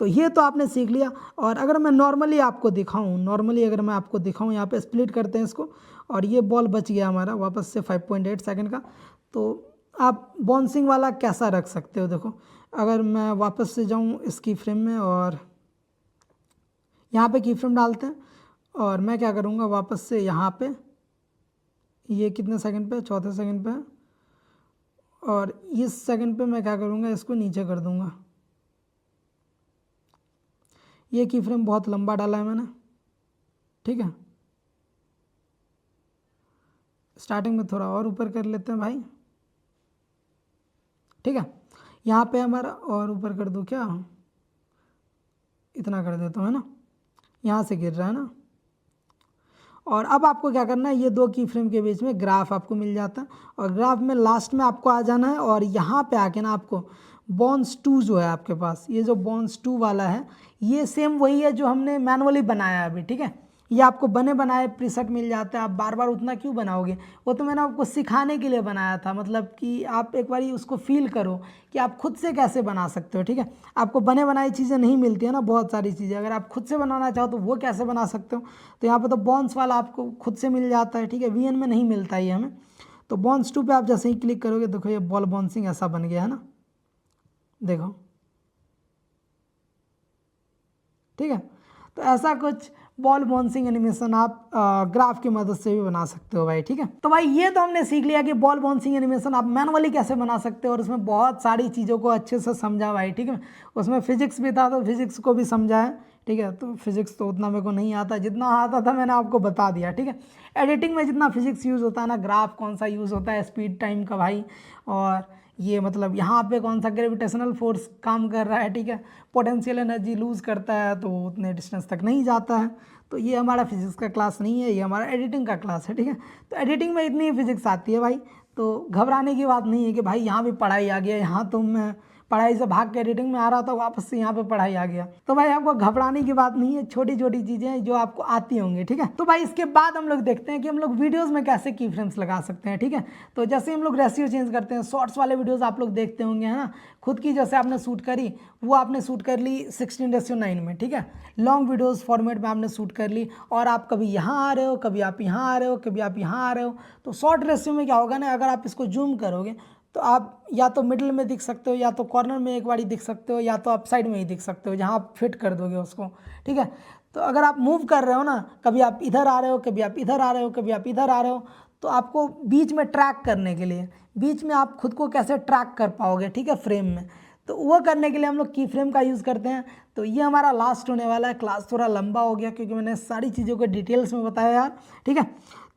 तो ये तो आपने सीख लिया। और अगर मैं नॉर्मली आपको दिखाऊं, अगर मैं आपको दिखाऊं, यहाँ पे स्प्लिट करते हैं इसको और ये बॉल बच गया हमारा वापस से 5.8 सेकंड का। तो आप बाउंसिंग वाला कैसा रख सकते हो, देखो अगर मैं वापस से जाऊं इसकी फ्रेम में और यहाँ पे की फ्रेम डालते हैं और मैं क्या करूँगा वापस से यहाँ पे, ये कितने सेकंड पे, चौथे सेकंड पे, और इस सेकंड पे मैं क्या करूँगा, इसको नीचे कर दूँगा। ये की फ्रेम बहुत लंबा डाला है मैंने, ठीक है। स्टार्टिंग में थोड़ा और ऊपर कर लेते हैं भाई, ठीक है। यहाँ पे हमारा और ऊपर कर दूँ क्या, इतना कर देता हूँ, है ना, यहाँ से गिर रहा है ना। और अब आपको क्या करना है, ये 2 की फ्रेम के बीच में ग्राफ आपको मिल जाता है और ग्राफ में लास्ट में आपको आ जाना है और यहाँ पे आके ना आपको बॉन्स 2 जो है आपके पास, ये जो बॉन्स 2 वाला है ये सेम वही है जो हमने मैनुअली बनाया है अभी, ठीक है। ये आपको बने बनाए प्रीसेट मिल जाता है, आप बार बार उतना क्यों बनाओगे, वो तो मैंने आपको सिखाने के लिए बनाया था, मतलब कि आप एक बार उसको फील करो कि आप खुद से कैसे बना सकते हो, ठीक है। आपको बने बनाई चीज़ें नहीं मिलती है ना, बहुत सारी चीज़ें अगर आप खुद से बनाना चाहो तो वो कैसे बना सकते हो। तो यहाँ पर तो बॉन्स वाला आपको खुद से मिल जाता है, ठीक है, वीएन में नहीं मिलता ये हमें। तो बॉन्स 2 पे आप जैसे ही क्लिक करोगे देखो ये बॉल बाउंसिंग ऐसा बन गया है ना, देखो, ठीक है। तो ऐसा कुछ बॉल बाउंसिंग एनिमेशन आप ग्राफ की मदद से भी बना सकते हो भाई, ठीक है। तो भाई ये तो हमने सीख लिया कि बॉल बाउंसिंग एनिमेशन आप मैनुअली कैसे बना सकते हो, और उसमें बहुत सारी चीज़ों को अच्छे से समझा भाई, ठीक है। उसमें फिजिक्स भी था तो फिजिक्स को भी समझा है, ठीक है। तो फिजिक्स तो उतना मेरे को नहीं आता, जितना आता था मैंने आपको बता दिया, ठीक है। एडिटिंग में जितना फिजिक्स यूज़ होता है ना, ग्राफ कौन सा यूज़ होता है, स्पीड टाइम का भाई, और ये मतलब यहाँ पे कौन सा ग्रेविटेशनल फोर्स काम कर रहा है, ठीक है। पोटेंशियल एनर्जी लूज़ करता है तो उतने डिस्टेंस तक नहीं जाता है। तो ये हमारा फिजिक्स का क्लास नहीं है, ये हमारा एडिटिंग का क्लास है, ठीक है। तो एडिटिंग में इतनी फिजिक्स आती है भाई, तो घबराने की बात नहीं है कि भाई यहाँ भी पढ़ाई आ गया, यहाँ तो मैं पढ़ाई से भाग के एडिटिंग में आ रहा था, वापस से यहाँ पे पढ़ाई आ गया। तो भाई आपको घबराने की बात नहीं है, छोटी छोटी चीज़ें हैं जो आपको आती होंगी, ठीक है। तो भाई इसके बाद हम लोग देखते हैं कि हम लोग वीडियोस में कैसे की फ्रेम्स लगा सकते हैं, ठीक है। तो जैसे हम लोग रेशियो चेंज करते हैं, शॉर्ट्स वाले वीडियोस आप लोग देखते होंगे, है ना। खुद की जैसे आपने शूट करी, वो आपने शूट कर ली 16:9 में, ठीक है। लॉन्ग वीडियोस फॉर्मेट में आपने शूट कर ली, और आप कभी यहाँ आ रहे हो, कभी आप यहाँ आ रहे हो, कभी आप यहाँ आ रहे हो। तो शॉर्ट रेशियो में क्या होगा ना, अगर आप इसको जूम करोगे तो आप या तो मिडिल में दिख सकते हो, या तो कॉर्नर में एक बारी दिख सकते हो, या तो आप साइड में ही दिख सकते हो, जहाँ आप फिट कर दोगे उसको, ठीक है। तो अगर आप मूव कर रहे हो ना, कभी आप इधर आ रहे हो, कभी आप इधर आ रहे हो, कभी आप इधर आ रहे हो, तो आपको बीच में ट्रैक करने के लिए, बीच में आप खुद को कैसे ट्रैक कर पाओगे, ठीक है, फ्रेम में, तो वो करने के लिए हम लोग की फ्रेम का यूज़ करते हैं। तो ये हमारा लास्ट होने वाला है, क्लास थोड़ा लंबा हो गया क्योंकि मैंने सारी चीज़ों को डिटेल्स में बताया यार, ठीक है।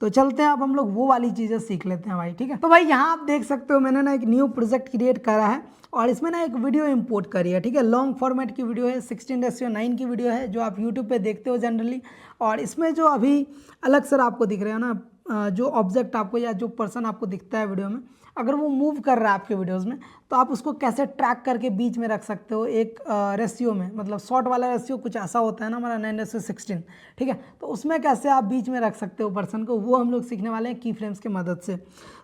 तो चलते हैं, अब हम लोग वो वाली चीज़ें सीख लेते हैं भाई, ठीक है। तो भाई यहाँ आप देख सकते हो मैंने ना एक न्यू प्रोजेक्ट क्रिएट करा है, और इसमें ना एक वीडियो इंपोर्ट करी है, ठीक है। लॉन्ग फॉर्मेट की वीडियो है, 16:9 की वीडियो है, जो आप यूट्यूब पे देखते हो जनरली। और इसमें जो अभी अलग से आपको दिख रहे हैं ना, जो ऑब्जेक्ट आपको या जो पर्सन आपको दिखता है वीडियो में, अगर वो मूव कर रहा है आपके वीडियोस में, तो आप उसको कैसे ट्रैक करके बीच में रख सकते हो एक रेशियो में, मतलब शॉर्ट वाला रेशियो कुछ ऐसा होता है ना हमारा 9:16, ठीक है। तो उसमें कैसे आप बीच में रख सकते हो पर्सन को, वो हम लोग सीखने वाले हैं की फ्रेम्स की मदद से।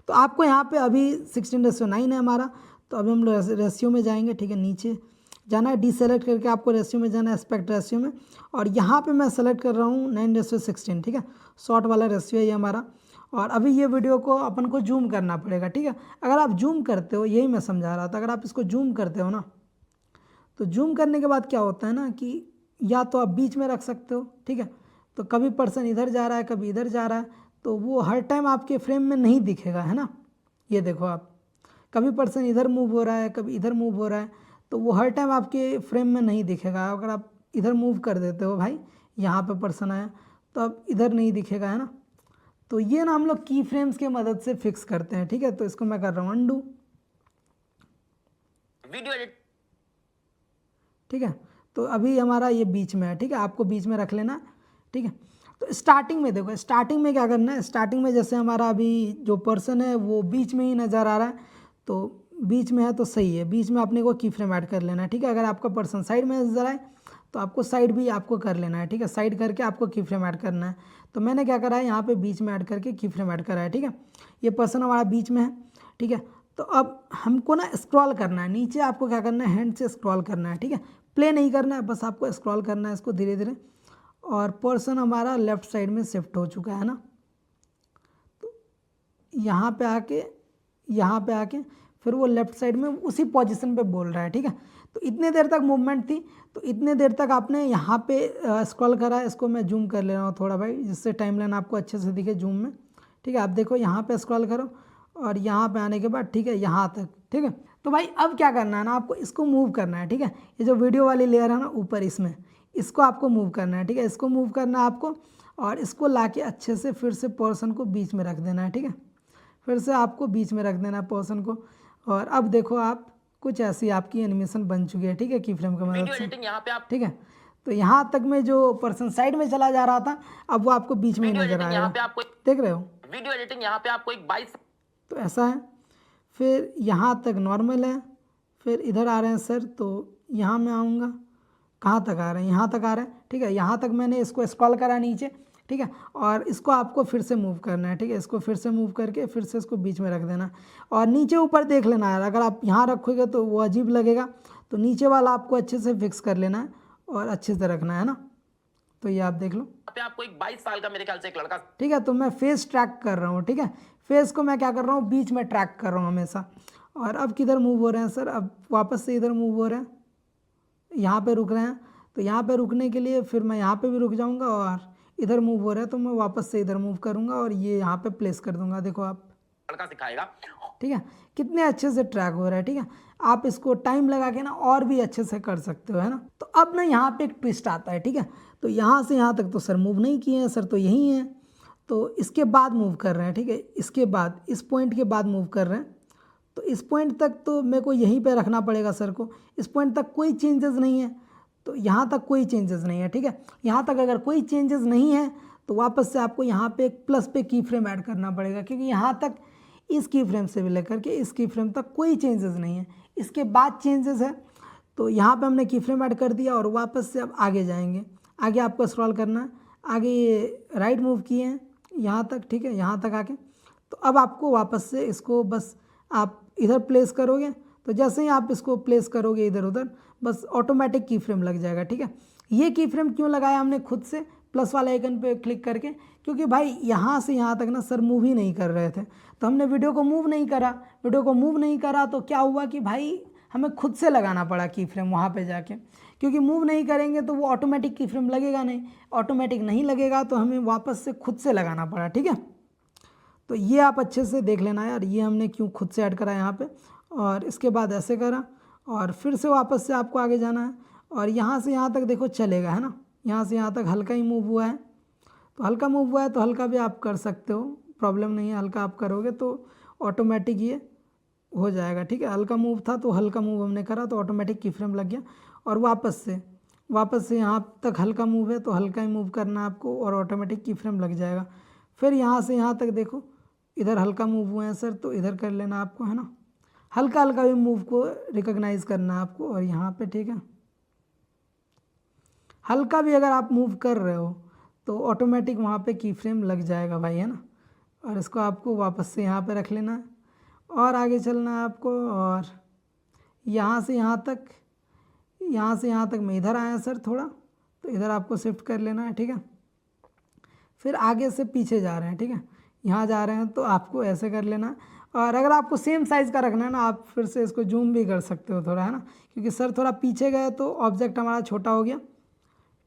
तो आपको यहाँ पे अभी 16:9 है हमारा, तो अभी हम लोग रेशियो में जाएंगे, ठीक है। नीचे जाना है, डीसेलेक्ट करके आपको रेशियो में जाना है, एस्पेक्ट रेशियो में, और यहाँ पे मैं सेलेक्ट कर रहा हूँ 9:16, ठीक है। शॉर्ट वाला रेशियो है ये हमारा। और अभी ये वीडियो को अपन को जूम करना पड़ेगा, ठीक है। अगर आप जूम करते हो, यही मैं समझा रहा था, अगर आप इसको जूम करते हो ना, तो जूम करने के बाद क्या होता है ना कि या तो आप बीच में रख सकते हो, ठीक है। तो कभी पर्सन इधर जा रहा है, कभी इधर जा रहा है, तो वो हर टाइम आपके फ्रेम में नहीं दिखेगा, है ना। ये देखो आप, कभी पर्सन इधर मूव हो रहा है, कभी इधर मूव हो रहा है, तो वो हर टाइम आपके फ्रेम में नहीं दिखेगा। अगर आप इधर मूव कर देते हो भाई, यहाँ पे पर्सन आया, तो अब इधर नहीं दिखेगा, है ना। तो ये ना हम लोग की फ्रेम्स की मदद से फिक्स करते हैं, ठीक है। तो इसको मैं कर रहा हूँ अंडू, वीडियो एडिट, ठीक है। तो अभी हमारा ये बीच में है, ठीक है। आपको बीच में रख लेना, ठीक है। तो स्टार्टिंग में देखो, स्टार्टिंग में क्या करना है, स्टार्टिंग में जैसे हमारा अभी जो पर्सन है वो बीच में ही नज़र आ रहा है, तो बीच में है तो सही है, बीच में अपने को की फ्रेम ऐड कर लेना है, ठीक है। अगर आपका पर्सन साइड में नजर आए तो आपको साइड भी आपको कर लेना है, ठीक है। साइड करके आपको की फ्रेम ऐड करना है। तो मैंने क्या करा है, यहाँ पे बीच में ऐड करके की फ्रेम ऐड करा है, ठीक है। ये पर्सन हमारा बीच में है, ठीक है। तो अब हमको ना स्क्रॉल करना है नीचे, आपको क्या करना है, हैंड से स्क्रॉल करना है, ठीक है। प्ले नहीं करना है, बस आपको स्क्रॉल करना है इसको धीरे धीरे। और पर्सन हमारा लेफ्ट साइड में शिफ्ट हो चुका है ना, तो यहाँ पे आके फिर वो लेफ्ट साइड में उसी पोजीशन पे बोल रहा है, ठीक है। तो इतने देर तक मूवमेंट थी, तो इतने देर तक आपने यहाँ पे स्क्रॉल करा है। इसको मैं जूम कर ले रहा हूँ थोड़ा भाई, जिससे टाइमलाइन आपको अच्छे से दिखे जूम में, ठीक है। आप देखो यहाँ पे स्क्रॉल करो, और यहाँ पे आने के बाद, ठीक है, यहाँ तक, ठीक है। तो भाई अब क्या करना है ना, आपको इसको मूव करना है, ठीक है। ये जो वीडियो वाली लेयर है ना ऊपर, इसमें इसको आपको मूव करना है, ठीक है। इसको मूव करना है आपको, और इसको लाके अच्छे से फिर से पर्सन को बीच में रख देना है, ठीक है। फिर से आपको बीच में रख देना है पर्सन को। और अब देखो आप, कुछ ऐसी आपकी एनिमेशन बन चुकी है, ठीक है, की फ्रेम की मदद से, यहाँ पे आप, ठीक है। तो यहाँ तक में जो पर्सन साइड में चला जा रहा था, अब वो आपको बीच में नजर आएगा, देख रहे हो। वीडियो एडिटिंग यहाँ पे आपको एक 22, तो ऐसा है। फिर यहाँ तक नॉर्मल है, फिर इधर आ रहे हैं सर, तो यहाँ मैं आऊँगा, कहाँ तक आ रहे हैं, यहाँ तक आ रहे हैं, ठीक है। यहाँ तक मैंने इसको स्क्रॉल करा नीचे, ठीक है। और इसको आपको फिर से मूव करना है, ठीक है। इसको फिर से मूव करके फिर से इसको बीच में रख देना, और नीचे ऊपर देख लेना है। अगर आप यहाँ रखोगे तो वो अजीब लगेगा, तो नीचे वाला आपको अच्छे से फिक्स कर लेना है और अच्छे से रखना है ना। तो ये आप देख लो, आपको एक 22 साल का मेरे ख्याल से एक लड़का, ठीक है। तो मैं फेस ट्रैक कर रहा हूँ, ठीक है। फेस को मैं क्या कर रहा हूँ, बीच में ट्रैक कर रहा हूँ हमेशा। और अब किधर मूव हो रहे हैं सर, अब वापस से इधर मूव हो रहे हैं, यहाँ पे रुक रहे हैं। तो यहाँ पे रुकने के लिए फिर मैं यहाँ पे भी रुक जाऊँगा और इधर मूव हो रहा है तो मैं वापस से इधर मूव करूँगा और ये यहाँ पे प्लेस कर दूंगा। देखो आप लड़का सिखाएगा। ठीक है, कितने अच्छे से ट्रैक हो रहा है। ठीक है, आप इसको टाइम लगा के ना और भी अच्छे से कर सकते हो, है ना। तो अब ना यहाँ पे एक ट्विस्ट आता है। ठीक है, तो यहाँ से यहाँ तक तो सर मूव नहीं किए हैं, सर तो यही है, तो इसके बाद मूव कर रहे हैं। ठीक है, इसके बाद इस पॉइंट के बाद मूव कर रहे हैं, तो इस पॉइंट तक तो मेरे को यहीं पे रखना पड़ेगा सर को। इस पॉइंट तक कोई चेंजेस नहीं है, तो यहाँ तक कोई चेंजेस नहीं है। ठीक है, यहाँ तक अगर कोई चेंजेस नहीं है तो वापस से आपको यहाँ पे एक प्लस पे की फ्रेम ऐड करना पड़ेगा, क्योंकि यहाँ तक इस की फ्रेम से भी लेकर के इस की फ्रेम तक कोई चेंजेस नहीं है। इसके बाद चेंजेस है, तो यहाँ पे हमने की फ्रेम ऐड कर दिया और वापस से अब आगे जाएंगे। आगे आपको स्क्रॉल करना है, आगे ये राइट मूव किए हैं यहाँ तक। ठीक है, यहाँ तक आके तो अब आपको वापस से इसको बस आप इधर प्लेस करोगे, तो जैसे ही आप इसको प्लेस करोगे इधर उधर बस ऑटोमेटिक की फ्रेम लग जाएगा। ठीक है, ये की फ्रेम क्यों लगाया हमने खुद से प्लस वाले आइकन पे क्लिक करके, क्योंकि भाई यहाँ से यहाँ तक ना सर मूव ही नहीं कर रहे थे, तो हमने वीडियो को मूव नहीं करा। वीडियो को मूव नहीं करा तो क्या हुआ कि भाई हमें खुद से लगाना पड़ा की फ्रेम वहाँ पे जाके, क्योंकि मूव नहीं करेंगे तो वो ऑटोमेटिक की फ्रेम लगेगा नहीं, ऑटोमेटिक नहीं लगेगा तो हमें वापस से खुद से लगाना पड़ा। ठीक है, तो ये आप अच्छे से देख लेना यार, ये हमने क्यों खुद से ऐड करा यहाँ पे, और इसके बाद ऐसे करा और फिर से वापस से आपको आगे जाना है और यहाँ से यहाँ तक देखो चलेगा, है ना। यहाँ से यहाँ तक हल्का ही मूव हुआ है, तो हल्का मूव हुआ है तो हल्का भी आप कर सकते हो, प्रॉब्लम नहीं है। हल्का आप करोगे तो ऑटोमेटिक ये हो जाएगा। ठीक है, हल्का मूव था तो हल्का मूव हमने करा तो ऑटोमेटिक की फ्रेम लग गया। और वापस से यहाँ तक हल्का मूव है तो हल्का ही मूव करना है आपको और ऑटोमेटिक की फ्रेम लग जाएगा। फिर यहाँ से यहाँ तक देखो इधर हल्का मूव हुए हैं सर, तो इधर कर लेना आपको, है ना। हल्का हल्का भी मूव को रिकॉग्नाइज करना है आपको और यहाँ पे ठीक है, हल्का भी अगर आप मूव कर रहे हो तो ऑटोमेटिक वहाँ पे की फ्रेम लग जाएगा भाई, है ना। और इसको आपको वापस से यहाँ पे रख लेना है और आगे चलना है आपको। और यहाँ से यहाँ तक मैं इधर आया सर थोड़ा, तो इधर आपको शिफ्ट कर लेना है। ठीक है, फिर आगे से पीछे जा रहे हैं। ठीक है, यहाँ जा रहे हैं तो आपको ऐसे कर लेना है। और अगर आपको सेम साइज़ का रखना है ना, आप फिर से इसको जूम भी कर सकते हो थोड़ा, है ना, क्योंकि सर थोड़ा पीछे गए तो ऑब्जेक्ट हमारा छोटा हो गया।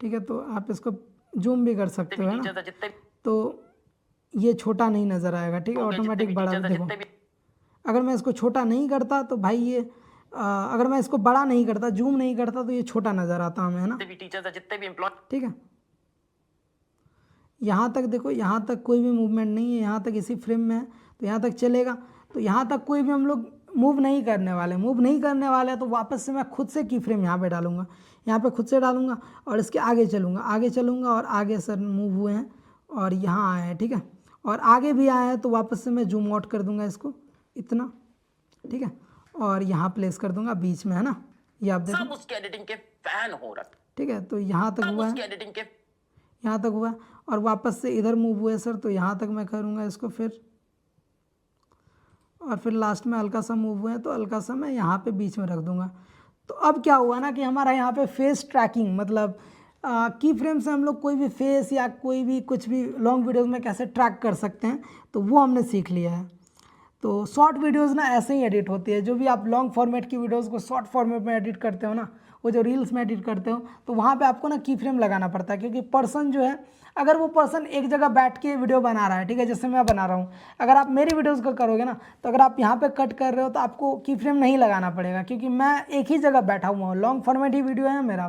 ठीक है, तो आप इसको जूम भी कर सकते हो, है ना, तो ये छोटा नहीं नज़र आएगा। ठीक है, ऑटोमेटिक बड़ा। देखो अगर मैं इसको छोटा नहीं करता तो भाई ये अगर मैं इसको बड़ा नहीं करता, जूम नहीं करता, तो ये छोटा नज़र आता हमें, है ना। ठीक है, यहाँ तक देखो, यहाँ तक कोई भी मूवमेंट नहीं है, यहाँ तक इसी फ्रेम में है तो यहाँ तक चलेगा। तो यहाँ तक कोई भी हम लोग मूव नहीं करने वाले, तो वापस से मैं खुद से की फ्रेम यहाँ पे डालूंगा, यहाँ पे खुद से डालूंगा और इसके आगे चलूँगा और आगे सर मूव हुए हैं और यहाँ आए हैं। ठीक है, और आगे भी आए हैं तो वापस से मैं जूम आउट कर दूंगा इसको इतना। ठीक है, और यहाँ प्लेस कर दूंगा बीच में, है ना। ये आप देखो, उसके एडिटिंग के फैन हो रहा। ठीक है, तो यहाँ तक हुआ है, यहाँ तक हुआ और वापस से इधर मूव हुए सर, तो यहाँ तक मैं करूँगा इसको फिर, और फिर लास्ट में हल्का सा मूव हुए हैं तो हल्का सा मैं यहाँ पे बीच में रख दूँगा। तो अब क्या हुआ ना कि हमारा यहाँ पे फेस ट्रैकिंग, मतलब की फ्रेम से हम लोग कोई भी फेस या कोई भी कुछ भी लॉन्ग वीडियोस में कैसे ट्रैक कर सकते हैं, तो वो हमने सीख लिया है। तो शॉर्ट वीडियोस ना ऐसे ही एडिट होती है, जो भी आप लॉन्ग फॉर्मेट की वीडियोस को शॉर्ट फॉर्मेट में एडिट करते हो ना, वो जो रील्स में एडिट करते हो, तो वहाँ पे आपको ना की फ्रेम लगाना पड़ता है, क्योंकि पर्सन जो है, अगर वो पर्सन एक जगह बैठ के वीडियो बना रहा है, ठीक है, जैसे मैं बना रहा हूँ, अगर आप मेरी वीडियोज़ को करोगे ना, तो अगर आप यहाँ पे कट कर रहे हो तो आपको की फ्रेम नहीं लगाना पड़ेगा, क्योंकि मैं एक ही जगह बैठा हुआ हूँ। लॉन्ग फॉर्मेट ही वीडियो है मेरा,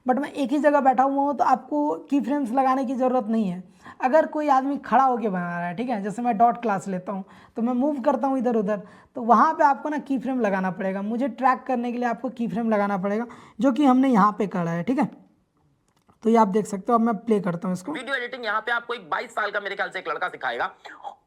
बट मैं एक ही जगह बैठा हुआ हूँ, तो आपको की फ्रेम्स लगाने की ज़रूरत नहीं है। अगर कोई आदमी खड़ा होकर बना रहा है, ठीक है, जैसे मैं डॉट क्लास लेता हूँ तो मैं मूव करता हूँ इधर उधर, तो वहाँ पे आपको ना की फ्रेम लगाना पड़ेगा। मुझे ट्रैक करने के लिए आपको की फ्रेम लगाना पड़ेगा, जो कि हमने यहाँ पे करा है। ठीक है, तो ये आप देख सकते हो। अब मैं प्ले करता हूँ इसको। वीडियो एडिटिंग यहाँ पे आपको एक 22 साल का मेरे ख्याल से एक लड़का सिखाएगा,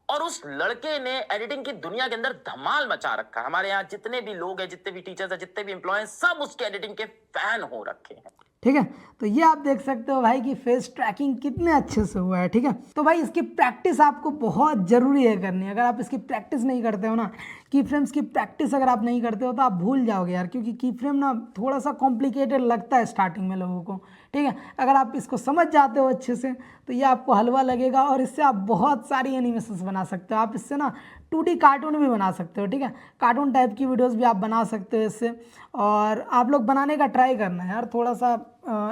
और उस लड़के ने एडिटिंग की दुनिया के अंदर धमाल मचा रखा है। हमारे यहाँ जितने भी लोग हैं, जितने भी टीचर्स हैं, जितने भी एम्प्लॉय हैं, सब उसके एडिटिंग के फैन हो रखे हैं। ठीक है, तो ये आप देख सकते हो भाई कि फेस ट्रैकिंग कितने अच्छे से हुआ है। ठीक है, तो भाई इसकी प्रैक्टिस आपको बहुत ज़रूरी है करनी। अगर आप इसकी प्रैक्टिस नहीं करते हो ना, की फ्रेम्स की प्रैक्टिस अगर आप नहीं करते हो, तो आप भूल जाओगे यार, क्योंकि की फ्रेम ना थोड़ा सा कॉम्प्लिकेटेड लगता है स्टार्टिंग में लोगों को। ठीक है, अगर आप इसको समझ जाते हो अच्छे से, तो ये आपको हलवा लगेगा और इससे आप बहुत सारी एनिमेशंस बना सकते हो। आप इससे ना 2D कार्टून भी बना सकते हो, ठीक है। कार्टून टाइप की वीडियोस भी आप बना सकते हो इससे। और आप लोग बनाने का ट्राई करना है यार, थोड़ा सा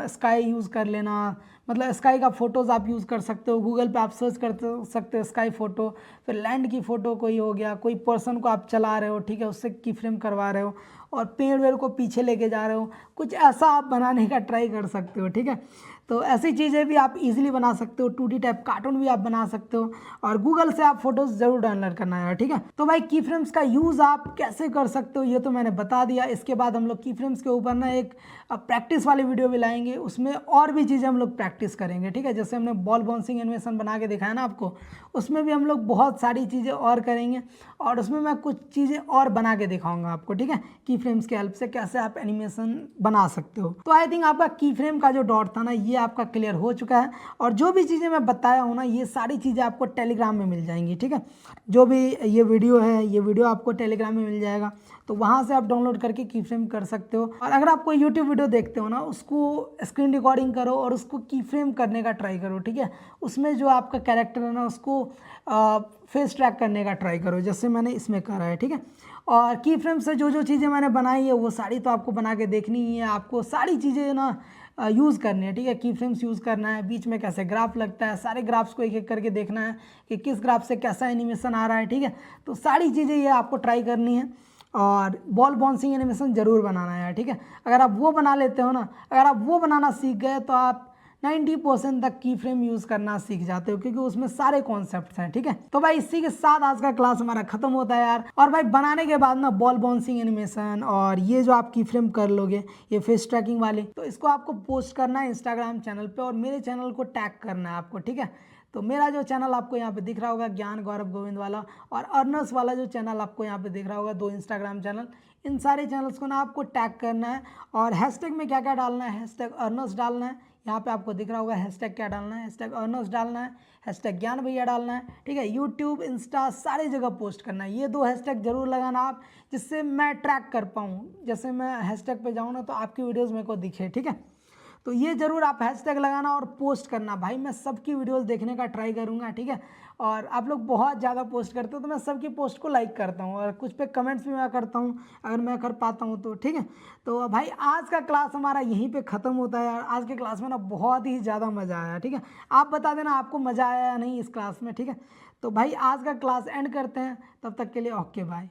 स्काई यूज़ कर लेना, मतलब स्काई का फ़ोटोज़ आप यूज़ कर सकते हो। गूगल पे आप सर्च कर सकते हो स्काई फ़ोटो, फिर लैंड की फ़ोटो कोई हो गया, कोई पर्सन को आप चला रहे हो, ठीक है, उससे की फ्रेम करवा रहे हो और पेड़ वेड़ को पीछे लेके जा रहे हो, कुछ ऐसा आप बनाने का ट्राई कर सकते हो, ठीक है। तो ऐसी चीज़ें भी आप इजीली बना सकते हो, 2D टाइप कार्टून भी आप बना सकते हो। और गूगल से आप फोटोज़ ज़रूर डाउनलोड करना है, ठीक है। तो भाई की फ्रेम्स का यूज़ आप कैसे कर सकते हो ये तो मैंने बता दिया। इसके बाद हम लोग की फ्रेम्स के ऊपर ना एक प्रैक्टिस वाली वीडियो भी लाएंगे, उसमें और भी चीज़ें हम लोग प्रैक्टिस करेंगे, ठीक है। जैसे हमने बॉल बाउंसिंग एनिमेशन बना के दिखाया ना आपको, उसमें भी हम लोग बहुत सारी चीज़ें और करेंगे और उसमें मैं कुछ चीज़ें और बना के दिखाऊंगा आपको, ठीक है, की फ्रेम्स की हेल्प से कैसे आप एनिमेशन बना सकते हो। तो आई थिंक आपका की फ्रेम का जो डॉट था ना ये आपका क्लियर हो चुका है। और जो भी चीज़ें मैं बताया हूँ ना ये सारी चीज़ें आपको टेलीग्राम में मिल जाएंगी, ठीक है। जो भी ये वीडियो है ये वीडियो आपको टेलीग्राम में मिल जाएगा, तो वहाँ से आप डाउनलोड करके की फ्रेम कर सकते हो। और अगर आप कोई यूट्यूब वीडियो देखते हो ना उसको स्क्रीन रिकॉर्डिंग करो और उसको की फ्रेम करने का ट्राई करो, ठीक है। उसमें जो आपका कैरेक्टर है ना उसको फेस ट्रैक करने का ट्राई करो, जैसे मैंने इसमें करा है, ठीक है। और की फ्रेम से जो जो चीज़ें मैंने बनाई है वो सारी तो आपको बना के देखनी ही है, आपको सारी चीज़ें ना यूज़ करनी है, ठीक है। की फ्रेम्स यूज़ करना है, बीच में कैसे ग्राफ लगता है, सारे ग्राफ्स को एक एक करके देखना है कि किस ग्राफ से कैसा एनिमेशन आ रहा है, ठीक है। तो सारी चीज़ें ये आपको ट्राई करनी है और बॉल बाउंसिंग एनिमेशन ज़रूर बनाना है, ठीक है। अगर आप वो बना लेते हो ना, अगर आप वो बनाना सीख गए तो आप 90% तक की फ्रेम यूज़ करना सीख जाते हो, क्योंकि उसमें सारे कॉन्सेप्ट्स हैं, ठीक है। तो भाई इसी के साथ आज का क्लास हमारा खत्म होता है यार। और भाई बनाने के बाद ना बॉल बाउंसिंग एनिमेशन और ये जो आप की फ्रेम कर लोगे ये फेस ट्रैकिंग वाले, तो इसको आपको पोस्ट करना है इंस्टाग्राम चैनल पे और मेरे चैनल को टैग करना है आपको, ठीक है। तो मेरा जो चैनल आपको यहाँ पे दिख रहा होगा ज्ञान गौरव गोविंद वाला, और अर्नस वाला जो चैनल आपको यहाँ पे दिख रहा होगा, 2 इंस्टाग्राम चैनल, इन सारे चैनल्स को ना आपको टैग करना है। और हैशटैग में क्या क्या डालना है, हैशटैग अर्नस डालना है, यहाँ पे आपको दिख रहा होगा हैशटैग क्या डालना है, हैशटैग अर्नस डालना है, हैशटैग ज्ञान भैया डालना है, ठीक है। यूट्यूब इंस्टा सारी जगह पोस्ट करना है, ये 2 हैशटैग जरूर लगाना आप, जिससे मैं ट्रैक कर पाऊँ। जैसे मैं हैशटैग पे जाऊँ ना तो आपकी वीडियोज़ मेरे को दिखे, ठीक है। तो ये जरूर आप हैशटैग लगाना और पोस्ट करना भाई, मैं सबकी वीडियोस देखने का ट्राई करूंगा, ठीक है। और आप लोग बहुत ज़्यादा पोस्ट करते हो तो मैं सबकी पोस्ट को लाइक करता हूँ और कुछ पे कमेंट्स भी मैं करता हूँ अगर मैं कर पाता हूँ तो, ठीक है। तो भाई आज का क्लास हमारा यहीं पे ख़त्म होता है यार। आज के क्लास में ना बहुत ही ज़्यादा मज़ा आया, ठीक है। आप बता देना आपको मज़ा आया या नहीं इस क्लास में, ठीक है। तो भाई आज का क्लास एंड करते हैं, तब तक के लिए ओके बाय।